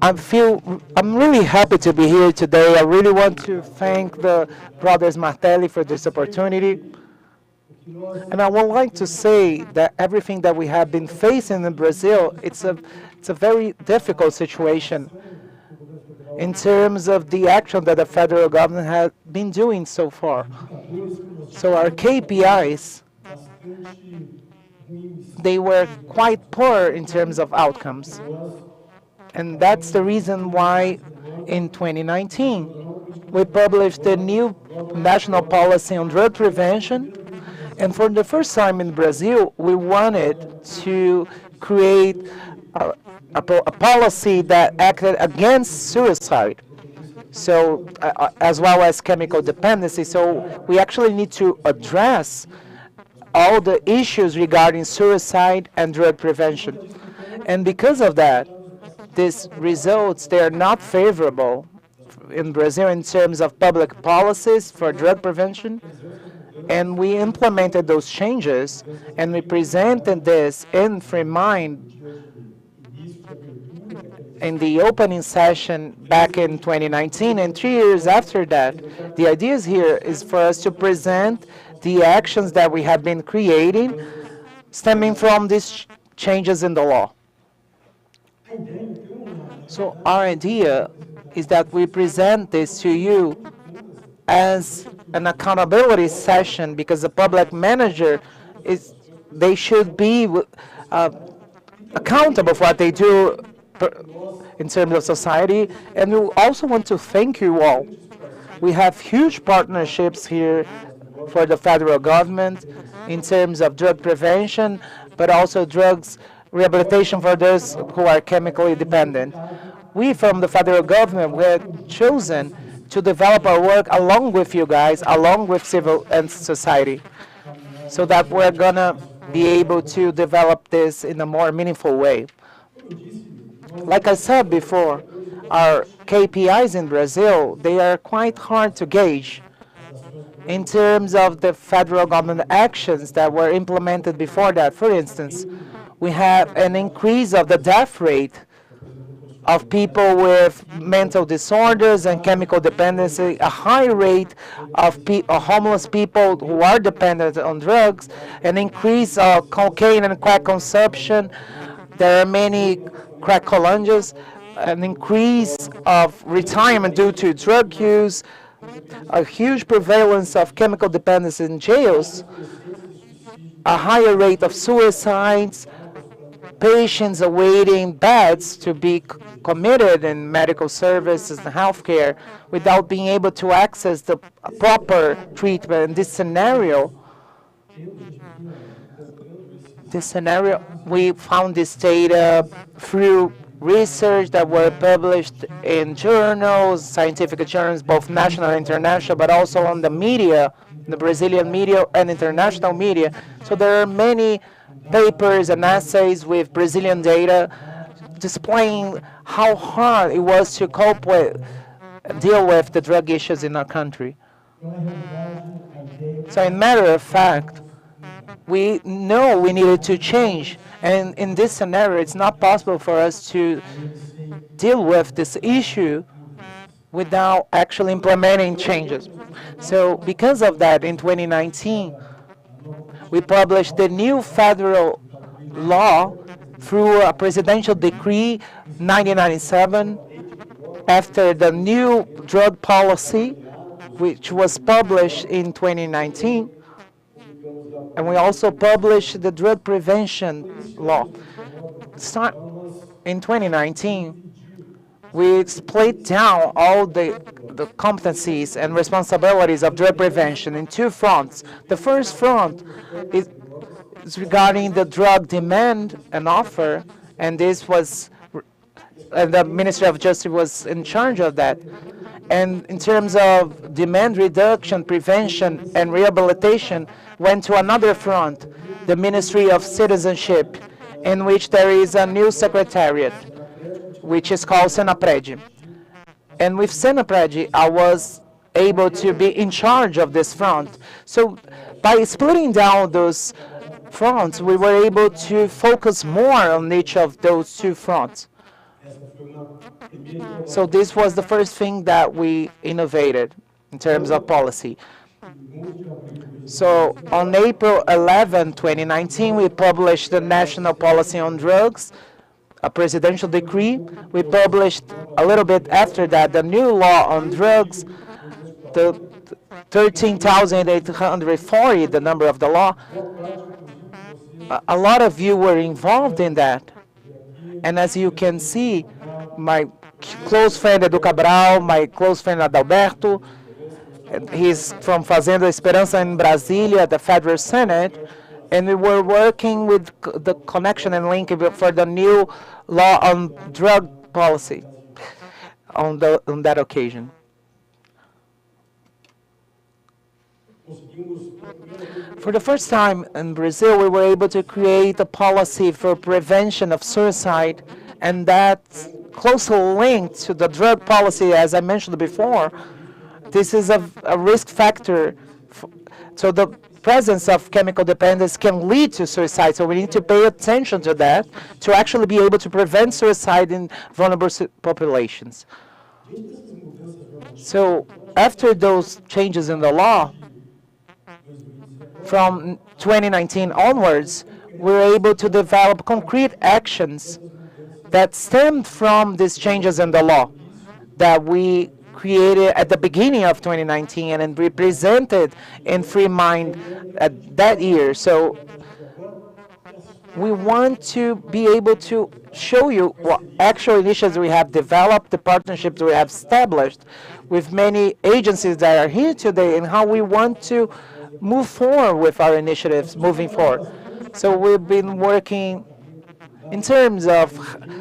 I'm really happy to be here today. I really want to thank the brothers Martelli for this opportunity. And I would like to say that everything that we have been facing in Brazil, it's a very difficult situation in terms of the action that the federal government has been doing so far. So our KPIs, they were quite poor in terms of outcomes. And that's the reason why in 2019, we published the new national policy on drug prevention. And for the first time in Brazil, we wanted to create a policy that acted against suicide, so as well as chemical dependency. So we actually need to address all the issues regarding suicide and drug prevention. And because of that, these results, they are not favorable in Brazil in terms of public policies for drug prevention. And we implemented those changes, and we presented this in Free Mind in the opening session back in 2019. And 3 years after that, the idea here is for us to present the actions that we have been creating stemming from these changes in the law. So our idea is that we present this to you as an accountability session, because the public manager they should be accountable for what they do in terms of society. And we also want to thank you all. We have huge partnerships here for the federal government in terms of drug prevention, but also drugs rehabilitation for those who are chemically dependent. We from the federal government were chosen to develop our work along with you guys, along with civil and society, so that we're gonna be able to develop this in a more meaningful way. Like I said before, our KPIs in Brazil, they are quite hard to gauge in terms of the federal government actions that were implemented before that. For instance, we have an increase of the death rate of people with mental disorders and chemical dependency, a high rate of homeless people who are dependent on drugs, an increase of cocaine and crack consumption. There are many crack colonias, an increase of retirement due to drug use, a huge prevalence of chemical dependency in jails, a higher rate of suicides, patients awaiting beds to be committed in medical services and healthcare without being able to access the proper treatment. In this scenario, we found this data through research that were published in journals, scientific journals, both national and international, but also on the media, the Brazilian media and international media. So there are many papers and essays with Brazilian data displaying how hard it was to cope with, deal with the drug issues in our country. So in matter of fact, we know we needed to change. And in this scenario, it's not possible for us to deal with this issue without actually implementing changes. So because of that, in 2019, we published the new federal law through a presidential decree 1997 after the new drug policy, which was published in 2019. And we also published the drug prevention law. In 2019, we split down all the competencies and responsibilities of drug prevention in two fronts. The first front is regarding the drug demand and offer, and this was, the Ministry of Justice was in charge of that. And in terms of demand reduction, prevention, and rehabilitation, went to another front, the Ministry of Citizenship, in which there is a new secretariat, which is called Senapred. And with Senapred, I was able to be in charge of this front. So by splitting down those fronts, we were able to focus more on each of those two fronts. So this was the first thing that we innovated in terms of policy. So on April 11, 2019, we published the National Policy on Drugs, a presidential decree. We published a little bit after that the new law on drugs, the 13,840, the number of the law. A lot of you were involved in that. And as you can see, my close friend Edu Cabral, my close friend Adalberto, he's from Fazenda Esperança in Brasília, the Federal Senate, and we were working with the connection and link for the new law on drug policy on that occasion. For the first time in Brazil, we were able to create a policy for prevention of suicide, and that closely linked to the drug policy, as I mentioned before. This is a risk factor. So the presence of chemical dependence can lead to suicide. So we need to pay attention to that to actually be able to prevent suicide in vulnerable populations. So after those changes in the law, from 2019 onwards, we're able to develop concrete actions that stemmed from these changes in the law that we created at the beginning of 2019 and then we presented in Free Mind at that year. So we want to be able to show you what actual initiatives we have developed, the partnerships we have established with many agencies that are here today, and how we want to move forward with our initiatives moving forward. So we've been working in terms of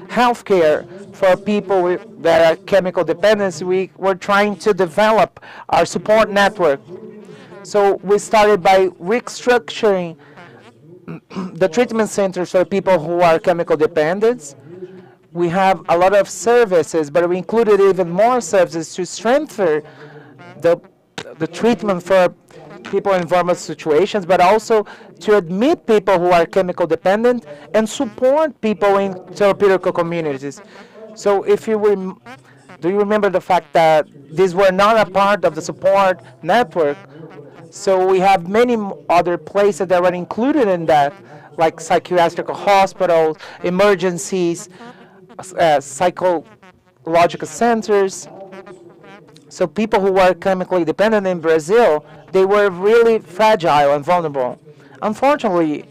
healthcare for people that are chemical dependents. We were trying to develop our support network. So we started by restructuring the treatment centers for people who are chemical dependents. We have a lot of services, but we included even more services to strengthen the treatment for people in vulnerable situations, but also to admit people who are chemical dependent and support people in therapeutic communities. So if you do you remember the fact that these were not a part of the support network? So we have many other places that were included in that, like psychiatric hospitals, emergencies, psychological centers. So people who were chemically dependent in Brazil, they were really fragile and vulnerable. Unfortunately,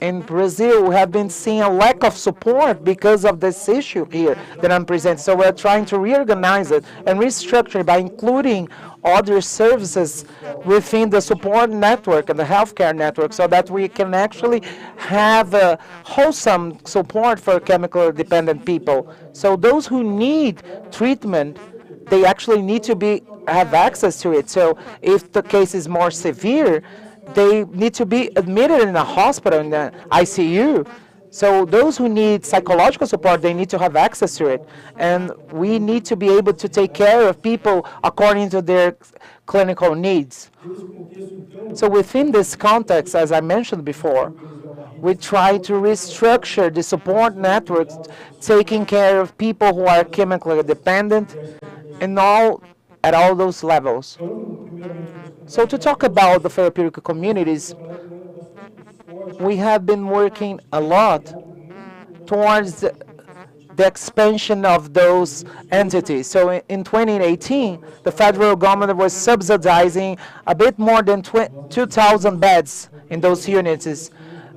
in Brazil, we have been seeing a lack of support because of this issue here that I'm presenting. So we're trying to reorganize it and restructure it by including other services within the support network and the healthcare network so that we can actually have a wholesome support for chemical dependent people. So those who need treatment, they actually need to have access to it. So if the case is more severe, they need to be admitted in a hospital, in the ICU. So those who need psychological support, they need to have access to it. And we need to be able to take care of people according to their clinical needs. So within this context, as I mentioned before, we try to restructure the support networks, taking care of people who are chemically dependent at all those levels. So to talk about the therapeutic communities, we have been working a lot towards the expansion of those entities. So in 2018, the federal government was subsidizing a bit more than 2,000 beds in those units.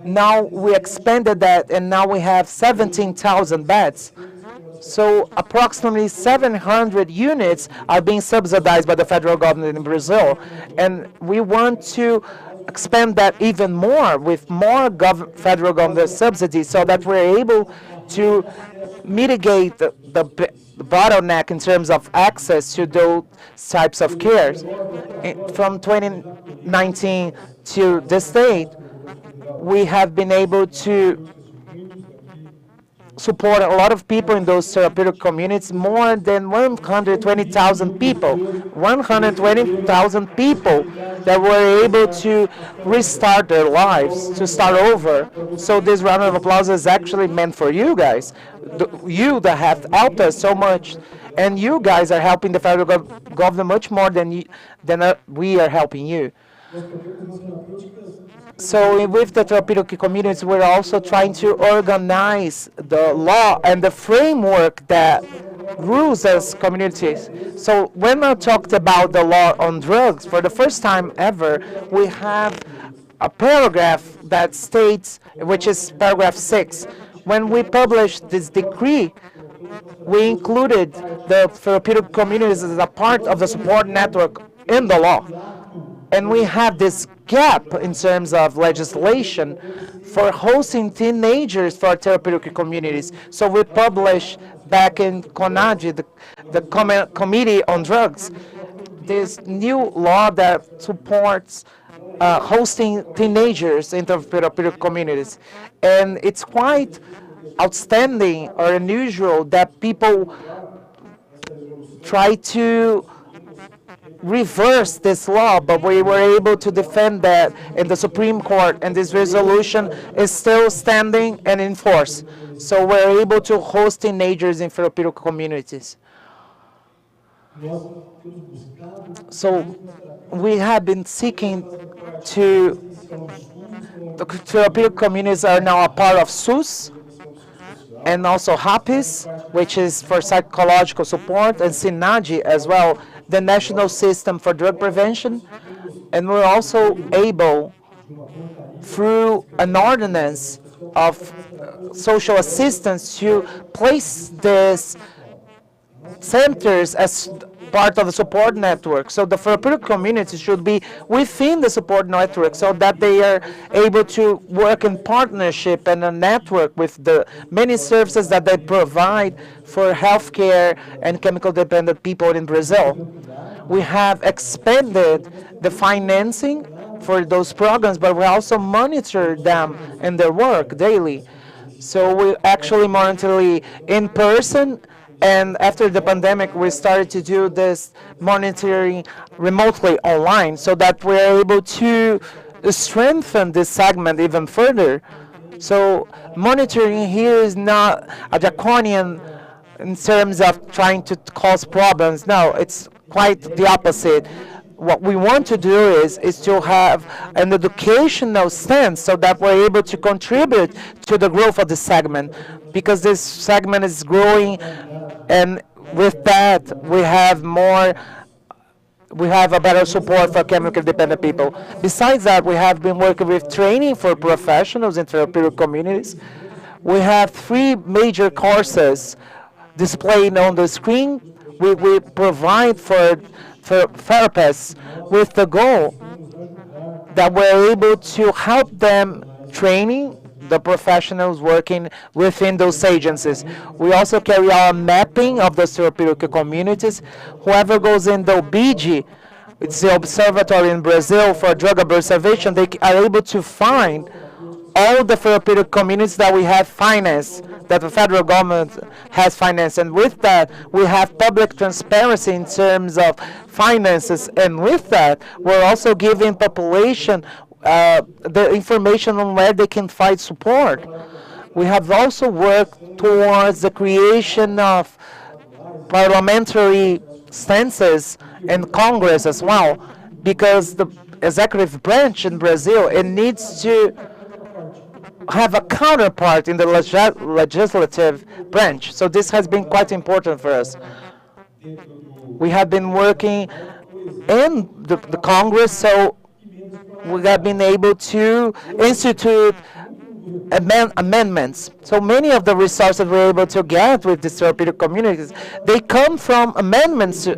Now we expanded that, and now we have 17,000 beds. So approximately 700 units are being subsidized by the federal government in Brazil. And we want to expand that even more with more federal government subsidies so that we're able to mitigate the bottleneck in terms of access to those types of care. From 2019 to this date, we have been able to support a lot of people in those therapeutic communities, more than 120,000 people. 120,000 people that were able to restart their lives, to start over. So this round of applause is actually meant for you guys. You that have helped us so much, and you guys are helping the federal government much more than we are helping you. So with the therapeutic communities, we're also trying to organize the law and the framework that rules as communities. So when I talked about the law on drugs, for the first time ever, we have a paragraph that states, which is paragraph 6. When we published this decree, we included the therapeutic communities as a part of the support network in the law. And we have this gap in terms of legislation for hosting teenagers for therapeutic communities. So we published back in CONADI, the Committee on Drugs, this new law that supports hosting teenagers in therapeutic communities. And it's quite outstanding or unusual that people try to reverse this law, but we were able to defend that in the Supreme Court, and this resolution is still standing and in force. So we're able to host teenagers in therapeutic communities. So we have been seeking to, the therapeutic communities are now a part of SUS, and also HAPIS, which is for psychological support, and SINAGI as well, the National System for Drug Prevention. And we're also able, through an ordinance of social assistance, to place these centers as part of the support network. So the therapeutic community should be within the support network so that they are able to work in partnership and a network with the many services that they provide for healthcare and chemical dependent people in Brazil. We have expanded the financing for those programs, but we also monitor them in their work daily. So we actually monitor in person, and after the pandemic, we started to do this monitoring remotely online so that we're able to strengthen this segment even further. So monitoring here is not a draconian in terms of trying to cause problems. No, it's quite the opposite. What we want to do is to have an educational stance so that we're able to contribute to the growth of the segment, because this segment is growing, and with that we have a better support for chemical dependent people. Besides that, we have been working with training for professionals in therapeutic communities. We have 3 major courses displayed on the screen. We provide for therapists with the goal that we're able to help them training the professionals working within those agencies. We also carry out mapping of the therapeutic communities. Whoever goes in the OBIG, it's the observatory in Brazil for drug abuse prevention, they are able to find all the therapeutic communities that we have financed, that the federal government has financed. And with that, we have public transparency in terms of finances. And with that, we're also giving population the information on where they can find support. We have also worked towards the creation of parliamentary stances in Congress as well, because the executive branch in Brazil, it needs to have a counterpart in the legislative branch. So this has been quite important for us. We have been working in the Congress, so we have been able to institute amendments. So many of the resources we're able to get with the therapeutic communities, they come from amendments.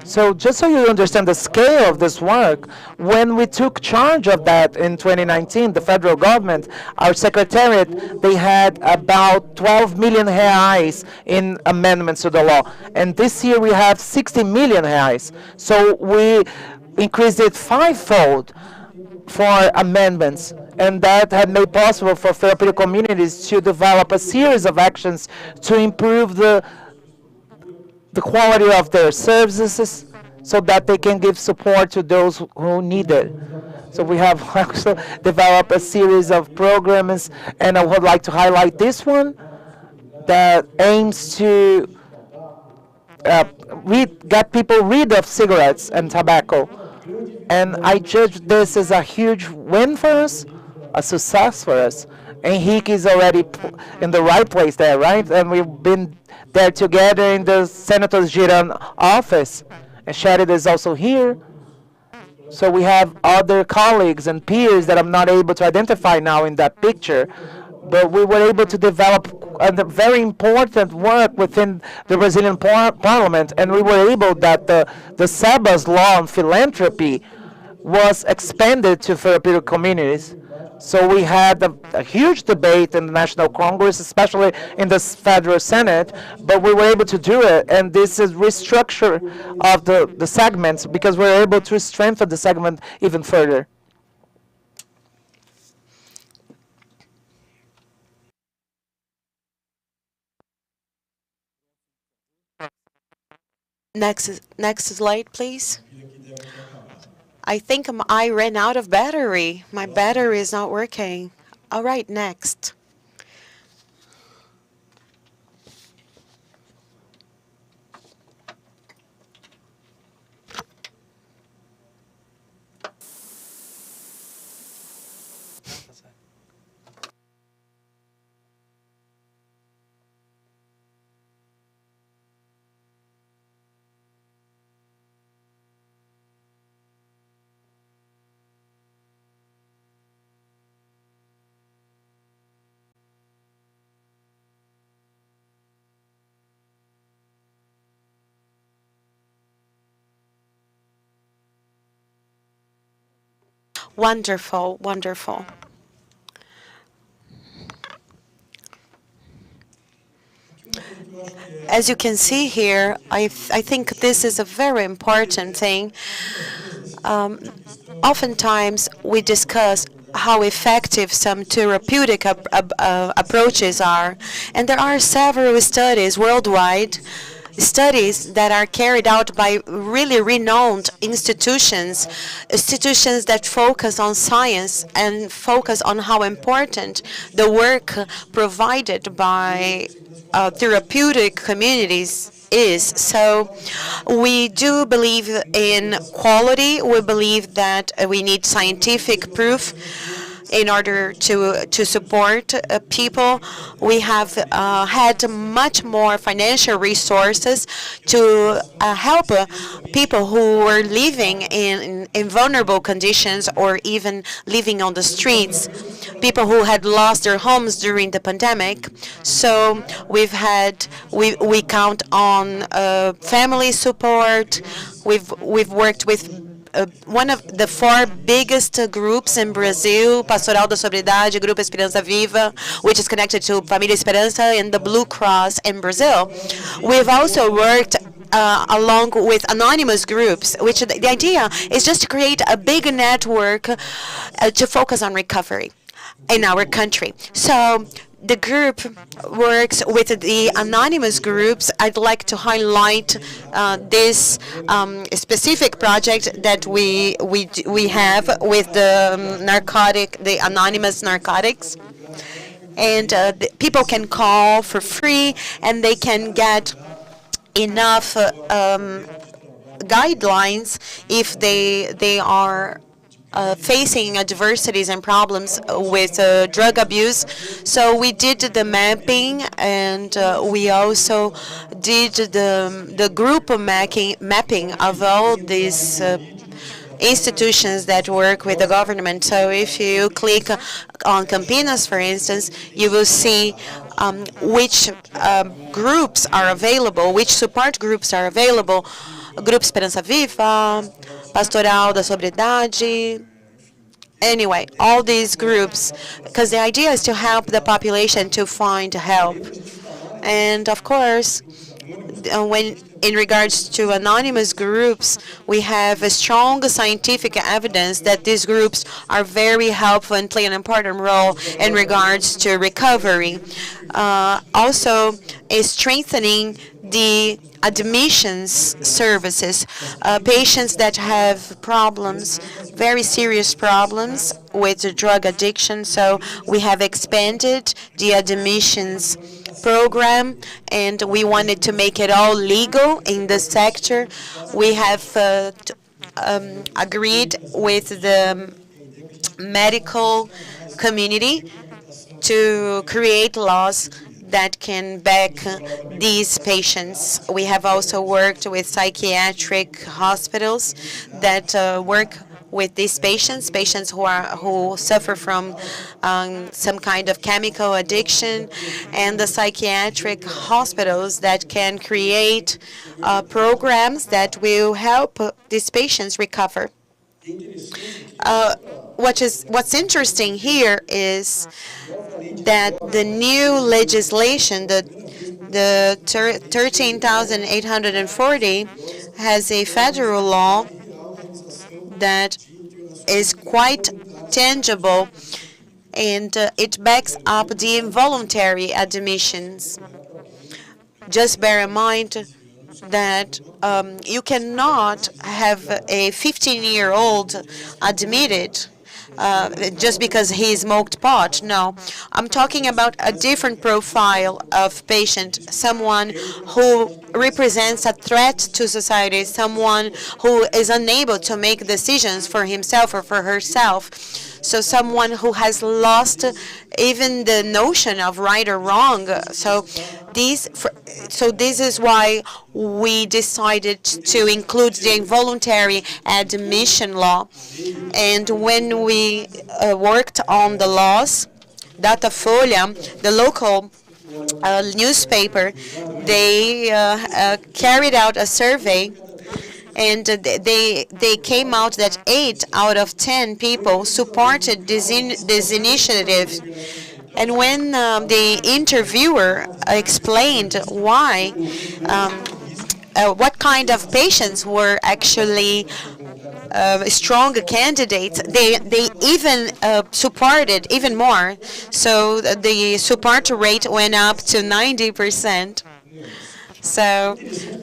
So just so you understand the scale of this work, when we took charge of that in 2019, the federal government, our secretariat, they had about 12 million reais in amendments to the law. And this year we have 60 million reais. So we increased it 5-fold for amendments. And that had made possible for therapeutic communities to develop a series of actions to improve the quality of their services so that they can give support to those who need it. So we have also developed a series of programs, and I would like to highlight this one that aims to get people rid of cigarettes and tobacco. And I judge this as a huge win for us, a success for us. Henrique is already in the right place there, right? And we've been there together in the Senator's Giran office. And Sherry is also here. So we have other colleagues and peers that I'm not able to identify now in that picture. But we were able to develop a very important work within the Brazilian Parliament. And we were able that the SEBA's law on philanthropy was expanded to therapeutic communities. So we had a huge debate in the National Congress, especially in the Federal Senate, but we were able to do it, and this is restructure of the segments because we're able to strengthen the segment even further. Next slide, please. I think I ran out of battery. My battery is not working. All right, next. Wonderful, wonderful. As you can see here, I think this is a very important thing. Oftentimes, we discuss how effective some therapeutic approaches are, and there are several studies worldwide, studies that are carried out by really renowned institutions that focus on science and focus on how important the work provided by therapeutic communities is. So we do believe in quality. We believe that we need scientific proof in order to support people. We have had much more financial resources to help people who were living in vulnerable conditions or even living on the streets, people who had lost their homes during the pandemic. So we count on family support. We've worked with one of the 4 biggest groups in Brazil, Pastoral da Sobriedade, Grupo Esperança Viva, which is connected to Família Esperança and the Blue Cross in Brazil. We've also worked along with anonymous groups, which the idea is just to create a big network to focus on recovery in our country. So the group works with the anonymous groups. I'd like to highlight this specific project that we have with the anonymous narcotics. And people can call for free, and they can get enough guidelines if they are facing adversities and problems with drug abuse. So we did the mapping, and we also did the group mapping of all these institutions that work with the government. So if you click on Campinas, for instance, you will see which groups are available, which support groups are available. Grupo Esperança Viva, Pastoral da Sobriedade. Anyway, all these groups, because the idea is to help the population to find help. And of course, when in regards to anonymous groups, we have a strong scientific evidence that these groups are very helpful and play an important role in regards to recovery. Also, is strengthening the admissions services. Patients that have problems, very serious problems with drug addiction. So we have expanded the admissions program, and we wanted to make it all legal in the sector. We have agreed with the medical community to create laws that can back these patients. We have also worked with psychiatric hospitals that work with these patients who suffer from some kind of chemical addiction, and the psychiatric hospitals that can create programs that will help these patients recover. What's interesting here is that the new legislation, the 13,840, has a federal law that is quite tangible, and it backs up the involuntary admissions. Just bear in mind that you cannot have a 15-year-old admitted just because he smoked pot. No, I'm talking about a different profile of patient, someone who represents a threat to society, someone who is unable to make decisions for himself or for herself. So someone who has lost even the notion of right or wrong. So this is why we decided to include the involuntary admission law. And when we worked on the laws, Datafolha, the local newspaper, they carried out a survey, and they came out that 8 out of 10 people supported this initiative. And when the interviewer explained why, what kind of patients were actually strong candidates, they even supported even more. So the support rate went up to 90%. So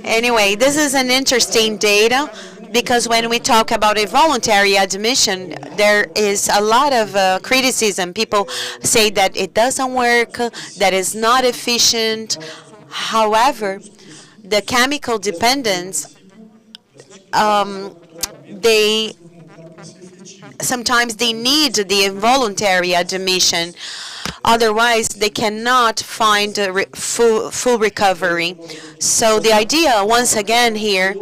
anyway, this is an interesting data, because when we talk about a voluntary admission, there is a lot of criticism. People say that it doesn't work, that it's not efficient. However, the chemical dependence, sometimes they need the involuntary admission. Otherwise, they cannot find full recovery. So the idea, once again here,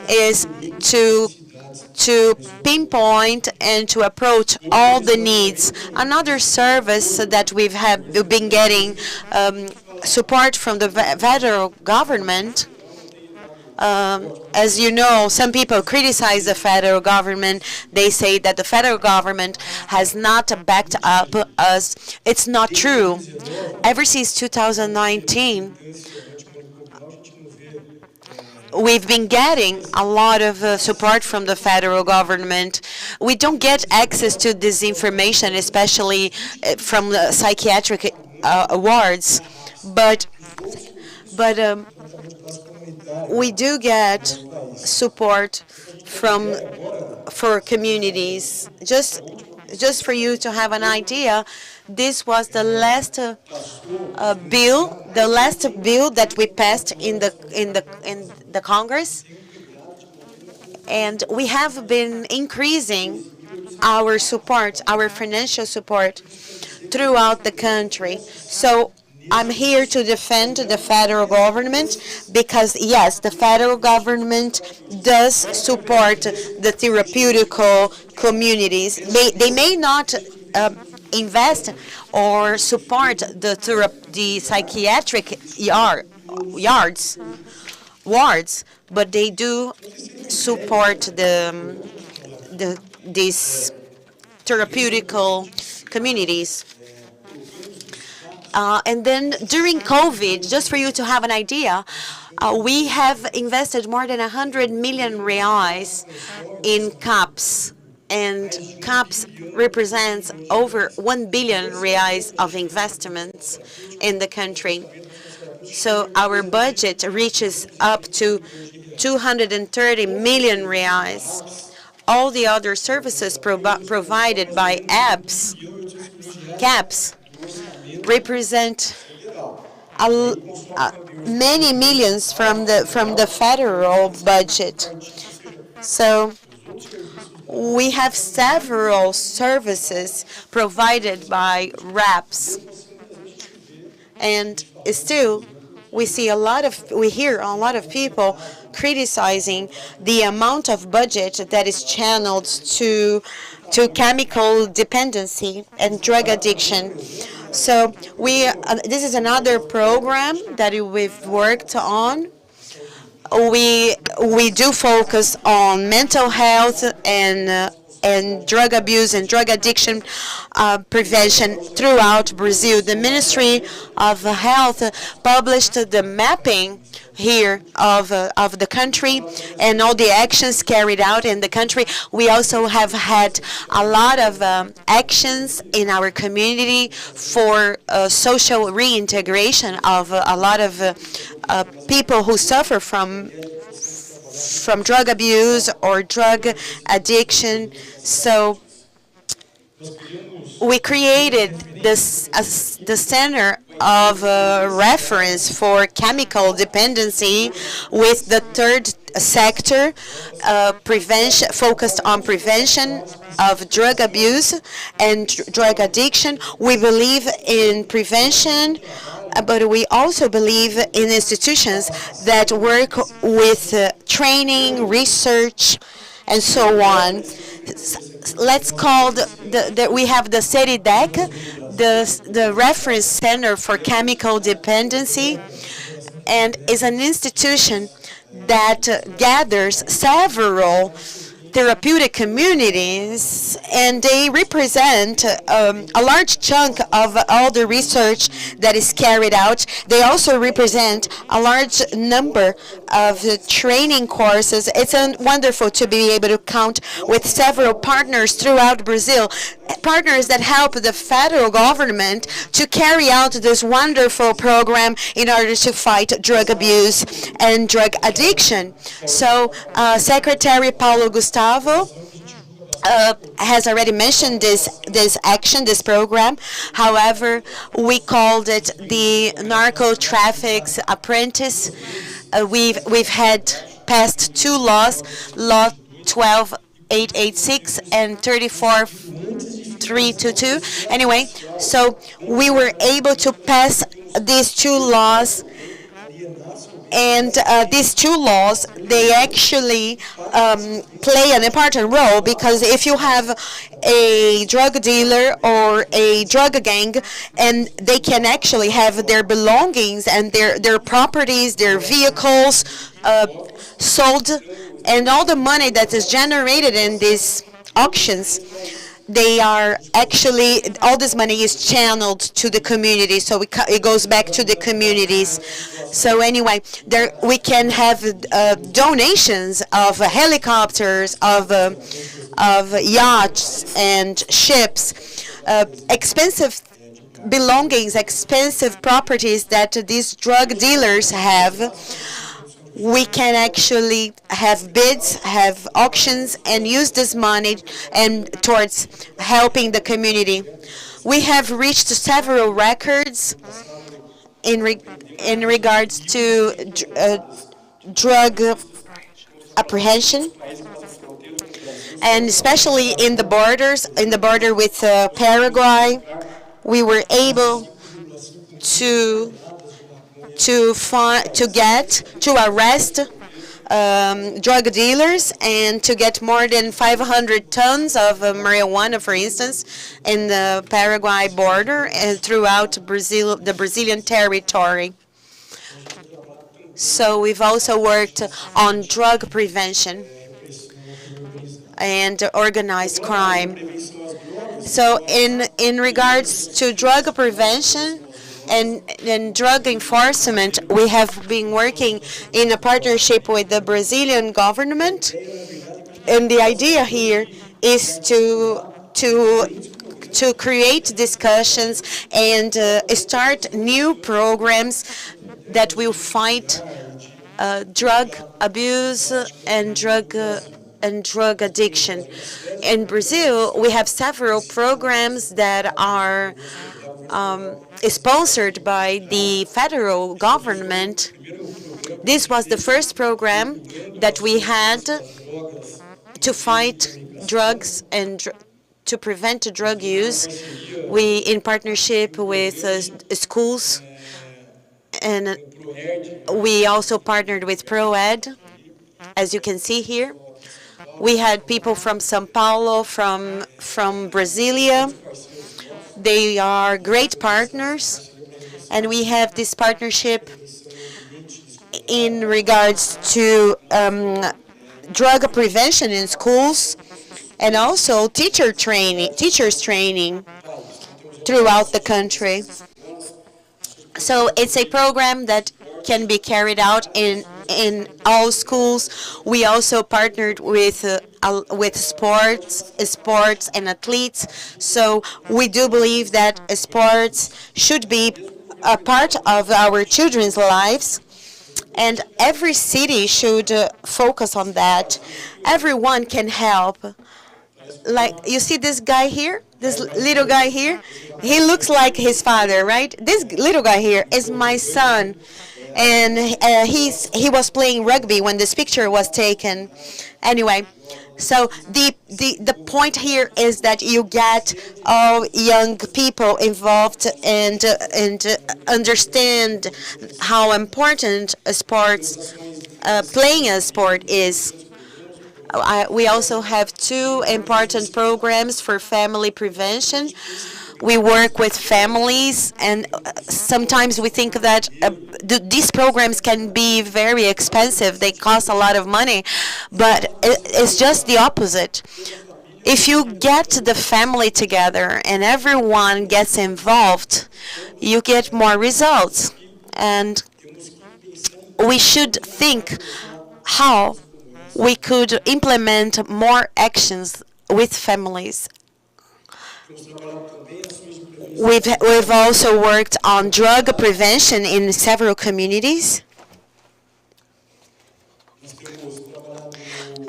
is to pinpoint and to approach all the needs. Another service that we've been getting support from the federal government. As you know, some people criticize the federal government. They say that the federal government has not backed up us. It's not true. Ever since 2019, we've been getting a lot of support from the federal government. We don't get access to this information, especially from the psychiatric wards, but we do get support for communities. Just for you to have an idea, this was the last bill that we passed in the Congress, and we have been increasing our support, our financial support, throughout the country. So I'm here to defend the federal government, because yes, the federal government does support the therapeutical communities. They may not invest or support the psychiatric wards, but they do support these therapeutical communities. And then during COVID, just for you to have an idea, we have invested more than 100 million reais in CAPS, and CAPS represents over 1 billion reais of investments in the country. So our budget reaches up to 230 million reais. All the other services provided by CAPS represent many millions from the federal budget. So we have several services provided by RAPs, and still we hear a lot of people criticizing the amount of budget that is channeled to chemical dependency and drug addiction. So this is another program that we've worked on. We do focus on mental health and and drug abuse and drug addiction prevention throughout Brazil. The Ministry of Health published the mapping here of the country and all the actions carried out in the country. We also have had a lot of actions in our community for social reintegration of a lot of people who suffer from drug abuse or drug addiction. So we created this the center of reference for chemical dependency with the third sector, prevention, focused on prevention of drug abuse and drug addiction. We believe in prevention, but we also believe in institutions that work with training, research, and so on. Let's call we have the CERIDEC, the Reference Center for Chemical Dependency, and is an institution that gathers several therapeutic communities, and they represent a large chunk of all the research that is carried out. They also represent a large number of training courses. It's wonderful to be able to count with several partners throughout Brazil, partners that help the federal government to carry out this wonderful program in order to fight drug abuse and drug addiction. So Secretary Paulo Gustavo has already mentioned this action, this program. However, we called it the Narco Traffic's Apprentice. We've had passed two laws, Law 12886 and 34322. Anyway, so we were able to pass these two laws. And these two laws, they actually play an important role, because if you have a drug dealer or a drug gang, and they can actually have their belongings and their properties, their vehicles sold, and all the money that is generated in these auctions, they are actually, all this money is channeled to the community, so it goes back to the communities. So anyway, there we can have donations of helicopters, of yachts and ships, expensive belongings, expensive properties that these drug dealers have. We can actually have bids, have auctions, and use this money and towards helping the community. We have reached several records in regards to drug apprehension, and especially in the border with Paraguay, we were able to arrest drug dealers and to get more than 500 tons of marijuana, for instance, in the Paraguay border and throughout Brazil, the Brazilian territory. So we've also worked on drug prevention and organized crime. So in regards to drug prevention and drug enforcement, we have been working in a partnership with the Brazilian government, and the idea here is to create discussions and start new programs that will fight drug abuse and drug addiction. In Brazil, we have several programs that are sponsored by the federal government. This was the first program that we had to fight drugs and to prevent drug use. We, in partnership with schools, and we also partnered with ProEd, as you can see here. We had people from São Paulo, from Brasilia. They are great partners, and we have this partnership in regards to drug prevention in schools and also teachers training throughout the country. So it's a program that can be carried out in all schools. We also partnered with sports and athletes. So we do believe that sports should be a part of our children's lives, and every city should focus on that. Everyone can help. Like, you see this guy here, this little guy here? He looks like his father, right? This little guy here is my son. And he was playing rugby when this picture was taken. Anyway, so the point here is that you get all young people involved and understand how important playing a sport is. We also have 2 important programs for family prevention. We work with families, and sometimes we think that these programs can be very expensive. They cost a lot of money, but it's just the opposite. If you get the family together and everyone gets involved, you get more results. And we should think how we could implement more actions with families. We've also worked on drug prevention in several communities.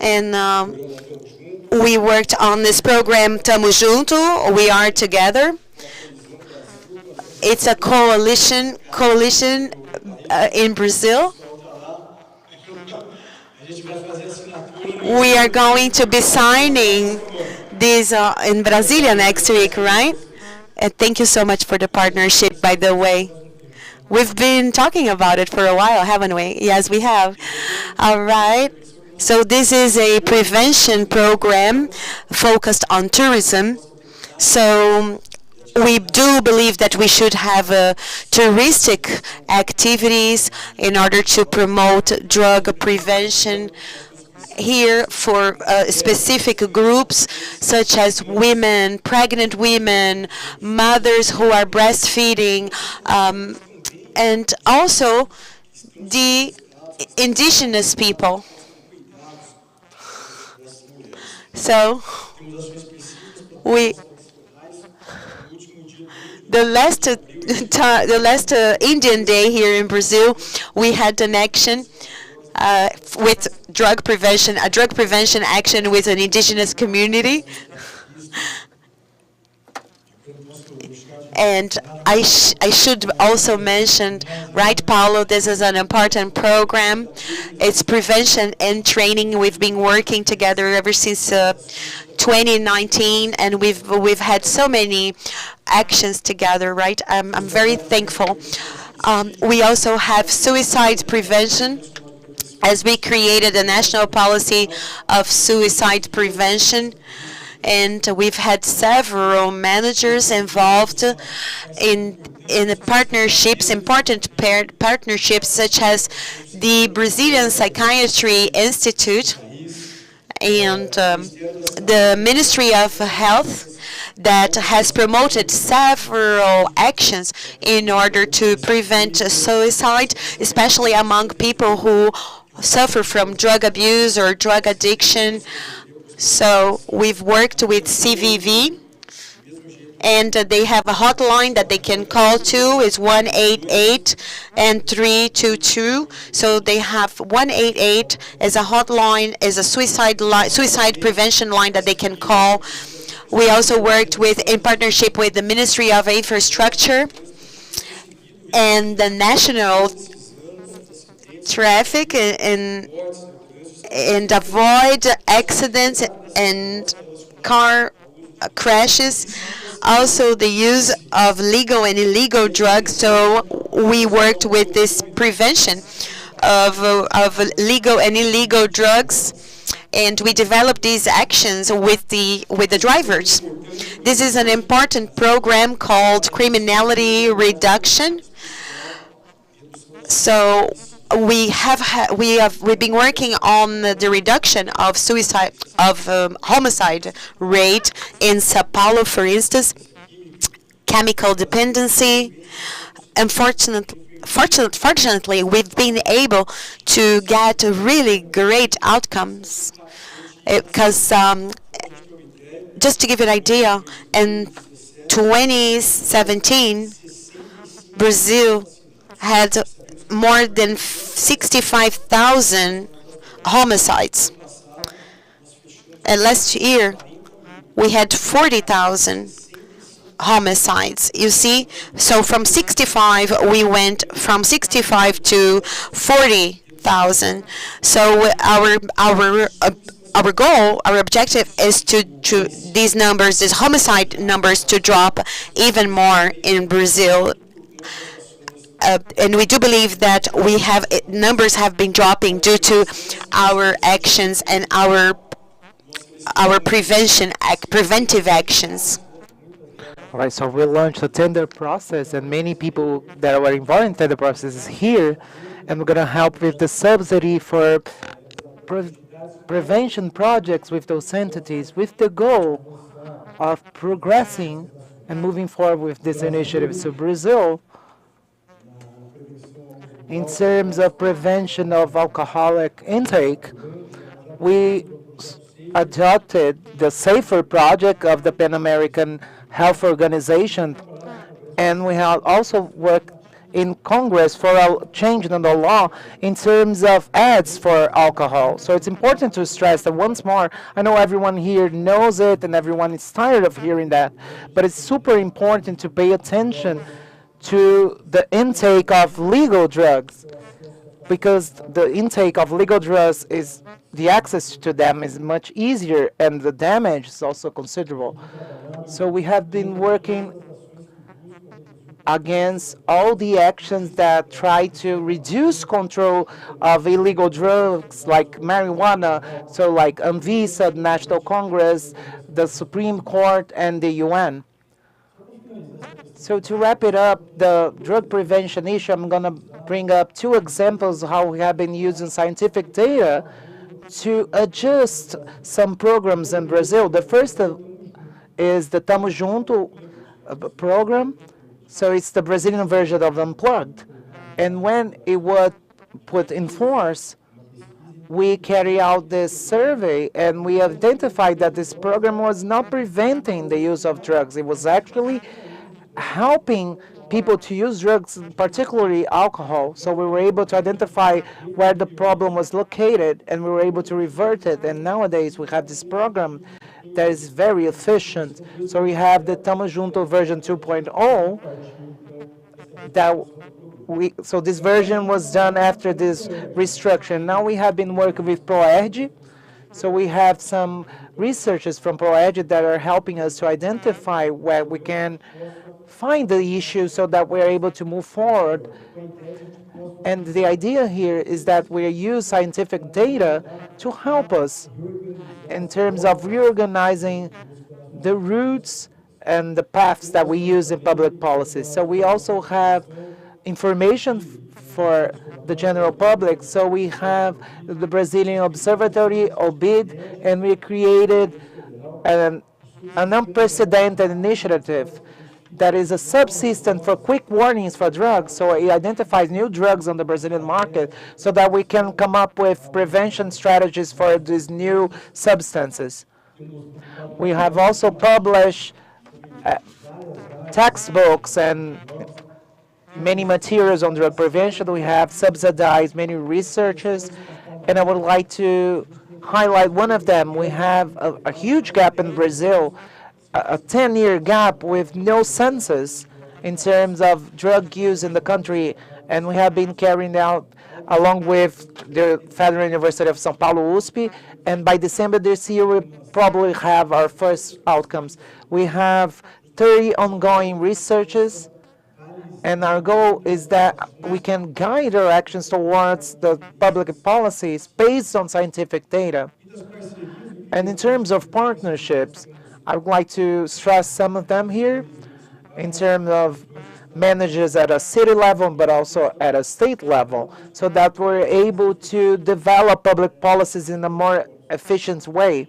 And we worked on this program, Tamo Junto, We Are Together. It's a coalition in Brazil. We are going to be signing this in Brasilia next week, right? And thank you so much for the partnership, by the way. We've been talking about it for a while, haven't we? Yes, we have. All right. So this is a prevention program focused on tourism. So we do believe that we should have touristic activities in order to promote drug prevention here for specific groups such as women, pregnant women, mothers who are breastfeeding, and also the indigenous people. So the last Indian Day here in Brazil, we had an action with drug prevention action with an indigenous community. And I should also mention, right, Paulo, this is an important program. It's prevention and training. We've been working together ever since 2019, and we've had so many actions together, right? I'm very thankful. We also have suicide prevention, as we created a national policy of suicide prevention. And we've had several managers involved in partnerships, important partnerships, such as the Brazilian Psychiatry Institute and the Ministry of Health, that has promoted several actions in order to prevent suicide, especially among people who suffer from drug abuse or drug addiction. So we've worked with CVV, and they have a hotline that they can call to. It's 188 and 322. So they have 188 as a hotline, as a suicide prevention line that they can call. We also worked in partnership with the Ministry of Infrastructure and the National Traffic and avoid accidents and car crashes. Also the use of legal and illegal drugs. So we worked with this prevention of legal and illegal drugs, and we developed these actions with the drivers. This is an important program called Criminality Reduction. So we've been working on the reduction of suicide, of homicide rate in Sao Paulo, for instance, chemical dependency. Fortunately, we've been able to get really great outcomes because just to give you an idea, in 2017, Brazil had more than 65,000 homicides. And last year, we had 40,000 homicides. You see, so from 65, we went from 65 to 40,000. So our goal, our objective is to these numbers, these homicide numbers, to drop even more in Brazil. And we do believe that numbers have been dropping due to our actions and our preventive actions. All right, so we launched a tender process, and many people that were involved in the tender process is here, and we're going to help with the subsidy for prevention projects with those entities, with the goal of progressing and moving forward with this initiative. So Brazil, in terms of prevention of alcoholic intake, we adopted the SAFER project of the Pan American Health Organization, and we have also worked in Congress for a change in the law in terms of ads for alcohol. So it's important to stress that once more, I know everyone here knows it and everyone is tired of hearing that, but it's super important to pay attention to the intake of legal drugs, because the intake of legal drugs is, the access to them is much easier and the damage is also considerable. So we have been working against all the actions that try to reduce control of illegal drugs like marijuana, so like Anvisa, the National Congress, the Supreme Court, and the UN. So to wrap it up, the drug prevention issue, I'm going to bring up two examples of how we have been using scientific data to adjust some programs in Brazil. The first is the Tamo Junto program. So it's the Brazilian version of Unplugged. And when it was put in force, we carry out this survey, and we identified that this program was not preventing the use of drugs. It was actually helping people to use drugs, particularly alcohol. So we were able to identify where the problem was located, and we were able to revert it. And nowadays we have this program that is very efficient. So we have the Tamo Junto version 2.0 so this version was done after this restructuring. Now we have been working with ProERG. So we have some researchers from ProERG that are helping us to identify where we can find the issue so that we're able to move forward. And the idea here is that we use scientific data to help us in terms of reorganizing the routes and the paths that we use in public policy. So we also have information for the general public. So we have the Brazilian Observatory, OBID, and we created an unprecedented initiative that is a subsystem for quick warnings for drugs. So it identifies new drugs on the Brazilian market so that we can come up with prevention strategies for these new substances. We have also published textbooks and many materials on drug prevention. We have subsidized many researchers, and I would like to highlight one of them. We have a huge gap in Brazil, a 10-year gap with no census in terms of drug use in the country, and we have been carrying out along with the Federal University of São Paulo, USP, and by December this year we probably have our first outcomes. We have 30 ongoing researches, and our goal is that we can guide our actions towards the public policies based on scientific data. And in terms of partnerships, I would like to stress some of them here in terms of managers at a city level, but also at a state level, so that we're able to develop public policies in a more efficient way.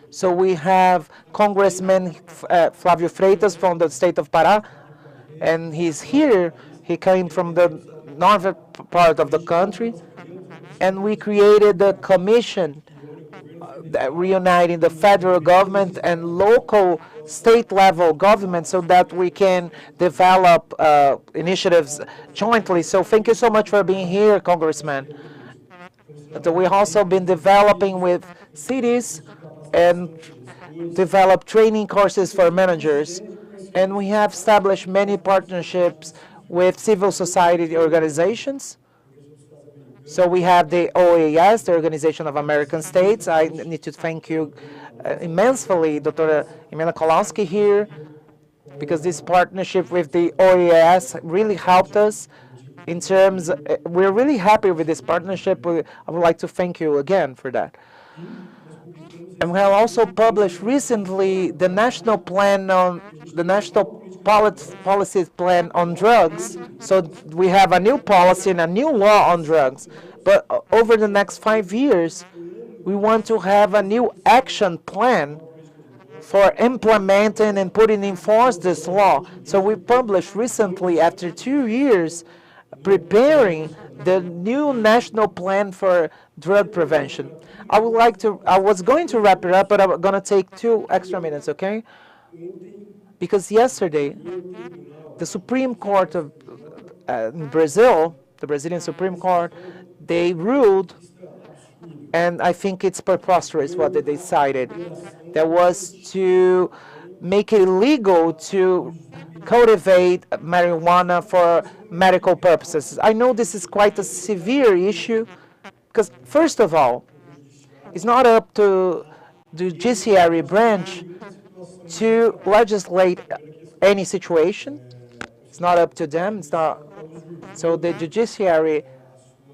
So we have Congressman Flavio Freitas from the state of Pará, and he's here. He came from the northern part of the country, and we created a commission reuniting the federal government and local state level government so that we can develop initiatives jointly. So thank you so much for being here, Congressman. We've also been developing with cities and develop training courses for managers. And we have established many partnerships with civil society organizations. So we have the OAS, the Organization of American States. I need to thank you immensely, Dr. Imena Kolowski here, because this partnership with the OAS really helped us in terms, we're really happy with this partnership. I would like to thank you again for that. And we have also published recently the national plan on the national policy plan on drugs. So we have a new policy and a new law on drugs. But over the next 5 years, we want to have a new action plan for implementing and putting in force this law. So we published recently, after 2 years, preparing the new national plan for drug prevention. I was going to wrap it up, but I'm going to take 2 extra minutes, okay? Because yesterday, the Supreme Court of Brazil, the Brazilian Supreme Court, they ruled, and I think it's preposterous what they decided. That was to make it illegal to cultivate marijuana for medical purposes. I know this is quite a severe issue, because first of all, it's not up to the judiciary branch to legislate any situation. It's not up to them. It's not. So the judiciary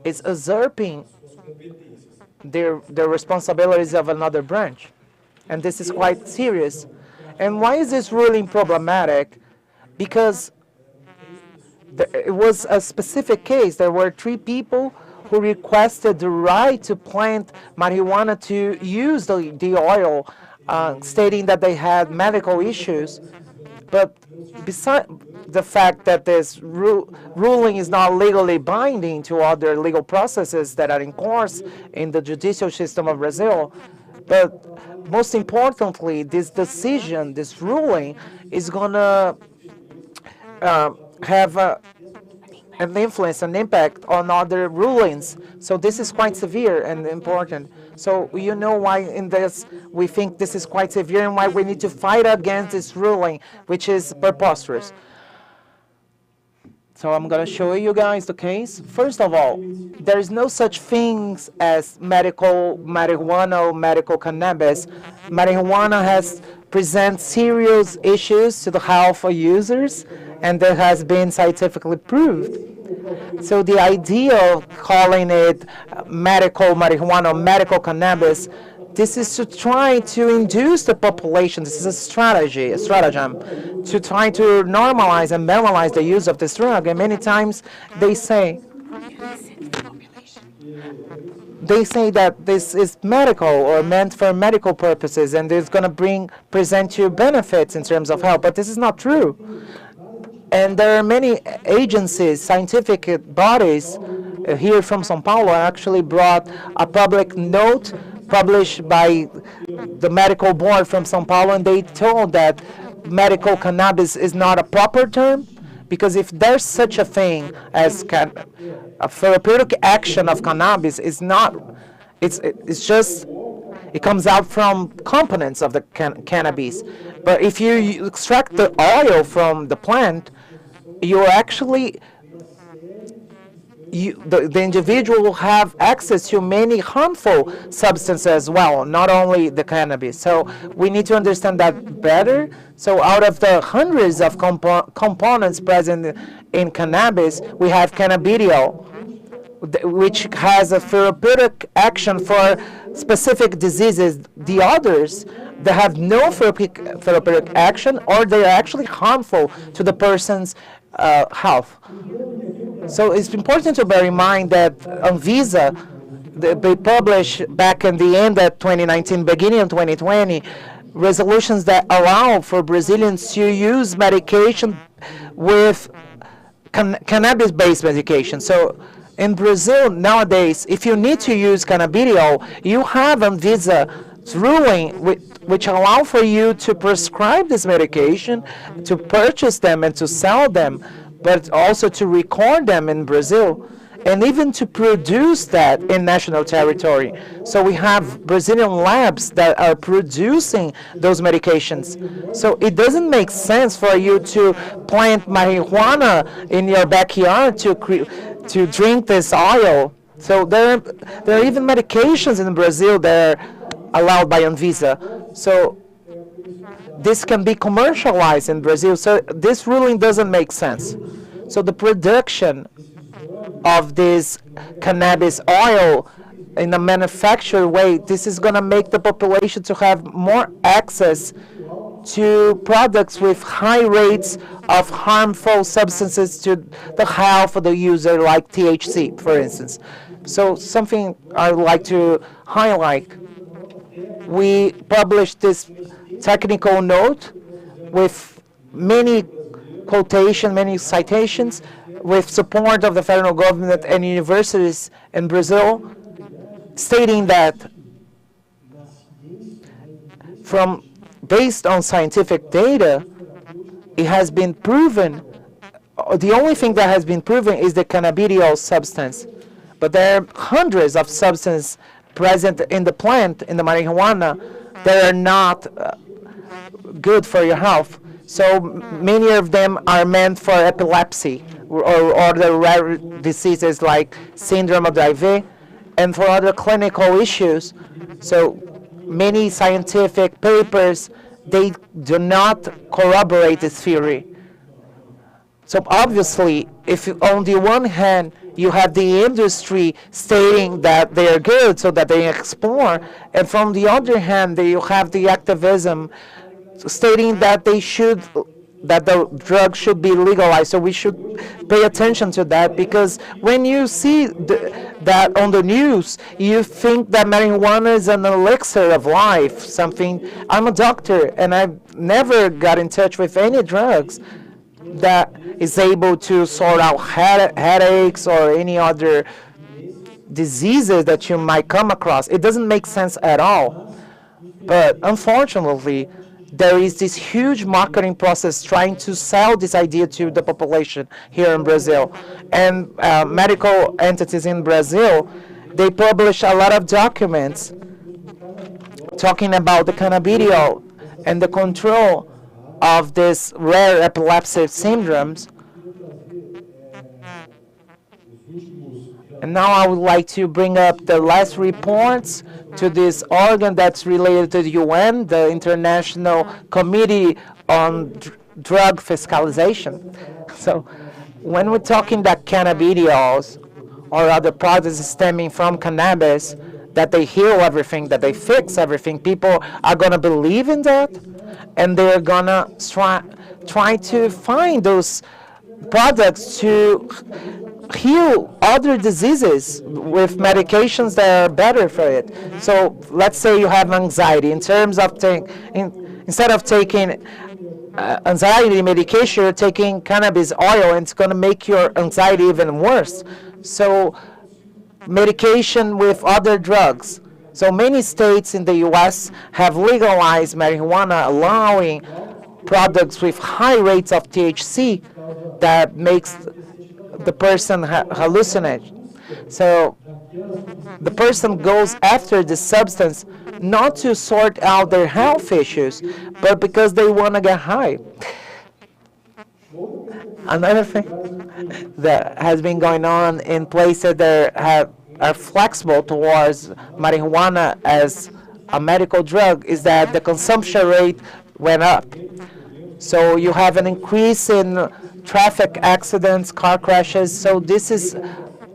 is usurping their responsibilities of another branch, and this is quite serious. And why is this ruling problematic? Because it was a specific case. There were 3 people who requested the right to plant marijuana to use the oil, stating that they had medical issues. But besides the fact that this ruling is not legally binding to other legal processes that are in course in the judicial system of Brazil, but most importantly, this decision, this ruling, is going to have an influence, an impact on other rulings. So this is quite severe and important. So you know why in this we think this is quite severe and why we need to fight against this ruling, which is preposterous. So I'm going to show you guys the case. First of all, there is no such things as medical marijuana or medical cannabis. Marijuana presents serious issues to the health of users, and that has been scientifically proved. So the idea of calling it medical marijuana or medical cannabis, this is to try to induce the population. This is a stratagem to try to normalize and normalize the use of this drug. And many times they say that this is medical or meant for medical purposes, and it's going to present you benefits in terms of health. But this is not true. And there are many agencies, scientific bodies here from São Paulo actually brought a public note published by the medical board from São Paulo, and they told that medical cannabis is not a proper term, because if there's such a thing as a therapeutic action of cannabis, it's just, it comes out from components of the cannabis. But if you extract the oil from the plant, you actually, the individual will have access to many harmful substances as well, not only the cannabis. So we need to understand that better. So out of the hundreds of components present in cannabis, we have cannabidiol, which has a therapeutic action for specific diseases. The others they have no therapeutic action, or they are actually harmful to the person's health. So it's important to bear in mind that Anvisa, they published back in the end of 2019, beginning of 2020, resolutions that allow for Brazilians to use medication with cannabis-based medication. So in Brazil nowadays, if you need to use cannabidiol, you have Anvisa's ruling which allow for you to prescribe this medication, to purchase them and to sell them, but also to record them in Brazil, and even to produce that in national territory. So we have Brazilian labs that are producing those medications. So it doesn't make sense for you to plant marijuana in your backyard to drink this oil. So there are even medications in Brazil that are allowed by Anvisa. So this can be commercialized in Brazil. So this ruling doesn't make sense. So the production of this cannabis oil in a manufactured way, this is going to make the population to have more access to products with high rates of harmful substances to the health of the user, like THC, for instance. So something I would like to highlight, we published this technical note with many quotations, many citations, with support of the federal government and universities in Brazil, stating that based on scientific data, it has been proven, the only thing that has been proven is the cannabidiol substance. But there are hundreds of substances present in the plant, in the marijuana, that are not good for your health. So many of them are meant for epilepsy or other rare diseases like syndrome of Dravet, and for other clinical issues. So many scientific papers, they do not corroborate this theory. So obviously, if on the one hand you have the industry stating that they are good so that they explore, and from the other hand you have the activism stating that that the drug should be legalized. So we should pay attention to that, because when you see that on the news, you think that marijuana is an elixir of life, something. I'm a doctor, and I've never got in touch with any drugs that is able to sort out headaches or any other diseases that you might come across. It doesn't make sense at all. But unfortunately, there is this huge marketing process trying to sell this idea to the population here in Brazil. And medical entities in Brazil, they publish a lot of documents talking about the cannabidiol and the control of this rare epilepsy syndromes. And now I would like to bring up the last reports to this organ that's related to the UN, the International Committee on Drug Fiscalization. So when we're talking that cannabidiols or other products stemming from cannabis, that they heal everything, that they fix everything, people are going to believe in that, and they're going to try to find those products to heal other diseases with medications that are better for it. So let's say you have anxiety. In terms of instead of taking anxiety medication, you're taking cannabis oil, and it's going to make your anxiety even worse. So medication with other drugs. So many states in the U.S. have legalized marijuana, allowing products with high rates of THC that makes the person hallucinate. So the person goes after the substance not to sort out their health issues, but because they want to get high. Another thing that has been going on in places that are flexible towards marijuana as a medical drug is that the consumption rate went up. So you have an increase in traffic accidents, car crashes. So this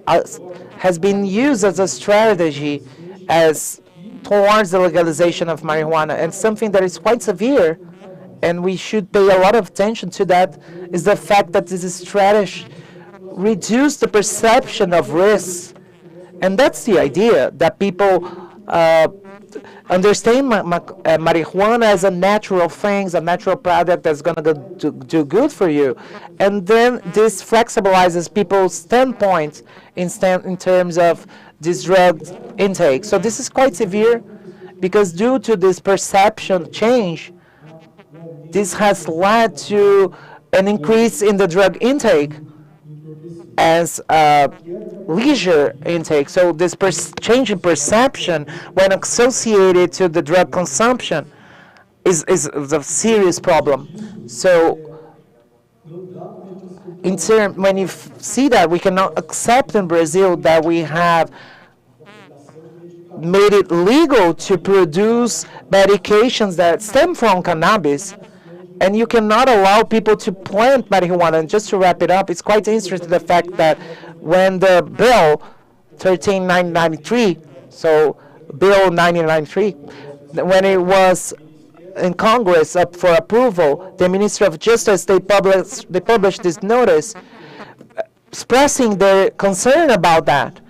has been used as a strategy towards the legalization of marijuana. And something that is quite severe, and we should pay a lot of attention to that, is the fact that this strategy reduce the perception of risks. And that's the idea, that people understand marijuana as a natural thing, a natural product that's going to do good for you. And then this flexibilizes people's standpoint in terms of this drug intake. So this is quite severe, because due to this perception change, this has led to an increase in the drug intake as leisure intake. So this change in perception, when associated to the drug consumption, is a serious problem. So when you see that, we cannot accept in Brazil that we have made it legal to produce medications that stem from cannabis, and you cannot allow people to plant marijuana. And just to wrap it up, it's quite interesting the fact that when the bill 13993, so Bill 1993, when it was in Congress up for approval, the Minister of Justice, they published this notice expressing their concern about that,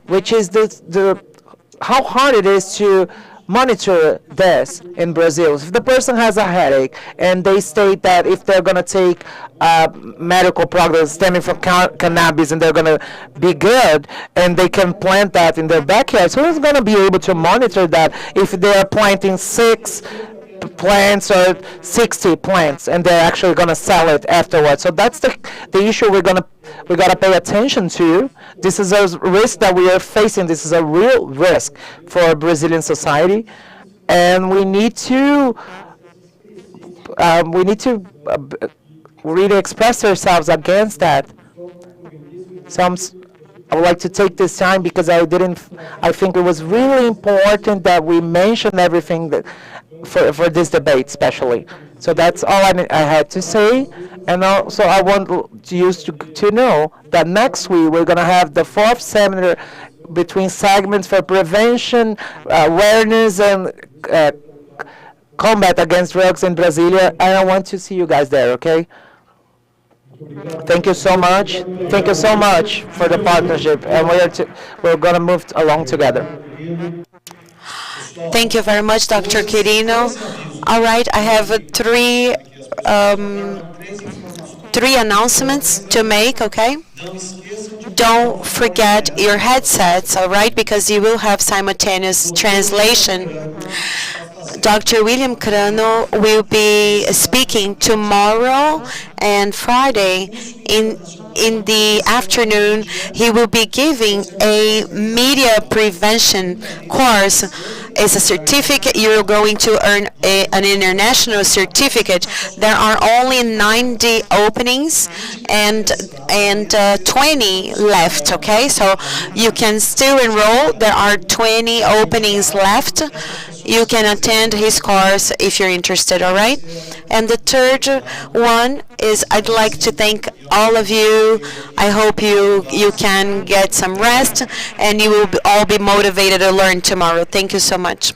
which is how hard it is to monitor this in Brazil. If the person has a headache and they state that if they're going to take medical products stemming from cannabis and they're going to be good and they can plant that in their backyard, so who's going to be able to monitor that if they're planting 6 plants or 60 plants and they're actually going to sell it afterwards? So that's the issue we got to pay attention to. This is a risk that we are facing. This is a real risk for Brazilian society, and we need to really express ourselves against that. So I would like to take this time, because I think it was really important that we mention everything that for this debate especially. So that's all I had to say. And also I want you to know that next week we're going to have the 4th seminar between segments for prevention, awareness, and combat against drugs in Brasilia. And I want to see you guys there, okay? Thank you so much. Thank you so much for the partnership. And we're going to move along together. Thank you very much, Dr. Quirino. All right, I have three announcements to make, okay? Don't forget your headsets, all right, because you will have simultaneous translation. Dr. William Crano will be speaking tomorrow and Friday in the afternoon. He will be giving a media prevention course. It's a certificate. You're going to earn an international certificate. There are only 90 openings and 20 left, okay? So you can still enroll. There are 20 openings left. You can attend his course if you're interested, all right? And the third one is I'd like to thank all of you. I hope you can get some rest and you will all be motivated to learn tomorrow. Thank you so much.